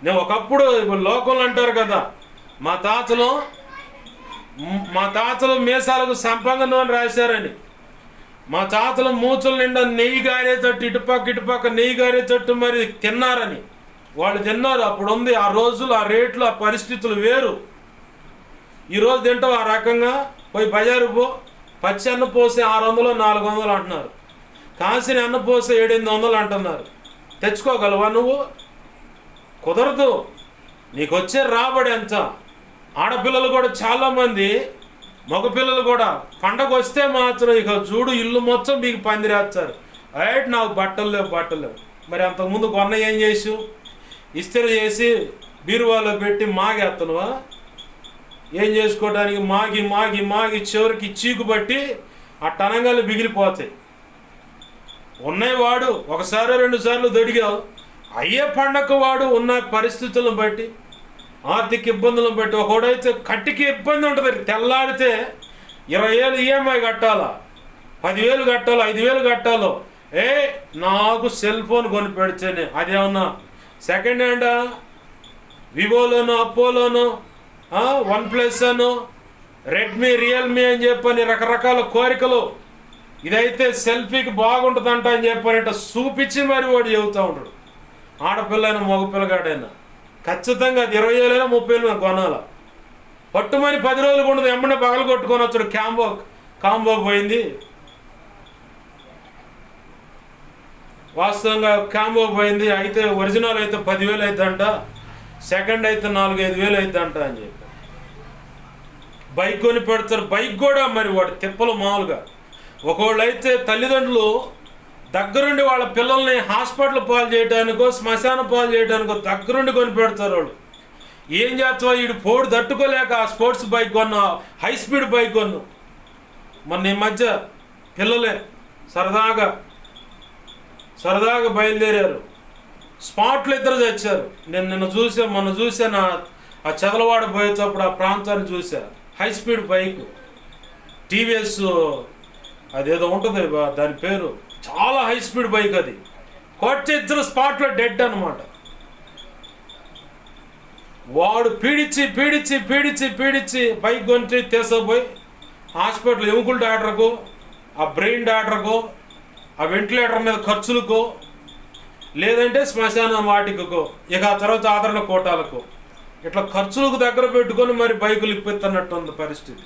నేను ఒకప్పుడు లోకంలో అంటారు కదా, మా తాతలు మీసాలకు సంపంగను అని రాశారని, మా తాతలు మూచుల నిండా నెయ్యి గారేటట్టు ఇటుపక్క నెయ్యి గారేటట్టు మరి తిన్నారని. వాళ్ళు తిన్నారు, అప్పుడు ఉంది. ఆ రోజులు, ఆ రేట్లు, ఆ పరిస్థితులు వేరు. ఈరోజు తింటావు ఆ రకంగా పోయి బజారు పో, పచ్చి అన్న పోసే 600 400 అంటున్నారు, కాసిన అన్న పోసే 700 అంటున్నారు. తెచ్చుకోగలవా నువ్వు? కుదరదు. నీకు వచ్చే రాబడి ఎంత? ఆడపిల్లలు కూడా చాలామంది, మగపిల్లలు కూడా పండగ వస్తే మాత్రం ఇక చూడు ఇల్లు మొత్తం మీకు పందిరేస్తారు. అయితే నాకు బట్టలు లేవు. మరి అంతకుముందు కొన్న ఏం చేసు? ఇస్త్రీ చేసి బీరువాలో పెట్టి మాగేస్తున్నావా? ఏం చేసుకోవడానికి మాగి చివరికి చీకు బట్టి ఆ టనంగాలు బిగిలిపోతాయి. ఉన్నాయి వాడు ఒకసారి 2 సార్లు దొడిగావు, అయ్యే పండగ వాడు ఉన్న పరిస్థితులను బట్టి, ఆర్థిక ఇబ్బందులను బట్టి. ఒకడైతే కట్టికి ఇబ్బంది ఉంటుంది, తెల్లాడితే 20,000 ఈఎంఐ కట్టాలా, 10,000 కట్టాలో, 5,000 కట్టాలో. నాకు సెల్ ఫోన్ కొని పెడితేనే, అదేమన్నా సెకండ్ హ్యాండా, వివోలోనో అప్పోలోనో OnePlus అను, రెడ్మీ, రియల్మీ అని చెప్పని రకరకాల కోరికలు. ఇదైతే సెల్ఫీకి బాగుంటుందంట అని చెప్పని చూపించి మరి వాడు చెబుతూ ఉంటాడు. ఆడపిల్లైనా మగపిల్లగాడైనా ఖచ్చితంగా అది 20,000 30,000 కొనాలా. పట్టుమని 10 రోజులు ఉండదు, ఎమ్మడే పగలు కొట్టుకొని వచ్చాడు. కాంబో పోయింది. వాస్తవంగా కాంబో పోయింది. అయితే ఒరిజినల్ అయితే 10,000 అవుతుందంట, సెకండ్ అయితే 4-5 వేలు అవుతుందంట అని చెప్పి బైక్ కొని పెడతారు. బైక్ కూడా మరి వాడు తిప్పలు మామూలుగా. ఒకళ్ళు అయితే తల్లిదండ్రులు దగ్గరుండి వాళ్ళ పిల్లల్ని హాస్పిటల్ పాలు చేయడానికో, శ్మశాన పాలు చేయడానికో దగ్గరుండి కొని పెడతారు. వాళ్ళు ఏం చేస్తావో వీడు పోడు తట్టుకోలేక ఆ స్పోర్ట్స్ బైక్ కొన్నా, హై స్పీడ్ బైక్ కొన్నా. మొన్న ఈ మధ్య పిల్లలే సరదాగా బయలుదేరారు, స్పాట్లు 2 తెచ్చారు. మొన్న చూసాను ఆ చదలవాడ పోయేటప్పుడు ఆ ప్రాంతాన్ని చూసా. హై స్పీడ్ బైక్, టీవీఎస్ అదేదో ఉంటుంది దాని పేరు, చాలా హై స్పీడ్ బైక్. అది కొట్టి 2 స్పాట్లో డెడ్ అనమాట. వాడు పీడించి పీడించి పీడించి పీడించి బైక్ కొంచెం తీసుకుపోయి హాస్పిటల్ ఎముకల డాక్టర్కు, ఆ బ్రెయిన్ డాక్టర్కు, ఆ వెంటిలేటర్ మీద ఖర్చులకు, లేదంటే శ్మశాన వాటికకు, ఇక ఆ తర్వాత ఆదరణ కోటాలకు, ఇట్లా ఖర్చులకు దగ్గర పెట్టుకొని మరి బైకులు ఇప్పిస్తున్నట్టుంది పరిస్థితి.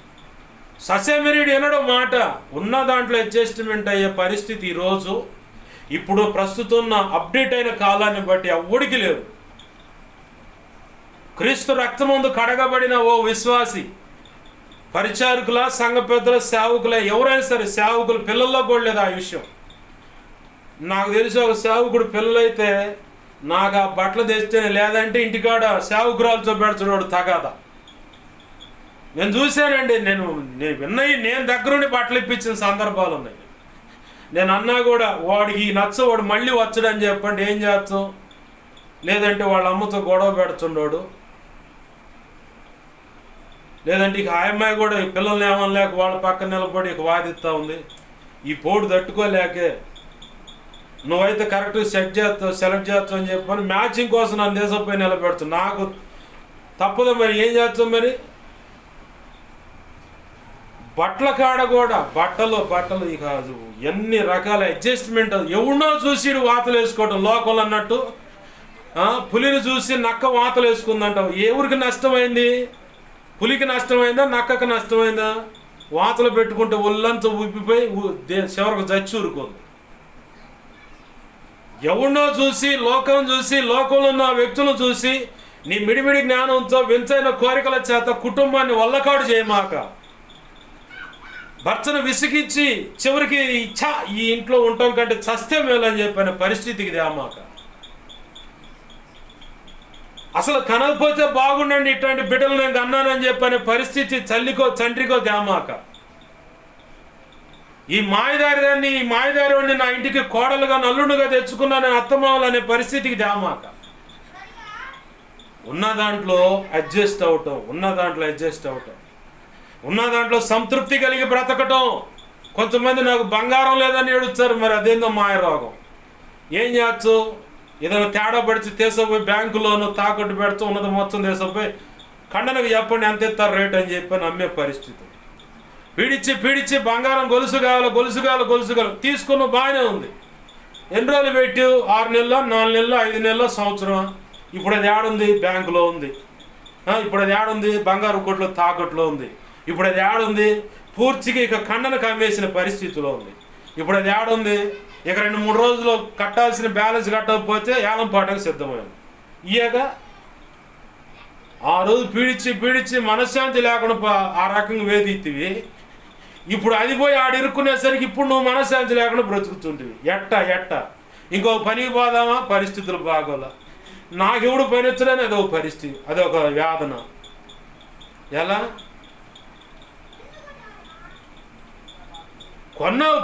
ససేమిరీడు వినడు మాట. ఉన్న దాంట్లో అడ్జస్ట్మెంట్ అయ్యే పరిస్థితి ఈరోజు ఇప్పుడు ప్రస్తుతం అప్డేట్ అయిన కాలాన్ని బట్టి ఎవ్వడికి లేదు. క్రీస్తు రక్తమందు కడగబడిన ఓ విశ్వాసి, పరిచారకుల, సంఘ పెద్దల, సేవకుల, ఎవరైనా సరే, సేవకులు పిల్లల్లో కూడా లేదు ఆ విషయం. నాకు తెలిసి ఒక సేవకుడు పిల్లలైతే నాకు ఆ బట్టలు తెస్తేనే, లేదంటే ఇంటికాడ సేవకురాలతో పెడతాడు తగాదా. నేను చూశానండి. నేను విన్నవి, నేను దగ్గరుండి బట్టలు ఇప్పించిన సందర్భాలు ఉన్నాయి. నేను అన్నా కూడా వాడికి వాడు మళ్ళీ వచ్చడని చెప్పండి, ఏం చేస్తాం, లేదంటే వాళ్ళ అమ్మతో గొడవ పెడుతుండోడు, లేదంటే ఇక ఆ అమ్మాయి కూడా ఈ పిల్లల్ని ఏమని లేక వాళ్ళ పక్కన నిలబడి ఇక వాదిస్తూ ఉంది. ఈ పోటు తట్టుకోలేకే నువ్వైతే కరెక్ట్ సెలెక్ట్ చేస్తావు అని చెప్పని మ్యాచింగ్ కోసం నన్ను దేశంపై నిలబెడుతుంది. నాకు తప్పదు, మరి ఏం చేస్తాం. మరి బట్టల కాడ కూడా బట్టలు ఇక ఎన్ని రకాల అడ్జస్ట్మెంట్. ఎవరినో చూసి వాతలు వేసుకోవటం లోకల్ అన్నట్టు. పులిని చూసి నక్క వాతలు వేసుకుందంటావు. ఎవరికి నష్టమైంది? పులికి నష్టమైందా, నక్కకు నష్టమైందా? వాతలు పెట్టుకుంటే ఒళ్ళంతా ఉబ్బిపోయి చివరికి చచ్చి ఊరుకుంది. ఎవరినో చూసి, లోకం చూసి, లోకంలో ఉన్న వ్యక్తులను చూసి నీ మిడిమిడి జ్ఞానంతో వింతైన కోరికల చేత కుటుంబాన్ని వల్లకాడు చేయమాక. భర్తను విసిగించి చివరికి ఈ ఇంట్లో ఉండటం కంటే చస్తే మేలని చెప్పిన పరిస్థితికి తేమాక. అసలు కనకపోతే బాగుండండి, ఇట్లాంటి బిడ్డలు నేను అన్నానని చెప్పనే పరిస్థితి తల్లికో తండ్రికో తేమాక. ఈ మాయదారిని నా ఇంటికి కోడలుగా, నల్లుడుగా తెచ్చుకున్నాను అత్తమామలు అనే పరిస్థితికి తేమాక. ఉన్న దాంట్లో అడ్జస్ట్ అవటం, ఉన్న దాంట్లో సంతృప్తి కలిగి బ్రతకటం. కొంతమంది నాకు బంగారం లేదని ఏడుస్తారు, మరి అదేందో మాయ రోగం. ఏం చేయొచ్చు? ఏదైనా తేడా పడిచి తీసుకుపోయి బ్యాంకులోను తాకట్టు పెడుతూ ఉన్నది మొత్తం తీసుకుపోయి ఖండనకు చెప్పండి ఎంత ఇస్తారు రేట్ అని చెప్పి నమ్మే పరిస్థితి. పీడించి బంగారం గొలుసు కావాలి తీసుకున్న బాగానే ఉంది. ఎన్ని రోజులు పెట్టి 6 నెలలు, 4 నెలలు, 5 నెలలు, సంవత్సరం. ఇప్పుడు అది ఏడుంది? బ్యాంకులో ఉంది. ఇప్పుడు అది ఏడుంది? బంగారు కొట్లో తాకట్లో ఉంది. ఇప్పుడు అది ఏడుంది? పూర్తిగా ఇక ఖండనకు అమ్మేసిన పరిస్థితిలో ఉంది. ఇప్పుడు అది ఏడుంది? ఇక 2-3 రోజులు కట్టాల్సిన బ్యాలెన్స్ కట్టకపోతే ఏలం పాటకు సిద్ధమైంది. ఇయగా ఆ రోజు పీడించి మనశ్శాంతి లేకుండా ఆ రకంగా వేధిత్తివి. ఇప్పుడు అది పోయి ఇరుక్కునేసరికి ఇప్పుడు నువ్వు మనశ్శాంతి లేకుండా బ్రతుకుతుంటివి. ఎట్ట ఇంకో పనికి పోదామా? పరిస్థితులు బాగోలా. నాకెవడు పని వచ్చాడని అదొక పరిస్థితి, అదొక వేదన. ఎలా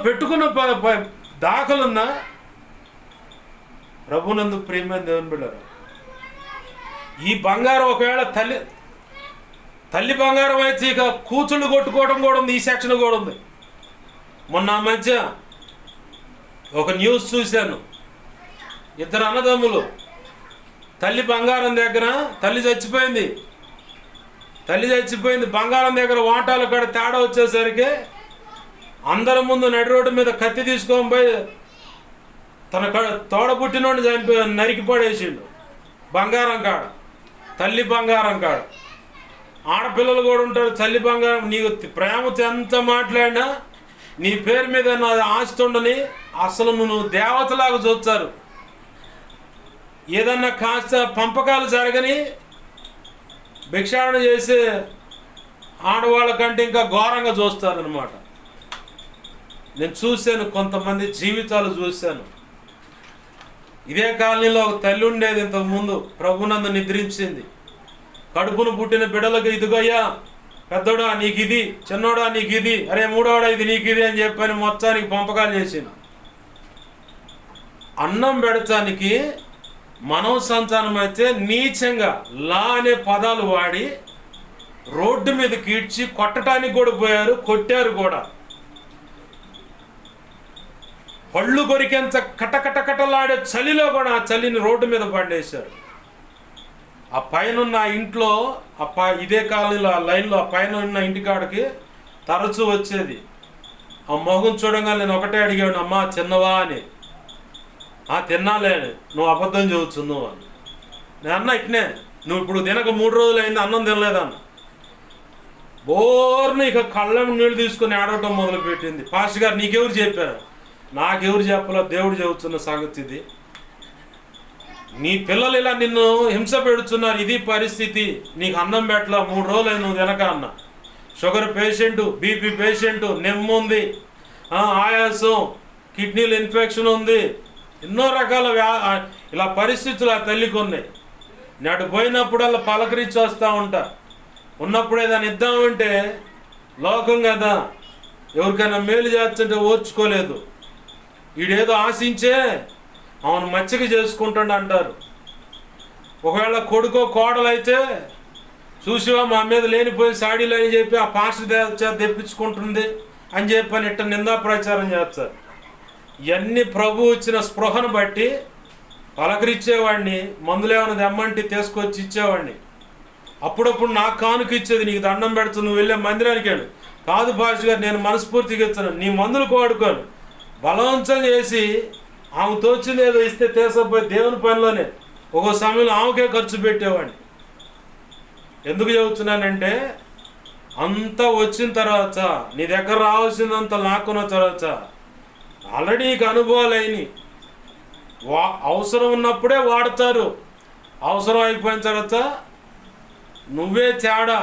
పెట్టుకున్న దాఖలున్నా ప్రభునందు ప్రియమైన దేవుని బిడ్డలారా, ఈ బంగారం ఒకవేళ తల్లి బంగారం అయితే ఇక కూతుళ్ళు కొట్టుకోవడం కూడా ఉంది. ఈ సెక్షన్ కూడా ఉంది. మొన్న మధ్య ఒక న్యూస్ చూశాను. 2 అన్నదమ్ములు, తల్లి బంగారం దగ్గర, తల్లి చచ్చిపోయింది. బంగారం దగ్గర వాటాలు కాడ తేడా వచ్చేసరికి అందరి ముందు నడి రోడ్డు మీద కత్తి తీసుకొని పోయి తన తోడబుట్టినోడిని నరికి పడేసిండు. బంగారం కాడ, తల్లి బంగారం కాడ. ఆడపిల్లలు కూడా ఉంటారు. తల్లి బంగారం, నీకు ప్రేమతో ఎంత మాట్లాడినా నీ పేరు మీద నా ఆస్తి ఉండని అసలు నువ్వు దేవతలాగా చూస్తారు. ఏదన్నా కాస్త పంపకాలు జరగని భిక్షాటన చేసే ఆడవాళ్ళ కంటే ఇంకా ఘోరంగా చూస్తారనమాట. నేను చూశాను, కొంతమంది జీవితాలు చూశాను. ఇదే కాలనీలో ఒక తల్లి ఉండేది, ఇంతకుముందు ప్రభునందు నిద్రించింది. కడుపును పుట్టిన బిడ్డలకు ఇదిగోయ్యా, పెద్దోడా నీకు ఇది, చిన్నోడా నీకు ఇది, అరే మూడోడా ఇది నీకు ఇది అని చెప్పని మొత్తానికి పంపకాలు చేసింది. అన్నం పెడతానికి మనవ సంతానం అయితే నీచంగా లా అనే పదాలు వాడి రోడ్డు మీద కీడ్చి కొట్టడానికి కూడా పోయారు, కొట్టారు కూడా. పళ్ళు కొరికేంత కటకటకటలాడే చలిలో కూడా ఆ చలిని రోడ్డు మీద పడేశారు. ఆ పైన ఉన్న ఇంట్లో ఇదే కాలనీలో ఆ లైన్లో ఆ పైన ఉన్న ఇంటికాడికి తరచూ వచ్చేది. ఆ మొహం చూడంగా నేను ఒకటే అడిగాడు, అమ్మా చిన్నవా అని. తిన్నాలే, నువ్వు అబద్ధం చెబుతున్నావు అని. నేను అన్నా ఇట్నే, నువ్వు ఇప్పుడు తినక 3 రోజులు అయింది, అన్నం తినలేదన్న. బోర్ని ఇక కళ్ళ నీళ్ళు తీసుకొని ఆడటం మొదలుపెట్టింది. పాస్టర్ గారు నీకెవరు చెప్పారు? నాకెవరు చెప్పాలో, దేవుడు చెబుతున్న సంగతి ఇది. నీ పిల్లలు ఇలా నిన్ను హింస పెడుతున్నారు, ఇది పరిస్థితి. నీకు అన్నం పెట్టలా, 3 రోజులు అయింది నువ్వు తినక అన్న. షుగర్ పేషెంటు, బీపీ పేషెంటు, నెమ్ము ఉంది, ఆయాసం, కిడ్నీలు ఇన్ఫెక్షన్ ఉంది, ఎన్నో రకాల ఇలా పరిస్థితులు ఆ తల్లికి ఉన్నాయి. నాడు పోయినప్పుడల్లా పలకరించి వస్తూ ఉంటా. ఉన్నప్పుడు ఏదైనా ఇద్దామంటే లోకం కదా, ఎవరికైనా మేలు చేస్తుంటే ఓర్చుకోలేదు. వీడేదో ఆశించే అవును మచ్చిక చేసుకుంటాడు అంటారు. ఒకవేళ కొడుకో కోడలు అయితే చూసివా మా మీద లేనిపోయి సాడీలు అని చెప్పి ఆ పాస్టర్ తెప్పించుకుంటుంది అని చెప్పని ఇట్ట నిందా ప్రచారం చేస్తారు. ఇవన్నీ ప్రభు ఇచ్చిన స్పృహను బట్టి పలకరిచ్చేవాడిని, మందులు ఏమైనా తెమ్మంటే తీసుకొచ్చి ఇచ్చేవాడిని. అప్పుడప్పుడు నాకు కానుక ఇచ్చేది, నీకు దండం పెడుతూ నువ్వు వెళ్ళే మందిరానికి వెళ్ళు. కాదు పాస్టర్ గారు, నేను మనస్ఫూర్తిగా ఇస్తాను, నీ మందులు వాడుకోను. బలవంతం చేసి ఆమె తోచింది ఏదో ఇస్తే తీసుకుపోయి దేవుని పనిలోనే ఒక్కో సమయంలో ఆమెకే ఖర్చు పెట్టేవాడిని. ఎందుకు చెబుతున్నానంటే, అంతా వచ్చిన తర్వాత నీ దగ్గర రావాల్సిందంత లాక్కున్న తర్వాత ఆల్రెడీ నీకు అనుభవాలు అయినాయి. అవసరం ఉన్నప్పుడే వాడతారు, అవసరం అయిపోయిన తర్వాత నువ్వే తేడా.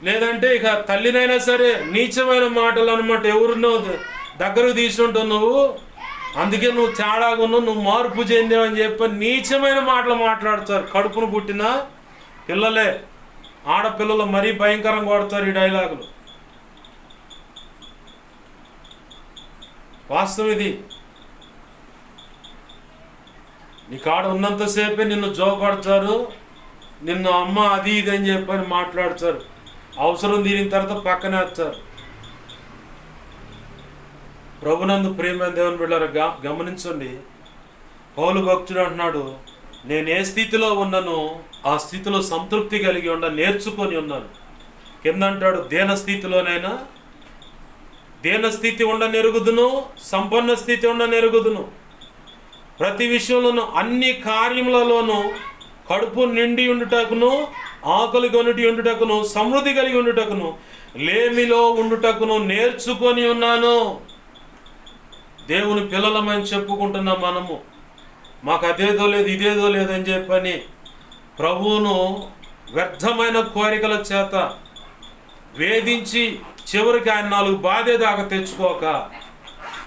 లేదంటే ఇక తల్లినైనా సరే నీచమైన మాటలు అనమాట, ఎవరినో దగ్గరకు తీసుకుంటావు నువ్వు, అందుకే నువ్వు తేడాగున్నావు, నువ్వు మార్పు చెందావని చెప్పి నీచమైన మాటలు మాట్లాడతారు. కడుపును పుట్టిన పిల్లలే, ఆడపిల్లలు మరీ భయంకరంగా కొడతారు ఈ డైలాగులు. వాస్తవం ఇది. నీ కాడ ఉన్నంతసేపే నిన్ను జోకొడతారు, నిన్ను అమ్మ అది ఇది అని చెప్పని మాట్లాడతారు. అవసరం తీరిన తర్వాత పక్కనే వచ్చారు. ప్రభునందు ప్రియమైన దేవుని బిడ్డలారా గమనించండి. పౌలు భక్తుడు అంటున్నాడు, నేను ఏ స్థితిలో ఉన్నానో ఆ స్థితిలో సంతృప్తి కలిగి నేర్చుకొని ఉన్నాను. కింద అంటాడు, దేన స్థితిలోనైనా దేన స్థితి నెరుగుదును, సంపన్న స్థితి నెరుగుదును. ప్రతి విషయంలోనూ అన్ని కార్యములలోనూ కడుపు నిండి ఉండుటకును, ఆకలి కొనుటి ఉండుటకును, సమృద్ధి కలిగి ఉండుటకును, లేమిలో ఉండుటకును నేర్చుకొని ఉన్నాను. దేవుని పిల్లలమని చెప్పుకుంటున్నాం మనము. మాకు అదేదో లేదు ఇదేదో లేదని చెప్పని ప్రభువును వ్యర్థమైన కోరికల చేత వేధించి చివరికి ఆయన 4 బాధేదాకా తెచ్చుకోక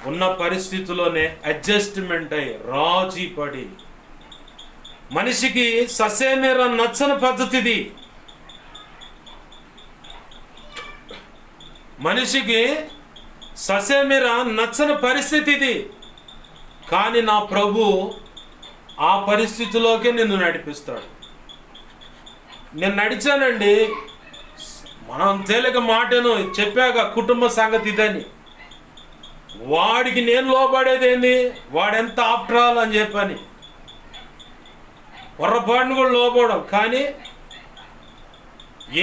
ఉన్న పరిస్థితుల్లోనే అడ్జస్ట్మెంట్ అయ్యి రాజీ పడి, మనిషికి ససేమేర నచ్చని పద్ధతిది. మనిషికి ససేమేర నచ్చని పరిస్థితి ఇది. కానీ నా ప్రభు ఆ పరిస్థితిలోకే నిన్ను నడిపిస్తాడు. నేను నడిచానండి, మనం తేలిక మాటను చెప్పాక కుటుంబ సంగతి ఇదని. వాడికి నేను లోబడేది ఏంది, వాడెంత ఆఫ్టర్ ఆల్ అని చెప్పని పొరపాటును కూడా లోబడం. కానీ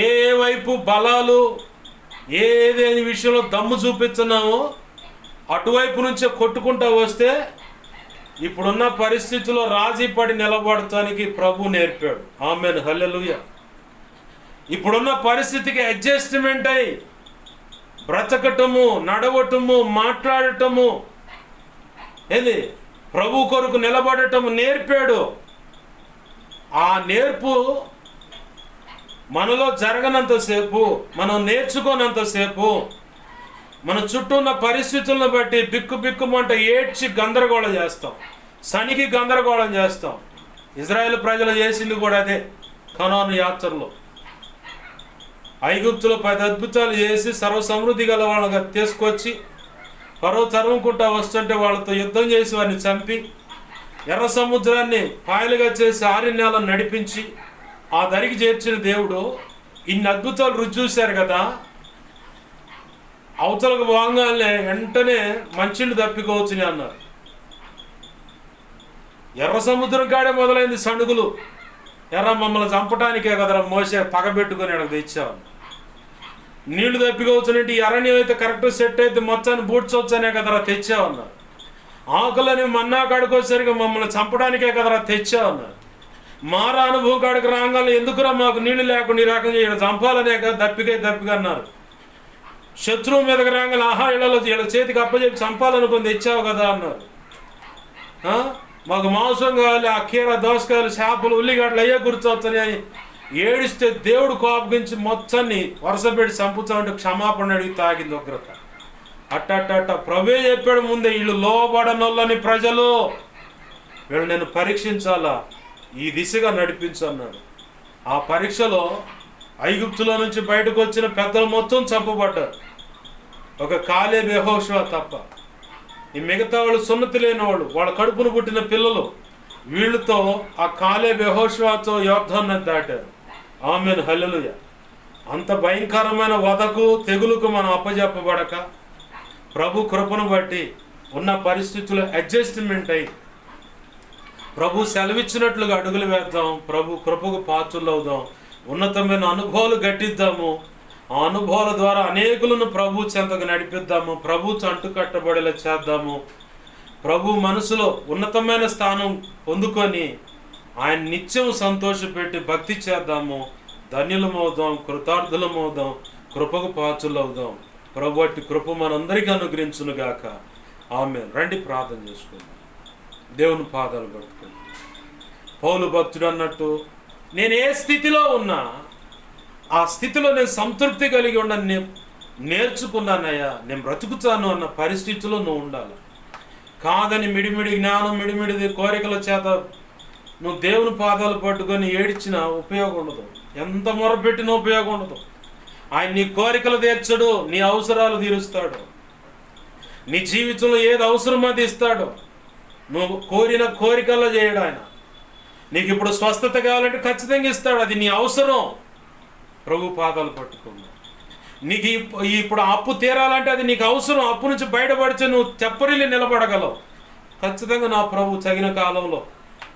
ఏ వైపు బలాలు ఏదేని విషయంలో దమ్ము చూపిస్తున్నామో అటువైపు నుంచే కొట్టుకుంటూ వస్తే ఇప్పుడున్న పరిస్థితుల్లో రాజీ పడి నిలబడటానికి ప్రభు నేర్పాడు. ఆమేన్, హల్లెలూయా. ఇప్పుడున్న పరిస్థితికి అడ్జస్ట్మెంట్ అయి బ్రతకటము, నడవటము, మాట్లాడటము, ఏది ప్రభు కొరకు నిలబడటము నేర్పాడు. ఆ నేర్పు మనలో జరగనంతసేపు, మనం నేర్చుకోనంతసేపు, మన చుట్టూ ఉన్న పరిస్థితులను బట్టి బిక్కు బిక్కుమంట ఏడ్చి గందరగోళం చేస్తాం, సనికి గందరగోళం చేస్తాం. ఇజ్రాయేల్ ప్రజలు చేసింది కూడా అదే. కనాను యాత్రలో ఐగుప్తులో 10 అద్భుతాలు చేసి సర్వసమృద్ధి గల వాళ్ళగా తీసుకొచ్చి ఫరో తరుముకుంటా వస్తుంటే వాళ్ళతో యుద్ధం చేసి వారిని చంపి ఎర్ర సముద్రాన్ని పాయలుగా చేసి 6 నెలలు నడిపించి ఆ దరికి చేర్చిన దేవుడు ఇన్ని అద్భుతాలు రుచి చూశారు కదా. అవతలకు పోగానే వెంటనే మంచిళ్ళు తప్పికోవచ్చుని అన్నారు. ఎర్ర సముద్రం కాడే మొదలైంది సణుగులు. ఎరా మమ్మల్ని చంపటానికే కదరా మోసే పగబెట్టుకొని అక్కడ తెచ్చావు. నీళ్లు తప్పికోవచ్చునంటే ఈ అరణ్యం అయితే కరెక్ట్ సెట్ అయితే మొత్తాన్ని బూడ్చవచ్చనే కదరా తెచ్చావన్నారు. ఆకులని మన్నా కాడుకోసరిగా మమ్మల్ని చంపడానికే కదరా తెచ్చావన్నారు. మారా అనుభవం కాడికి రాగానే ఎందుకురా మాకు నీళ్లు లేకుండా ఈ రకంగా ఇక్కడ చంపాలనే కదా దప్పిక అన్నారు. శత్రువు మీదకి రాగానే ఆహా ఇళ్ళలో వీళ్ళ చేతికి అప్పచెప్పి చంపాలనుకుని తెచ్చావు కదా అన్నారు. మాకు మాంసం కావాలి, ఆ కీర దోసకాయలు చేపలు ఉల్లిగడ్డలు అయ్యే కూర్చోవచ్చని అని ఏడిస్తే దేవుడు కోపగించి మొత్తాన్ని వరుసపెట్టి చంపుతామంటే క్షమాపణ అడిగి తాగింది ఉగ్రత. అట్ట ప్రభువే చెప్పాడు ముందే, వీళ్ళు లోబడనొల్లని ప్రజలు, వీళ్ళు నేను పరీక్షించాలా, ఈ దిశగా నడిపించన్నాడు. ఆ పరీక్షలో ఐగుప్తులో నుంచి బయటకు వచ్చిన పెద్దలు మొత్తం చంపబడ్డారు, ఒక కాలేబు యెహోషువ తప్ప. ఈ మిగతా వాళ్ళు సున్నతి లేని వాళ్ళు, వాళ్ళ కడుపును పుట్టిన పిల్లలు, వీళ్ళతో ఆ కాలేబు యెహోషువతో యోర్దాను దాటారు. ఆమేన్, హల్లెలూయా. అంత భయంకరమైన వధకు తెగులుకు మనం అప్పజెప్పబడక ప్రభు కృపను బట్టి ఉన్న పరిస్థితుల్లో అడ్జస్ట్మెంట్ అయ్యి ప్రభు సెలవిచ్చినట్లుగా అడుగులు వేద్దాం, ప్రభు కృపకు పాత్రలు అవుదాం, ఉన్నతమైన అనుభవాలు గట్టిద్దాము. ఆ అనుభవాల ద్వారా అనేకులను ప్రభు చెంతకు నడిపిద్దాము, ప్రభుతో అంటుకట్టబడేలా చేద్దాము. ప్రభు మనసులో ఉన్నతమైన స్థానం పొందుకొని ఆయన నిత్యం సంతోషపెట్టి భక్తి చేద్దాము. ధన్యులమవుదాం, కృతార్థులమవుదాం, కృపకు పాత్రలు అవుదాం. ప్రభు అట్టి కృప మనందరికీ అనుగ్రహించునుగాక. ఆమేన్. రండి ప్రార్థన చేసుకుందాం, దేవుని పాదాలు పట్టుకుందాం. పౌలు భక్తుడు అన్నట్టు, నేను ఏ స్థితిలో ఉన్నా ఆ స్థితిలో నేను సంతృప్తి కలిగి ఉండని నేర్చుకున్నానయ్యా, నేను బ్రతుకుతాను అన్న పరిస్థితిలో నువ్వు ఉండాలి. కాదని మిడిమిడి జ్ఞానం, మిడిమిడి కోరికల చేత నువ్వు దేవుని పాదాలు పట్టుకొని ఏడ్చినా ఉపయోగం ఉండదు, ఎంత మొరపెట్టినా ఉపయోగం ఉండదు. ఆయన నీ కోరికలు తీర్చడు, నీ అవసరాలు తీరుస్తాడు. నీ జీవితంలో ఏది అవసరమో అది ఇస్తాడు. నువ్వు కోరిన కోరికల్లో చేయడు ఆయన. నీకు ఇప్పుడు స్వస్థత కావాలంటే ఖచ్చితంగా ఇస్తాడు, అది నీ అవసరం. ప్రభు పాదాలు పట్టుకున్నావు. నీకు ఇప్పుడు అప్పు తీరాలంటే అది నీకు అవసరం. అప్పు నుంచి బయటపడితే నువ్వు తెప్పరిల్లి నిలబడగలవు. ఖచ్చితంగా నా ప్రభు తగిన కాలంలో,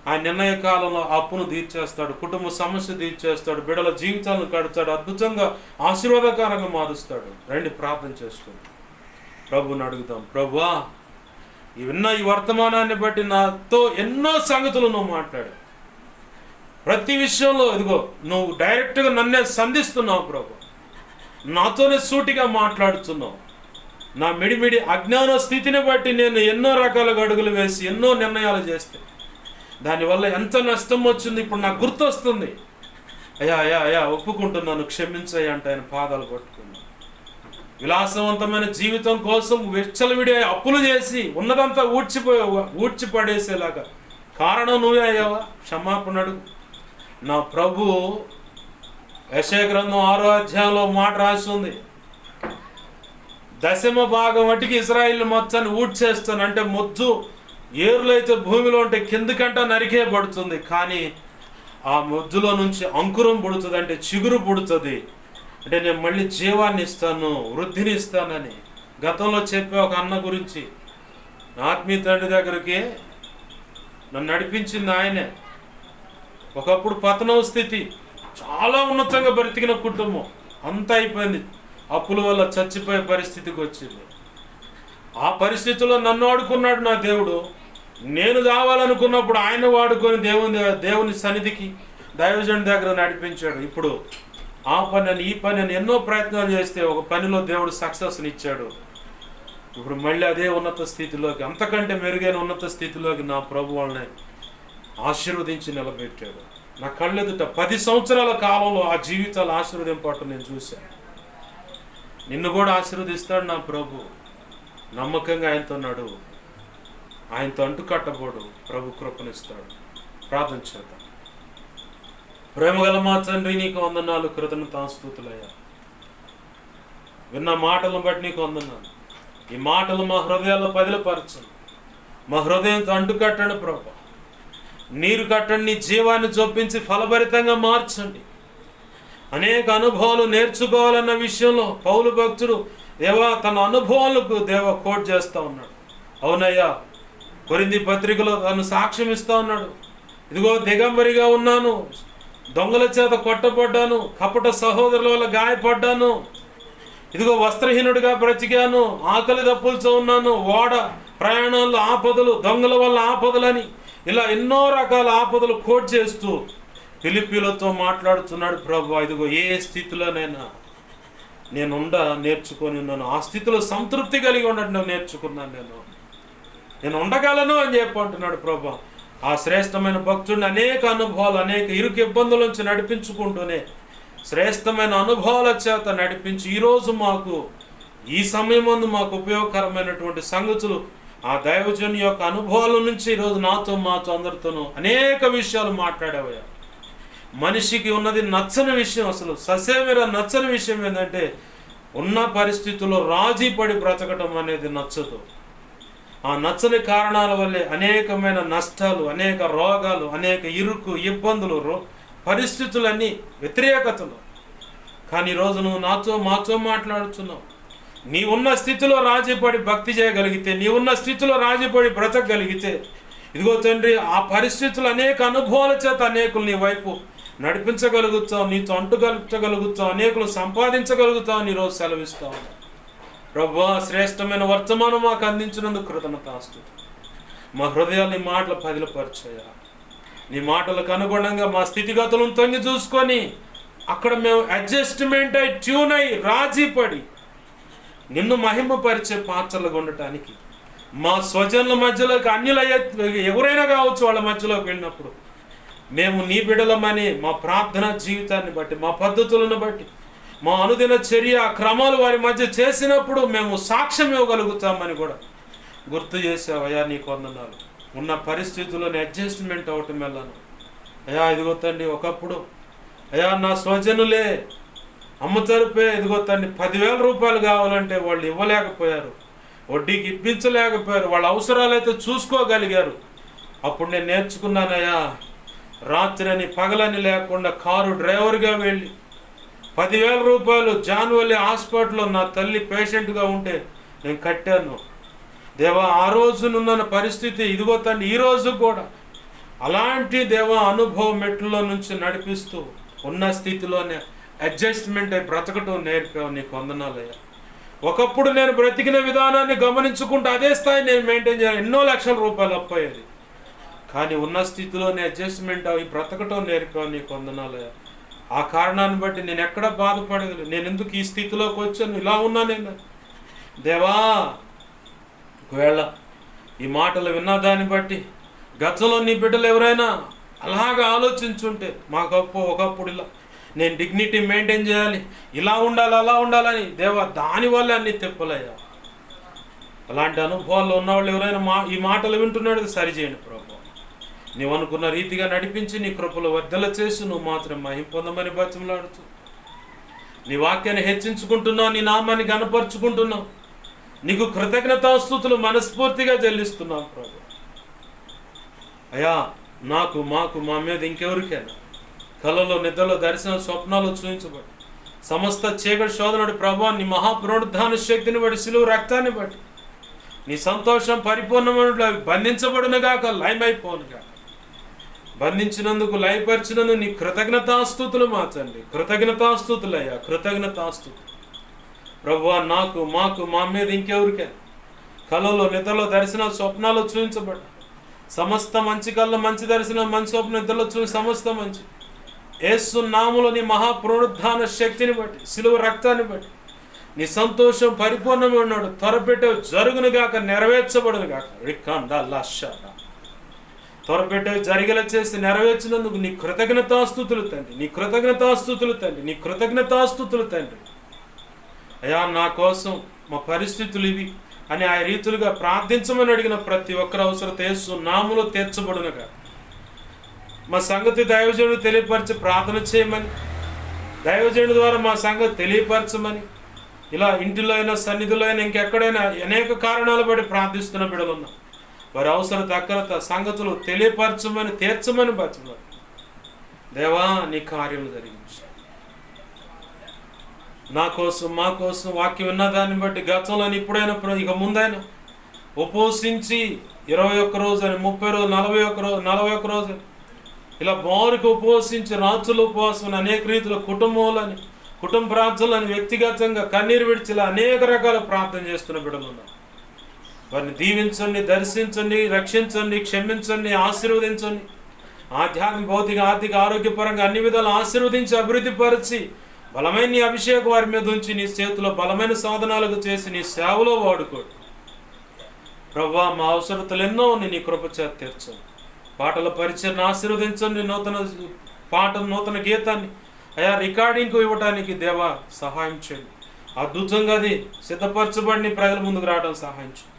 ఆయన నిర్ణయ కాలంలో అప్పును తీర్చేస్తాడు, కుటుంబ సమస్య తీర్చేస్తాడు, బిడ్డల జీవితాలను కడతాడు, అద్భుతంగా ఆశీర్వాదకరంగా మారుస్తాడు. రండి ప్రార్థన చేసుకుంటాం, ప్రభుని అడుగుతాం. ప్రభువా, ఈ వర్తమానాన్ని బట్టి నాతో ఎన్నో సంగతులు నువ్వు మాట్లాడు. ప్రతి విషయంలో ఇదిగో నువ్వు డైరెక్ట్గా నన్నే సంధిస్తున్నావు ప్రభు, నాతోనే సూటిగా మాట్లాడుతున్నావు. నా మిడిమిడి అజ్ఞాన స్థితిని బట్టి నేను ఎన్నో రకాలుగా అడుగులు వేసి ఎన్నో నిర్ణయాలు చేస్తే దానివల్ల ఎంత నష్టం వచ్చింది ఇప్పుడు నాకు గుర్తొస్తుంది. అయ్యా ఒప్పుకుంటున్నాను, క్షమించయ్యా అంటే ఆయన పాదాలు పట్టుకున్నాను. విలాసవంతమైన జీవితం కోసం విచ్చలవిడి అప్పులు చేసి ఉన్నదంతా ఊడ్చిపడేసేలాగా కారణం నువ్వే అయ్యావా, క్షమాపణ అడుగు. నా ప్రభు యెషయా గ్రంథం 6వ అధ్యాయంలో మాట రాస్తుంది, దశమ భాగం మట్టికి ఇశ్రాయేలు మొత్తాన్ని ఊడ్చేస్తాను అంటే, మొద్దు ఏరులైతే భూమిలో ఉంటే కిందకంట నరికే పడుతుంది, కానీ ఆ మొద్దులో నుంచి అంకురం పుడుతుంది, అంటే చిగురు పుడుతుంది. అంటే నేను మళ్ళీ జీవాన్ని ఇస్తాను, వృద్ధిని ఇస్తానని గతంలో చెప్పే ఒక అన్న గురించి, ఆత్మీయ తండ్రి దగ్గరికి నన్ను నడిపించింది ఆయనే. ఒకప్పుడు పతనం స్థితి, చాలా ఉన్నతంగా బ్రతికిన కుటుంబం అంతా అయిపోయింది, అప్పుల వల్ల చచ్చిపోయే పరిస్థితికి వచ్చింది. ఆ పరిస్థితుల్లో నన్ను వాడుకున్నాడు నా దేవుడు. నేను కావాలనుకున్నప్పుడు ఆయన వాడుకొని దేవుని సన్నిధికి, దైవజనుడి దగ్గర నడిపించాడు. ఇప్పుడు ఆ పని అని ఈ పని అని ఎన్నో ప్రయత్నాలు చేస్తే ఒక పనిలో దేవుడు సక్సెస్ని ఇచ్చాడు. ఇప్పుడు మళ్ళీ అదే ఉన్నత స్థితిలోకి, అంతకంటే మెరుగైన ఉన్నత స్థితిలోకి నా ప్రభు వాళ్ళని ఆశీర్వదించి నిలబెట్టాడు. నా కళ్ళెదుట 10 సంవత్సరాల కాలంలో ఆ జీవితాలు ఆశీర్వదింపటం నేను చూశాను. నిన్ను కూడా ఆశీర్వదిస్తాడు నా ప్రభు. నమ్మకంగా ఆయనతో నడువు, ఆయనతో అంటుకట్టబోడు, ప్రభు కృపనిస్తాడు. ప్రార్థన చేద్దాం. ప్రేమగల మా తండ్రి, నీకు వందనాలు, కృతజ్ఞతాస్తుతులయ్యా. విన్న మాటలను బట్టి నీకు వందనాలు. ఈ మాటలు మా హృదయాల్లో పదిలపరచండి, మా హృదయంతో అంటుకట్టండి ప్రభు. నీరు కట్టండి, నీ జీవాన్ని చొప్పించి ఫలభరితంగా మార్చండి. అనేక అనుభవాలు నేర్చుకోవాలన్న విషయంలో పౌలు భక్తుడు దేవా తన అనుభవాలకు కోట్ చేస్తూ ఉన్నాడు. అవునయ్యా, కొరింథీ పత్రికలో తను సాక్ష్యం ఇస్తూ ఉన్నాడు. ఇదిగో దిగంబరిగా ఉన్నాను, దొంగల చేత కొట్టబడ్డాను, కపట సహోదరుల వల్ల గాయపడ్డాను, ఇదిగో వస్త్రహీనుడిగా బ్రతికాను, ఆకలి దప్పులతో ఉన్నాను, ఓడ ప్రయాణాల్లో ఆపదలు, దొంగల వల్ల ఆపదలని, ఇలా ఎన్నో రకాల ఆపదలు కోట్ చేస్తూ ఫిలిప్పీలతో మాట్లాడుతున్నాడు. ప్రభువా, ఇదిగో ఏ స్థితిలోనైనా నేను నేర్చుకొని ఉన్నాను, ఆ స్థితిలో సంతృప్తి కలిగి ఉండడం నేర్చుకున్నాను, నేను ఉండగలను అని చెప్పి అంటున్నాడు ప్రభువా. ఆ శ్రేష్టమైన భక్తుడిని అనేక అనుభవాలు, అనేక ఇరుకు ఇబ్బందుల నుంచి నడిపించుకుంటూనే శ్రేష్టమైన అనుభవాల చేత నడిపించి ఈరోజు మాకు ఈ సమయం ముందు మాకు ఉపయోగకరమైనటువంటి సంగతులు ఆ దైవజన్ యొక్క అనుభవాల నుంచి ఈరోజు నాతో మాతో అందరితోనూ అనేక విషయాలు మాట్లాడేవయ్యా. మనిషికి ఉన్నది నచ్చని విషయం, అసలు ససేమిర నచ్చని విషయం ఏంటంటే ఉన్న పరిస్థితుల్లో రాజీ పడి బ్రతకటం అనేది నచ్చదు. ఆ నచ్చని కారణాల వల్లే అనేకమైన నష్టాలు, అనేక రోగాలు, అనేక ఇరుకు ఇబ్బందులు, పరిస్థితులన్నీ వ్యతిరేకతలు. కానీ ఈరోజు నువ్వు మాతో మాట్లాడుతున్నావు. నీ ఉన్న స్థితిలో రాజీపడి భక్తి చేయగలిగితే, నీ ఉన్న స్థితిలో రాజీపడి బ్రతకగలిగితే, ఇదిగో తండ్రి, ఆ పరిస్థితులు అనేక అనుభవాల చేత అనేకులు నీ వైపు నడిపించగలుగుతావు, నీతో అంటుగలుగుతావు, అనేకులు సంపాదించగలుగుతావు అని ఈరోజు సెలవిస్తావు. ప్రభువా, శ్రేష్టమైన వర్తమానం మాకు అందించినందుకు కృతజ్ఞతాస్తుతి. మా హృదయాలు నీ మాటలు పదిలపరిచాయా. నీ మాటలకు అనుగుణంగా మా స్థితిగతులను తొంగి చూసుకొని అక్కడ మేము అడ్జస్ట్మెంట్ అయి ట్యూన్ అయి రాజీపడి నిన్ను మహిమపరిచే పాత్రలుగా ఉండటానికి, మా స్వజనుల మధ్యలోకి అన్యుల ఎవరైనా కావచ్చు వాళ్ళ మధ్యలోకి వెళ్ళినప్పుడు మేము నీ బిడ్డలమని మా ప్రార్థనా జీవితాన్ని బట్టి, మా పద్ధతులను బట్టి, మా అనుదిన చర్య క్రమాలు వారి మధ్య చేసినప్పుడు మేము సాక్ష్యం ఇవ్వగలుగుతామని కూడా గుర్తు చేసావయ్యా. నీకు వందనాలు. ఉన్న పరిస్థితుల్లోని అడ్జస్ట్మెంట్ అవటం వెళ్ళను అయ్యా. ఇదిగో తండ్రి, ఒకప్పుడు అయ్యా నా స్వజనులే అమ్ముతరిపే ఇదిగో తండ్రి 10,000 రూపాయలు కావాలంటే వాళ్ళు ఇవ్వలేకపోయారు, వడ్డీకి ఇప్పించలేకపోయారు, వాళ్ళ అవసరాలైతే చూసుకోగలిగారు. అప్పుడు నేను నేర్చుకున్నానయ్యా, రాత్రి అని పగలని లేకుండా కారు డ్రైవర్గా వెళ్ళి 10,000 రూపాయలు జాన్వల్లి హాస్పిటల్లో నా తల్లి పేషెంట్గా ఉంటే నేను కట్టాను. దేవా, ఆ రోజునున్న పరిస్థితి ఇదిగో తండ్రి ఈరోజు కూడా అలాంటి దేవా అనుభవం మెట్లలో నుంచి నడిపిస్తూ ఉన్న స్థితిలోనే అడ్జస్ట్మెంట్ అయి బ్రతకటం నేర్పావు. నీకు వందనాలయ్యా. ఒకప్పుడు నేను బ్రతికిన విధానాన్ని గమనించుకుంటూ అదే స్థాయి నేను మెయింటైన్ చేయాలి, ఎన్నో లక్షల రూపాయలు అప్పయ్యేది. కానీ ఉన్న స్థితిలోనే అడ్జస్ట్మెంట్ అవి బ్రతకటం నేర్పావు. నీకు వందనాలయ్యా. ఆ కారణాన్ని బట్టి నేను ఎక్కడ బాధపడలేదు. నేను ఎందుకు ఈ స్థితిలోకి వచ్చాను, ఇలా ఉన్నా నేను దేవా. ఒకవేళ ఈ మాటలు విన్నా దాన్ని బట్టి గతంలో నీ బిడ్డలు ఎవరైనా అలాగా ఆలోచించుంటే, ఒకప్పుడు ఇలా నేను డిగ్నిటీ మెయింటైన్ చేయాలి, ఇలా ఉండాలి, అలా ఉండాలని, దేవా దానివల్ల అన్ని తెప్పలయ్యా. అలాంటి అనుభవాల్లో ఉన్నవాళ్ళు ఎవరైనా ఈ మాటలు వింటున్నాడు, సరిచేయండి ప్రభు. నీవు అనుకున్న రీతిగా నడిపించి నీ కృపలు వర్ధల చేసి నువ్వు మాత్రం మహిమ పొందమని బతిమలాడుతూ నీ వాక్యాన్ని హెచ్చించుకుంటున్నావు, నీ నామాన్ని గణపరుచుకుంటున్నావు. నీకు కృతజ్ఞతాస్తుతులు మనస్ఫూర్తిగా చెల్లిస్తున్నావు ప్రభు. అయ్యా, మా మీద ఇంకెవరికైనా కలలో, నిద్రలో, దర్శన, స్వప్నాలు చూపించబడి సమస్త చీకటి శోధనుడి ప్రభావం నీ మహాపునరుద్ధాన శక్తిని బట్టి, సిలువ రక్తాన్ని బట్టి నీ సంతోషం పరిపూర్ణమైన బంధించబడునుగాక, లయమైపోనుగాక. బంధించినందుకు లయపరిచినందుకు నీ కృతజ్ఞతాస్తుతులు మార్చండి. కృతజ్ఞతాస్తుతులయ్యా, కృతజ్ఞతాస్తుతులు ప్రభువా. మా మీద ఇంకెవరికైనా కలలో, నిద్రలో, దర్శన, స్వప్నాలు చూపించబడి సమస్త మంచి కళ్ళ, మంచి దర్శనం, మంచి స్వప్న, నిద్రలో చూసి సమస్త మంచి యేసు నామములో నీ మహాపునరుద్ధాన శక్తిని బట్టి, సిలువ రక్తాన్ని బట్టి నీ సంతోషం పరిపూర్ణమే ఉన్నాడు. త్వరపెట్టే జరుగునుగాక, నెరవేర్చబడునుగాక. త్వరపెట్టే జరిగేలా చేసి నెరవేర్చినందుకు నీ కృతజ్ఞతాస్తుతులు తండ్రి, నీ కృతజ్ఞతాస్తుతులు తండ్రి, నీ కృతజ్ఞతాస్తుతులు తండ్రి. అయ్యా, నా కోసం మా పరిస్థితులు ఇవి అని ఆ రీతులుగా ప్రార్థించమని అడిగిన ప్రతి ఒక్కరి అవసరత యేసు నామములో తీర్చబడునుగా. మా సంగతి దైవజనుడు తెలియపరిచి ప్రార్థన చేయమని, దైవజనుడి ద్వారా మా సంగతి తెలియపరచమని, ఇలా ఇంటిలో అయినా, సన్నిధిలో అయినా, ఇంకెక్కడైనా అనేక కారణాలు బట్టి ప్రార్థిస్తున్న బిడ్డలు ఉన్నా. వారి అవసరత, అక్కరత సంగతులు తెలియపరచమని, తీర్చమని బతున్నారు. దేవా, నీ కార్యము జరిగించు. నా కోసం, మా కోసం వాక్యం ఉన్నదాన్ని బట్టి గతంలో ఇప్పుడైనా, ఇక ముందైనా ఉపవసించి 21 రోజు అని, 30 రోజు, 41 రోజు ఇలా బారుకు ఉపవసించి రాత్రులు ఉపవాసం అనేక రీతిలో కుటుంబ ప్రార్థనలని వ్యక్తిగతంగా కన్నీరు విడిచి ఇలా అనేక రకాల ప్రార్థన చేస్తున్న బిడ్డలు ఉన్నారు. వారిని దీవించండి, దర్శించండి, రక్షించండి, క్షమించండి, ఆశీర్వదించండి. ఆధ్యాత్మిక, భౌతిక, ఆర్థిక, ఆరోగ్యపరంగా అన్ని విధాలు ఆశీర్వదించి అభివృద్ధి పరిచి బలమైన నీ అభిషేకం వారి మీద ఉంచి నీ చేతిలో బలమైన సాధనాలకు చేసి నీ సేవలో వాడుకోడు. ప్రభువా, మా అవసరతలు ఎన్నో నీ కృప చేత తీర్చండి. పాటల పరిచయను ఆశీర్వదించండి. నూతన గీతాన్ని అయా రికార్డింగ్కు ఇవ్వడానికి దేవా సహాయం చేయండి. అద్భుతంగా అది సిద్ధపరచబడిన ప్రజల ముందుకు రావడం సహాయం చేయండి.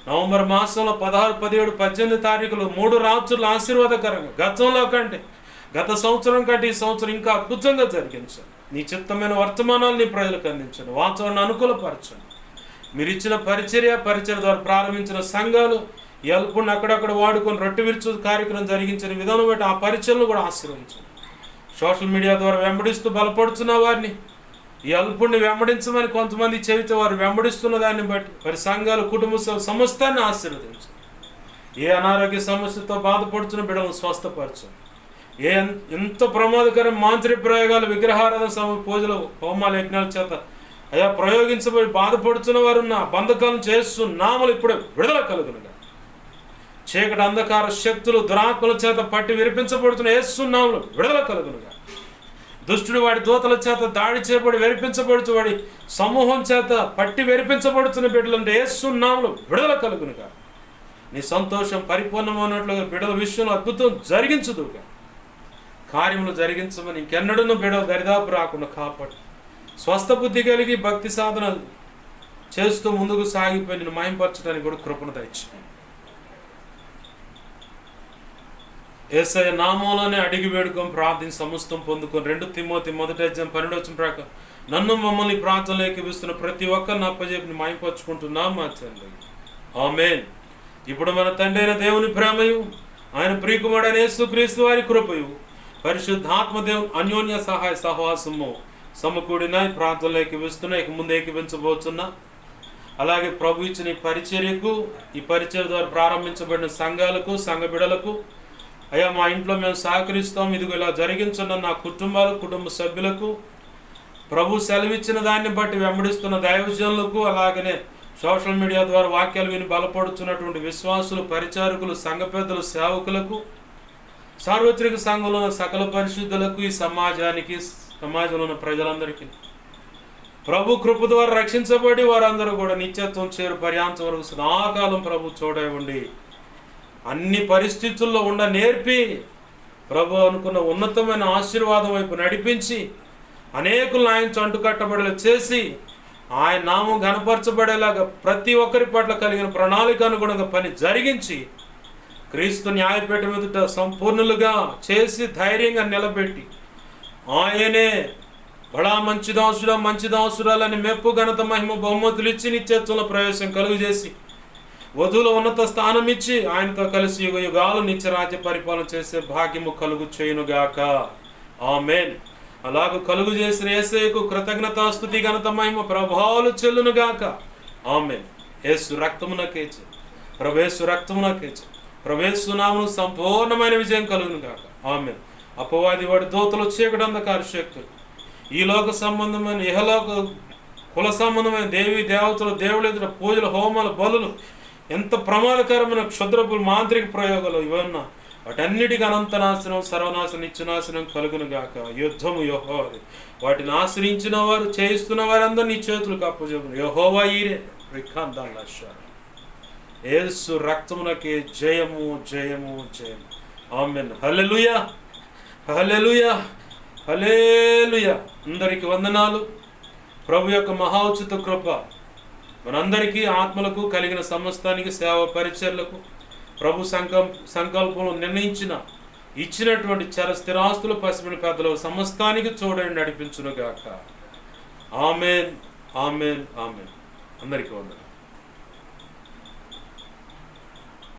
నవంబర్ మాసంలో 16, 17, 18 తారీఖులు 3 రాత్రులు ఆశీర్వాదకరంగా గత సంవత్సరం కంటే ఈ సంవత్సరం ఇంకా అద్భుతంగా జరిగించండి. నీ చిత్తమైన వర్తమానాలు నీ ప్రజలకు అందించండి. వాతావరణం అనుకూలపరచండి. మీరు ఇచ్చిన పరిచర్య ద్వారా ప్రారంభించిన సంఘాలు ఈ అల్పుని అక్కడక్కడ వాడుకొని రొట్టె విరుచు కార్యక్రమం జరిగించిన విధానం బట్టి ఆ పరిచయలను కూడా ఆశీర్వదించండి. సోషల్ మీడియా ద్వారా వెంబడిస్తూ బలపడుతున్న వారిని ఈ అల్పుడిని వెంబడించమని కొంతమంది చెబితే వారు వెంబడిస్తున్న దాన్ని బట్టి వారి సంఘాలు, కుటుంబ సమస్తాన్ని ఆశీర్వదించండి. ఏ అనారోగ్య సమస్యతో బాధపడుతున్న బిడ్డలను స్వస్థపరచండి. ఎంత ప్రమాదకరం మాంత్రిక ప్రయోగాలు, విగ్రహారాధన, పూజలు, హోమాల, యజ్ఞాల చేత అయా ప్రయోగించబడి బాధపడుతున్న వారు ఉన్న బంధకాలను చేస్తున్నాములు ఇప్పుడు విడుదల కలుగునుగా. చీకటి అంధకార శక్తులు, దురాత్మల చేత పట్టి విరిపించబడుతున్న యేసునామములో విడుదల కలుగునుగా. దుష్టుడు వాడి దూతల చేత దాడి చేయబడి వెరిపించబడుతూ వాడి సమూహం చేత పట్టి వెరిపించబడుతున్న బిడ్డలంటే యేసునామములో విడుదల కలుగునుగా. నీ సంతోషం పరిపూర్ణమైనట్లుగా బిడ్డల విషయంలో అద్భుతం జరిగించుదుగా. కార్యములు జరిగించమని ఇంకెన్నడూ బిడ్డలు దరిదాపు రాకుండా కాపాడు. స్వస్థ బుద్ధి కలిగి భక్తి సాధన చేస్తూ ముందుకు సాగిపోయి నేను మహింపరచడానికి కూడా కృపను దయచేయండి. యేసయ్య నామంలోనే అడిగి వేడుకొని ప్రార్థించి సమస్తం పొందుకొని 2 తిమోతి 1:12 ప్రకారం నన్ను మమ్మల్ని ప్రార్థనలు ఏకీవిస్తున్న ప్రతి ఒక్కరిని అప్పజెప్పి మహింపరచుకుంటున్నాం మా తండ్రి. ఆమేన్. ఇప్పుడు మన తండ్రి అయిన దేవుని ప్రేమయు, ఆయన ప్రియకుమారుడైన యేసుక్రీస్తు వారి కృపయు, పరిశుద్ధాత్మ దేవుని అన్యోన్య సహాయ సహవాసము సమకూడిన ప్రార్థనలు ఏకీవిస్తున్నా, ఇక ముందు ఏకీవించబోతున్నా. అలాగే ప్రభు ఇచ్చిన ఈ పరిచర్యకు, ఈ పరిచర్య ద్వారా ప్రారంభించబడిన సంఘాలకు, సంఘ బిడలకు అయ్యా మా ఇంట్లో మేము సహకరిస్తాం, ఇదిగో ఇలా జరిగించున్న నా కుటుంబ సభ్యులకు, ప్రభు సెలవిచ్చిన దాన్ని బట్టి వెంబడిస్తున్న దైవజనులకు, అలాగనే సోషల్ మీడియా ద్వారా వాక్యాలు విని బలపడుతున్నటువంటి విశ్వాసులు, పరిచారకులు, సంఘ పెద్దలు, సేవకులకు, సార్వత్రిక సంఘంలో ఉన్న సకల పరిశుద్ధులకు, ఈ సమాజంలో ఉన్న ప్రజలందరికీ ప్రభు కృప ద్వారా రక్షించబడి వారందరూ కూడా నిత్యత్వం చేరు పర్యాంతం వరకు సదాకాలం ప్రభు తోడై ఉండి అన్ని పరిస్థితుల్లో నేర్పి ప్రభు అనుకున్న ఉన్నతమైన ఆశీర్వాదం వైపు నడిపించి అనేకులను ఆయన చంటు కట్టబడేలా చేసి ఆయన నామం ఘనపరచబడేలాగా ప్రతి ఒక్కరి పట్ల కలిగిన ప్రణాళిక అనుగుణంగా పని జరిగించి క్రీస్తు న్యాయపీఠ మీదట సంపూర్ణులుగా చేసి ధైర్యంగా నిలబెట్టి ఆయనే బడా మంచి దాసురాలని మెప్పు, ఘనత, మహిమ, బహుమతులు ఇచ్చి నిత్యత్వంలో ప్రవేశం కలుగు చేసి వధువుల ఉన్నత స్థానం ఇచ్చి ఆయనతో కలిసి యుగ యుగాలు నిత్యరాజ్య పరిపాలన చేసే భాగ్యము కలుగు చేయునుగాక. ఆమేన్. అలాగూ కలుగు చేసిన యేసయ్యకు కృతజ్ఞతాస్తుతి, ఘనత, మహిమ, ప్రభావాలు చెల్లునుగాక. ఆమేన్. యేసు రక్తమునకేచి ప్రభేసు నామమున సంపూర్ణమైన విజయం కలుగునుగాక. ఆమేన్. అపవాది వాడి దూతలు, చీకటి అంధకార శక్తులు, ఈ లోక సంబంధమైన, ఇహలోక కుల సంబంధమైన దేవీ దేవతలు, దేవుళ్ళ ఎదుట పూజలు, హోమాలు, బలులు, ఎంత ప్రమాదకరమైన క్షుద్రపులు, మాంత్రిక ప్రయోగాలు ఇవన్నా వాటన్నిటికీ అనంత నాశనం, సర్వనాశనం, నిత్యనాశనం కలుగునుగాక. యుద్ధము యెహోవాది. వాటిని ఆశ్రయించిన వారు, చేయిస్తున్న వారందరూ నీ చేతులకు అప్పజెప్పును. యెహోవా ఈరే యేసు రక్తమునకే జయము, జయము, జయము. ఆమేన్. హల్లెలూయా, హల్లెలూయా, హల్లెలూయా. అందరికి వందనాలు. ప్రభు యొక్క మహోచిత కృప మనందరికీ, ఆత్మలకు, కలిగిన సమస్తానికి, సేవ పరిచర్లకు ప్రభు సంకల్పంలో ఇచ్చినటువంటి స్థిరాస్తులు, పసిపిన పెద్దలు సమస్తానికి చూడండి నడిపించునుగాక. ఆమేన్, ఆమేన్, ఆమేన్. అందరికీ వందనాలు.